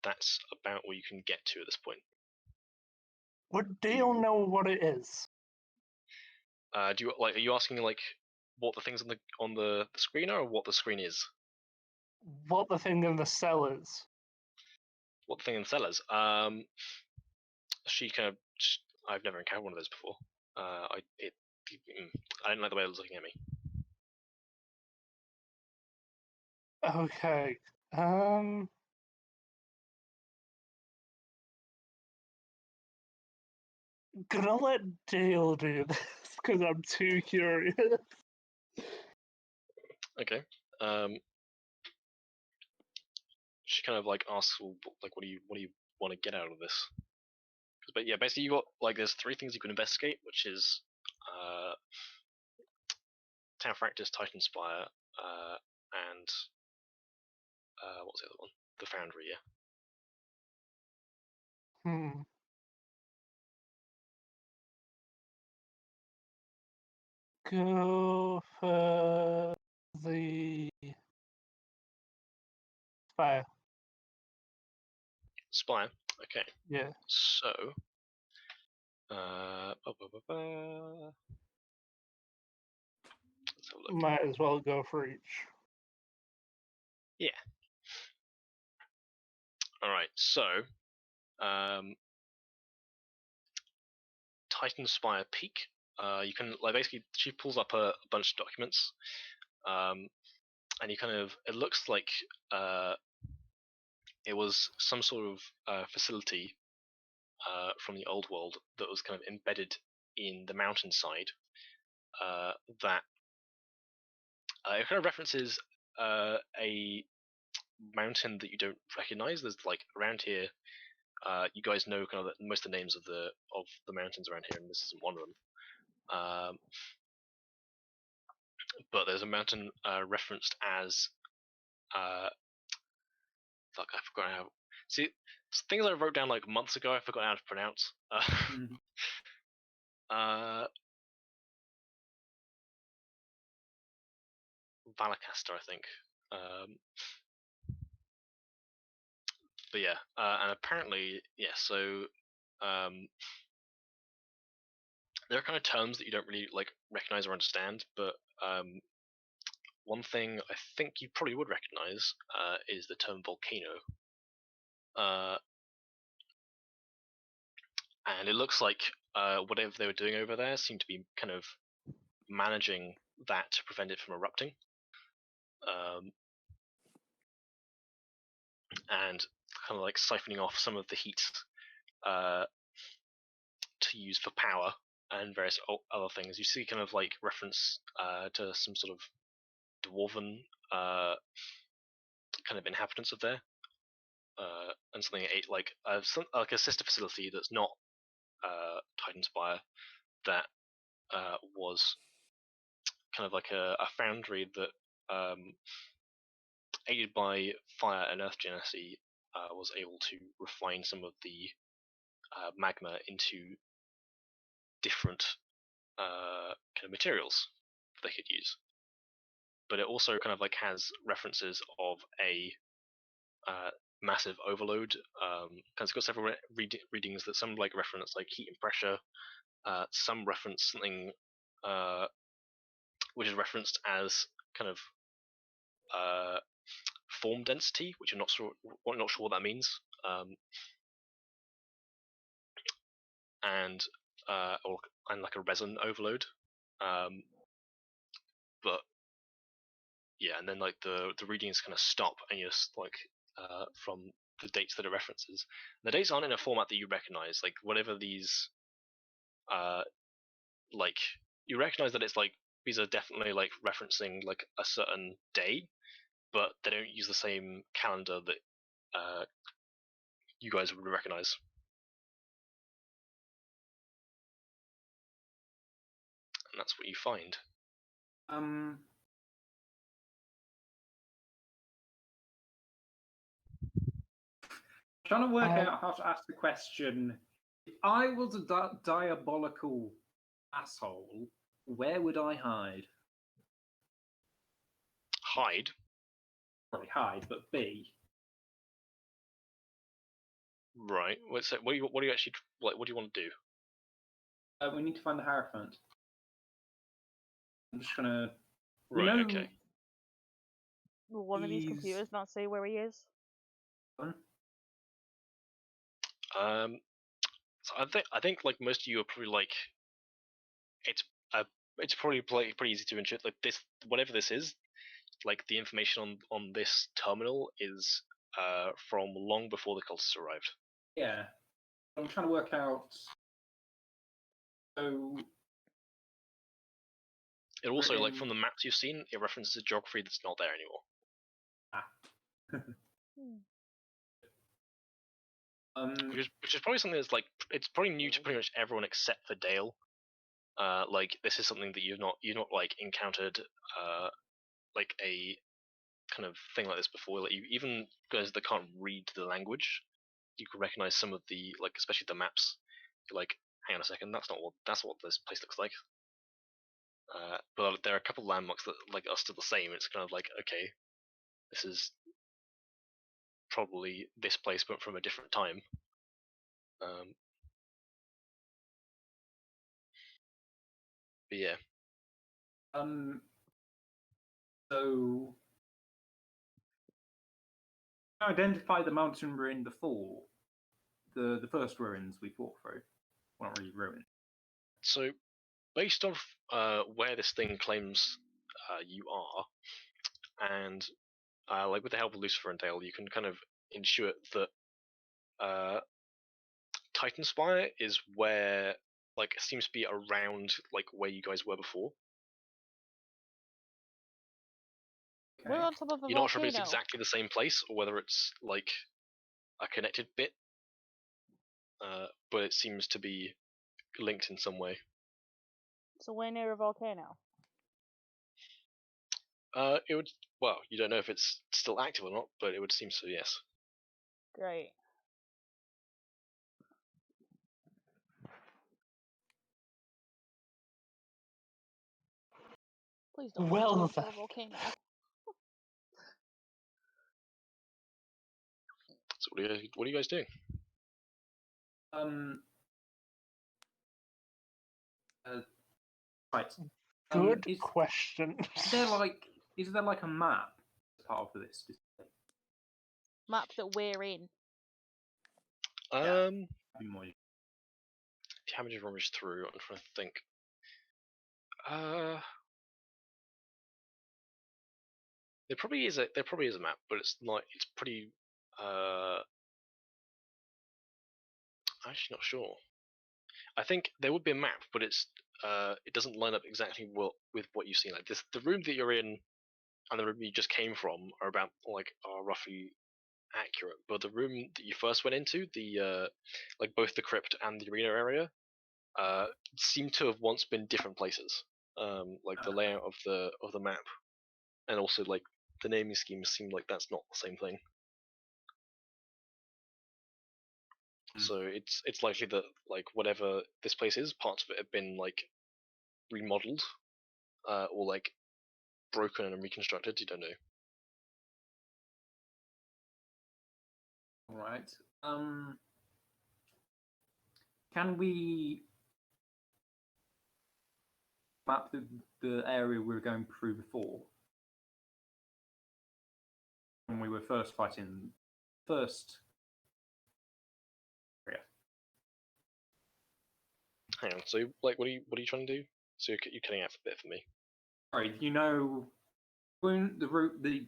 that's about what you can get to at this point. Would Dale know what it is? Do you like? Are you asking like what the things on the screen are, or what the screen is? What the thing in the cell is? What the thing in the cell is? She kind of. I've never encountered one of those before. I didn't like the way it was looking at me. Okay. Gonna let Dale do this because I'm too curious. Okay. She kind of like asks, well, like, what do you want to get out of this? But yeah, basically you got like there's 3 things you can investigate, which is Town Fractus, Titan Spire, and what's the other one? The Foundry, yeah. Go for the Spire. Spire. Okay. Yeah. So, let's have a look. Might as well go for each. Yeah. All right. So, Titan Spire Peak. You can basically she pulls up a bunch of documents, and you it looks like it was some sort of facility from the old world that was kind of embedded in the mountainside. That it kind of references a mountain that you don't recognize. There's around here. You guys know kind of most of the names of the mountains around here, and this isn't one of them. But there's a mountain referenced as fuck, I forgot how. See, things I wrote down months ago, I forgot how to pronounce. Valacaster, I think. But yeah, and apparently, yeah. So there are kind of terms that you don't really recognize or understand, but one thing I think you probably would recognize is the term volcano. And it looks like whatever they were doing over there seemed to be kind of managing that to prevent it from erupting. And kind of siphoning off some of the heat to use for power and various other things. You see kind of reference to some sort of dwarven kind of inhabitants of there, and something like a sister facility that's not Titan Spire that was kind of a foundry that aided by fire and earth genasi was able to refine some of the magma into different kind of materials they could use. But it also kind of has references of a massive overload. Because it's got several readings that some reference heat and pressure, some reference something which is referenced as kind of form density, which I'm not sure what that means. And a resin overload. But yeah, and then the readings kind of stop, and you're just from the dates that it references. The dates aren't in a format that you recognize. Whatever these, you recognize that it's these are definitely referencing a certain day, but they don't use the same calendar that you guys would recognize. And that's what you find. Trying to work out how to ask the question. If I was a diabolical asshole, where would I hide? Hide? Probably hide, but be. Right. So what do you actually what do you want to do? We need to find the Hierophant. I'm just gonna. Right. Okay. Will one of these computers not say where he is? So I think most of you are probably it's probably pretty easy to ensure this whatever this is, the information on this terminal is from long before the cultists arrived. Yeah, I'm trying to work out. So it also from the maps you've seen, it references a geography that's not there anymore. Which is probably something that's it's probably new to pretty much everyone except for Dale. This is something that you've not encountered a kind of thing like this before. You even guys that can't read the language, you can recognize some of the especially the maps. You're hang on a second, that's what this place looks like. But there are a couple of landmarks that are still the same. It's kind of okay, this is probably this place but from a different time. But yeah. So identify the mountain ruin before the first ruins we fought through. Well, not really ruins. So, based off where this thing claims you are, and like with the help of Lucifer and Dale, you can kind of intuit that Titan Spire is where, like, it seems to be around like where you guys were before. We're on top of a You're not sure volcano. if it's exactly the same place or whether it's like a connected bit, but it seems to be linked in some way. So we're near a volcano. It would. Well, you don't know if it's still active or not, but it would seem so. Yes. Great. Please don't Well, launch into a volcano. So what are you guys doing? Right. good question. Is there like a map as part of this? Map that we're in. Yeah. How many rummage through? I'm trying to think. There probably is a map, but it's not. It's pretty. Actually, not sure. I think there would be a map, but it doesn't line up exactly with what you've seen. Like this, the room that you're in and the room you just came from are roughly accurate. But the room that you first went into, the like both the crypt and the arena area, seem to have once been different places. Like the layout of the map, and also like the naming schemes seem like that's not the same thing. So it's likely that like whatever this place is, parts of it have been like remodeled, or like broken and reconstructed. You don't know. All right. Can we map the area we were going through before? When we were first fighting first area. Hang on. So like, what are you trying to do? So you're cutting out a bit for me. Sorry, you know, when the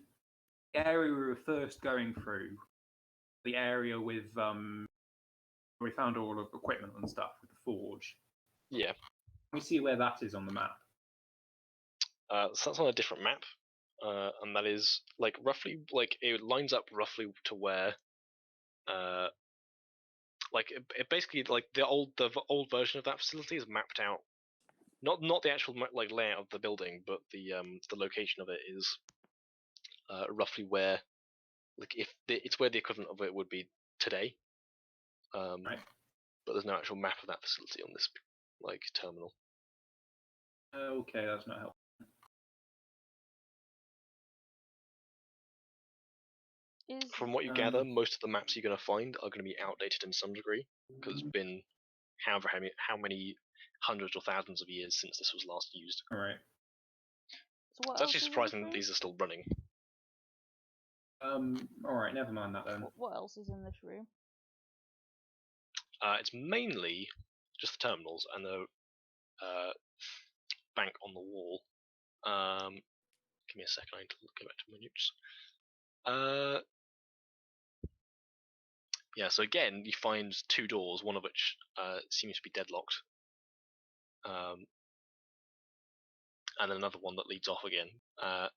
area we were first going through, the area with we found all of the equipment and stuff with the forge. Yeah. Can we see where that is on the map? So that's on a different map, and that is like roughly like it lines up roughly to where, like it basically like the old version of that facility is mapped out. Not the actual like layout of the building, but the location of it is roughly where, like it's where the equivalent of it would be today. Right. But there's no actual map of that facility on this like terminal. Okay, that's not helpful. From what you gather, most of the maps you're going to find are going to be outdated in some degree because it's been how many hundreds or thousands of years since this was last used. All right. So it's actually surprising that these are still running. All right, never mind that then. What else is in this room? It's mainly just the terminals and the bank on the wall. Give me a second, I need to go back to my notes. Yeah, so again, you find two doors, one of which seems to be deadlocked. And another one that leads off again. But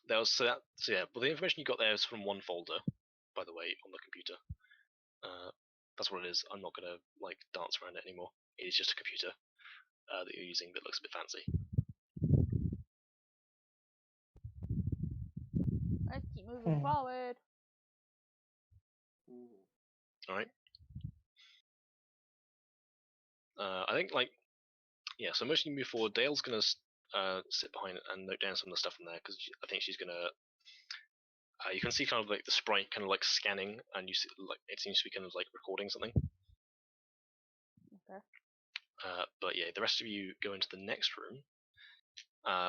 the information you got there is from one folder, by the way, on the computer. That's what it is. I'm not gonna like dance around it anymore. It is just a computer that you're using that looks a bit fancy. Let's keep moving forward. All right. I think so most of you move forward. Dale's gonna sit behind it and note down some of the stuff in there because I think she's gonna. You can see kind of like the sprite kind of like scanning, and you see like it seems to be kind of like recording something. Okay. But yeah, the rest of you go into the next room,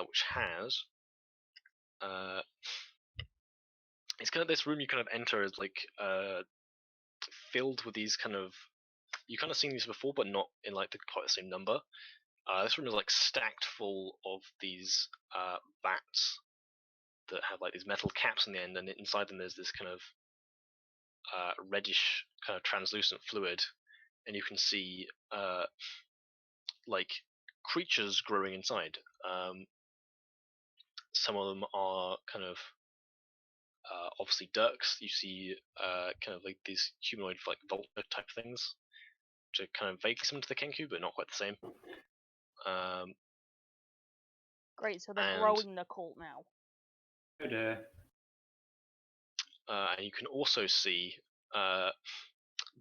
which has. It's kind of this room you kind of enter is like filled with these kind of you kind of seen these before, but not in like quite the same number. This room is like stacked full of these vats that have like these metal caps on the end, and inside them there's this kind of reddish kind of translucent fluid, and you can see like creatures growing inside. Some of them are kind of obviously ducks. You see kind of like these humanoid like vulture type things, which are kind of vaguely similar to the Kenku, but not quite the same. Great, so they're and- growing the cult now. Oh dear. And you can also see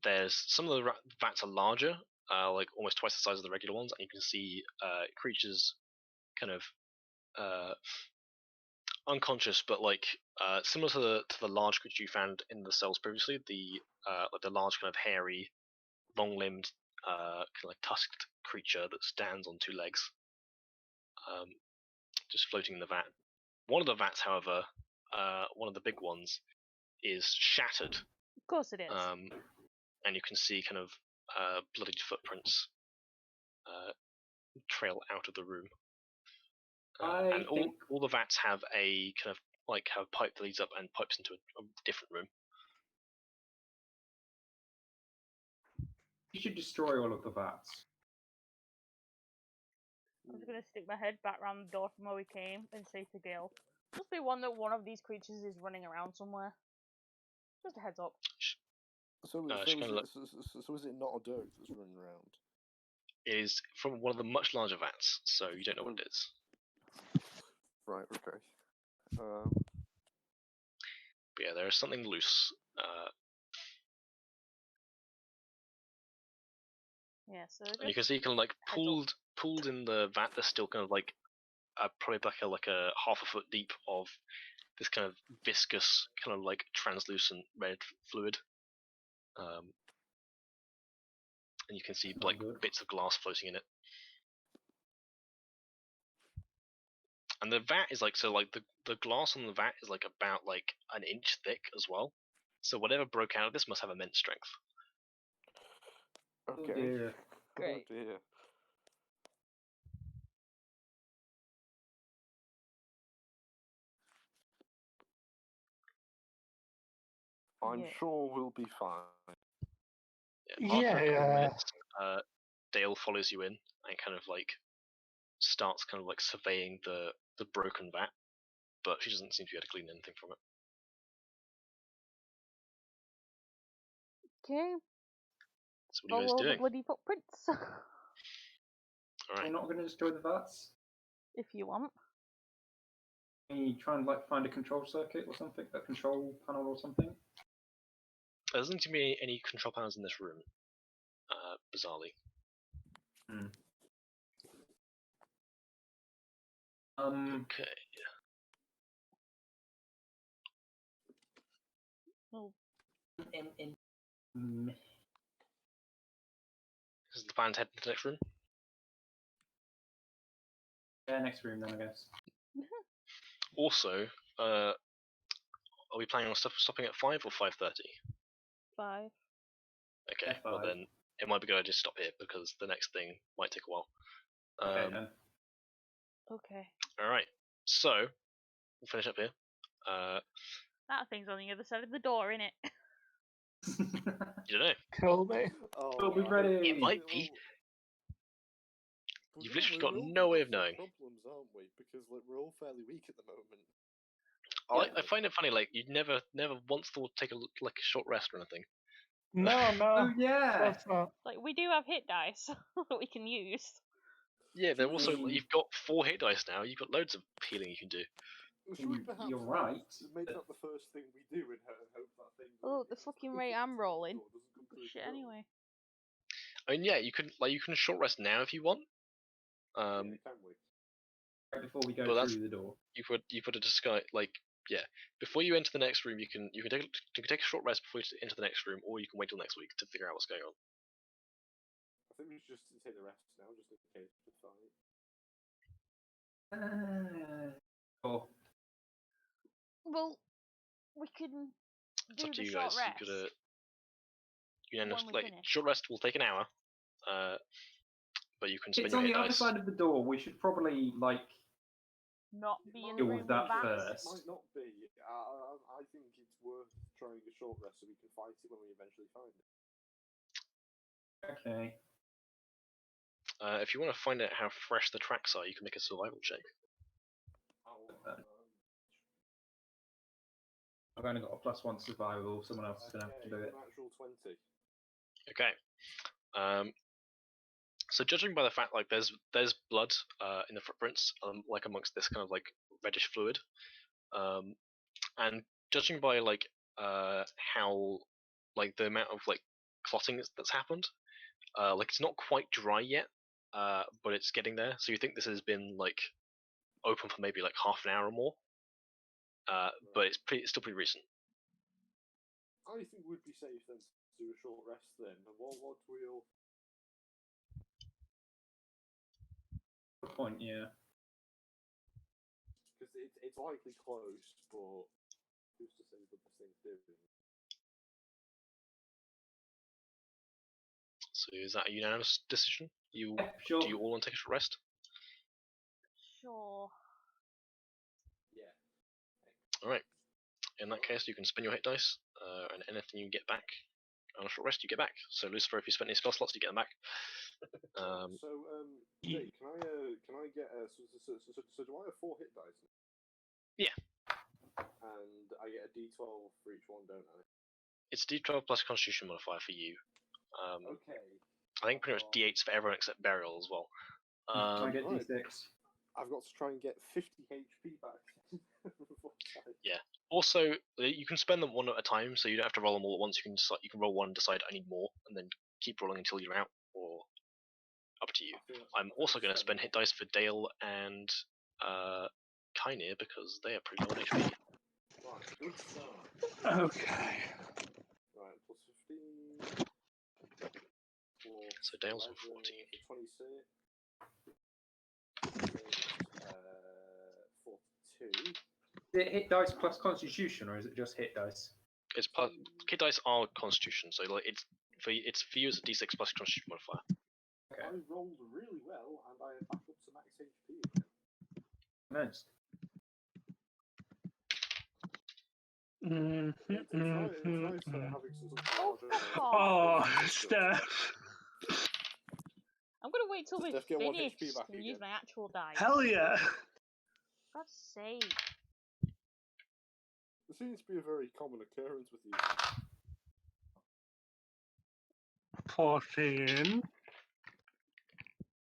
there's some of the vats are larger, like almost twice the size of the regular ones, and you can see creatures kind of unconscious, but like similar to the large creature you found in the cells previously, the like the large kind of hairy, long-limbed, kind of like tusked creature that stands on two legs, just floating in the vat. One of the vats, however, one of the big ones, is shattered. Of course it is. And you can see kind of bloodied footprints trail out of the room. And all the vats have a kind of like have a pipe that leads up and pipes into a different room. You should destroy all of the vats. I'm just gonna stick my head back round the door from where we came and say to Gil, must be one of these creatures is running around somewhere. Just a heads up. So is it not a dog that's running around? It is from one of the much larger vats, so you don't know what it is. Right, okay. But yeah, there is something loose. Yeah, so And you can see kind of like pooled in the vat. There's still kind of like probably like a half a foot deep of this kind of viscous, kind of like translucent red fluid. And you can see Not like good. bits of glass floating in it. And the vat is like, so like the glass on the vat is like about like an inch thick as well. So whatever broke out of this must have immense strength. Okay. Oh dear. Great. Oh dear. I'm sure we'll be fine. After a couple of Yeah. minutes, Dale follows you in and kind of like starts kind of like surveying the broken vat, but she doesn't seem to be able to glean anything from it. Okay. So what are you guys Follow the doing? bloody footprints. All We're right. not going to destroy the vats. If you want. Can you try and like find a control circuit or something, a control panel or something? There doesn't seem to be any control panels in this room, bizarrely. Okay. Oh, Is the plan to head into the next room? Yeah, next room then, I guess. Also, are we planning on stopping at 5 or 5:30? 5. Okay, Yeah, well 5. then it might be good I just stop here because the next thing might take a while. Okay then. Okay. All right, so we'll finish up here. That thing's on the other side of the door, innit? You don't know. Kill me. We'll be ready. It might be. You've literally got We're all no way gonna of have some knowing. Problems, aren't we? Because like we're all fairly weak at the moment. I find it funny, like you'd never once thought to take a short rest or anything. No, no. Oh yeah. That's not. Like, we do have hit dice that we can use. Yeah, they're also Mm. you've got 4 hit dice now. You've got loads of healing you can do. Should we perhaps You're right. make that the first thing we do and hope that thing. Oh, the fucking rate I'm rolling. doesn't come through Shit, the door? anyway. I mean, yeah, you can short rest now if you want. Yeah, can we? Right before we go But that's- through the door. You put a disguise before you enter the next room. You can take a short rest before you enter the next room, or you can wait till next week to figure out what's going on. I think we should just take the rest now, just in case we fight. Cool. Well, we can It's do up to the you short guys. rest. unanimous. we Like finish. short rest will take an hour, but you can spend It's your on hit the other dice. side of the door. We should probably Not be in the Deal room with that Vax. first. Might not be. I think it's worth trying a short rest so we can fight it when we eventually find it. Okay. If you want to find out how fresh the tracks are, you can make a survival check. I've only got a +1 survival. Someone else is going to have to do it. Natural 20. Okay. So judging by the fact like there's blood in the footprints, like amongst this kind of like reddish fluid, and judging by like how like the amount of like clotting that's happened, like it's not quite dry yet, but it's getting there. So you think this has been like open for maybe like half an hour or more, but it's still pretty recent. I think we'd be safe then to do a short rest then. What we'll. Good point, yeah. Because it's likely close, but who's to say what this thing's doing? So is that a unanimous decision? Yeah, sure. Do you all want to take a short rest? Sure. Yeah. All right. In that case, you can spend your hit dice, and anything you get back on a short rest, you get back. So Lucifer, if you spend any spell slots, you get them back. Jake, can I get so do I have 4 hit dice? Yeah. And I get a D12 for each one, don't I? It's D12 plus Constitution modifier for you. Okay. I think pretty much D8s for everyone except Burial as well. I get right. D6. I've got to try and get 50 HP back. Yeah. Also, you can spend them one at a time, so you don't have to roll them all at once. You can roll one, decide I need more, and then keep rolling until you're out, or up to you. I'm also going to spend hit dice for Dale and Kynir because they are pretty low on HP. Right, good start. Okay. Right, plus 15. So Dale's on 11, 14. 42. Is it hit dice plus Constitution, or is it just hit dice? It's plus hit dice are Constitution, so like it's for you as a D6 plus Constitution modifier. Okay. I rolled really well, and I am back up to max HP again. Nice. It's nice having some sort of Oh, Oh, Steph. I'm gonna wait till we're Steph, get 1 HP finished back and use again. my actual dice. Hell yeah. For God's sake. It seems to be a very common occurrence with you. 14.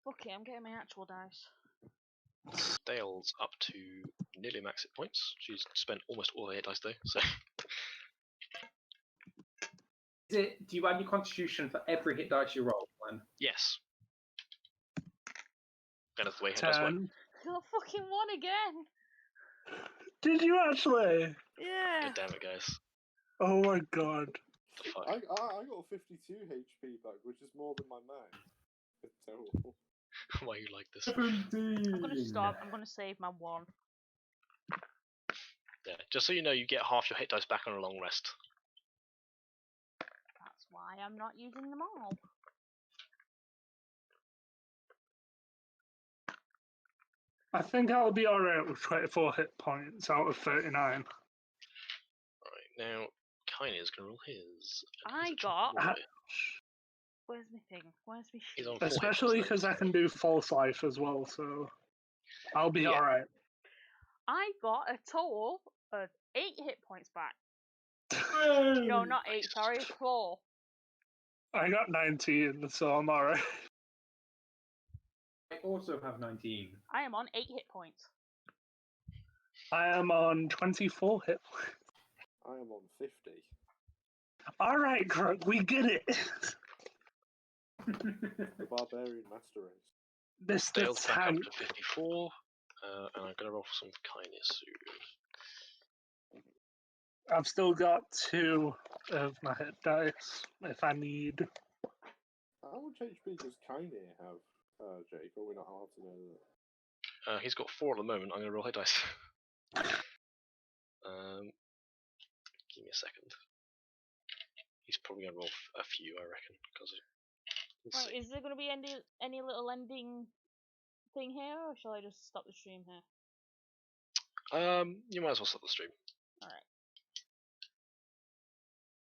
Fuck it, I'm getting my actual dice. Dale's up to nearly max hit points. She's spent almost all her hit dice though, so Do you add your Constitution for every hit dice you roll, then? yes. That's the way hit dice work. 10. I got fucking 1 again! Did you actually? Yeah! God damn it, guys. Oh my god. The fuck? I got 52 HP back, which is more than my max. It's terrible. Why are you like this? 17! I'm gonna stop, I'm gonna save my 1. Yeah, just so you know, you get half your hit dice back on a long rest. That's why I'm not using them all. I think I'll be alright with 24 hit points out of 39. Alright, now Kynir's gonna roll his. I He's a got- boy. Where's my thing? Where's my He's sheet? on 4 hit Especially points, because I can do false life as well, so I'll be Yeah. alright. I got a total of 8 hit points back. Hey! No, not 8, Nice. sorry, 4. I got 19, so I'm alright. I also have 19. I am on 8 hit points. I am on 24 hit points. I am on 50. Alright, Grug, we get it. The Barbarian Master Race. Mr. Dale's back up Tank. to 54, and I'm gonna roll for some Kynir soon. I've still got 2 of my hit dice if I need. How much HP does Kynir have, Jake? Or are we not allowed to know that? He's got 4 at the moment. I'm gonna roll hit dice. Give me a second. He's probably gonna roll a few, I reckon, because Right, is there going to be any little ending thing here, or shall I just stop the stream here? You might as well stop the stream.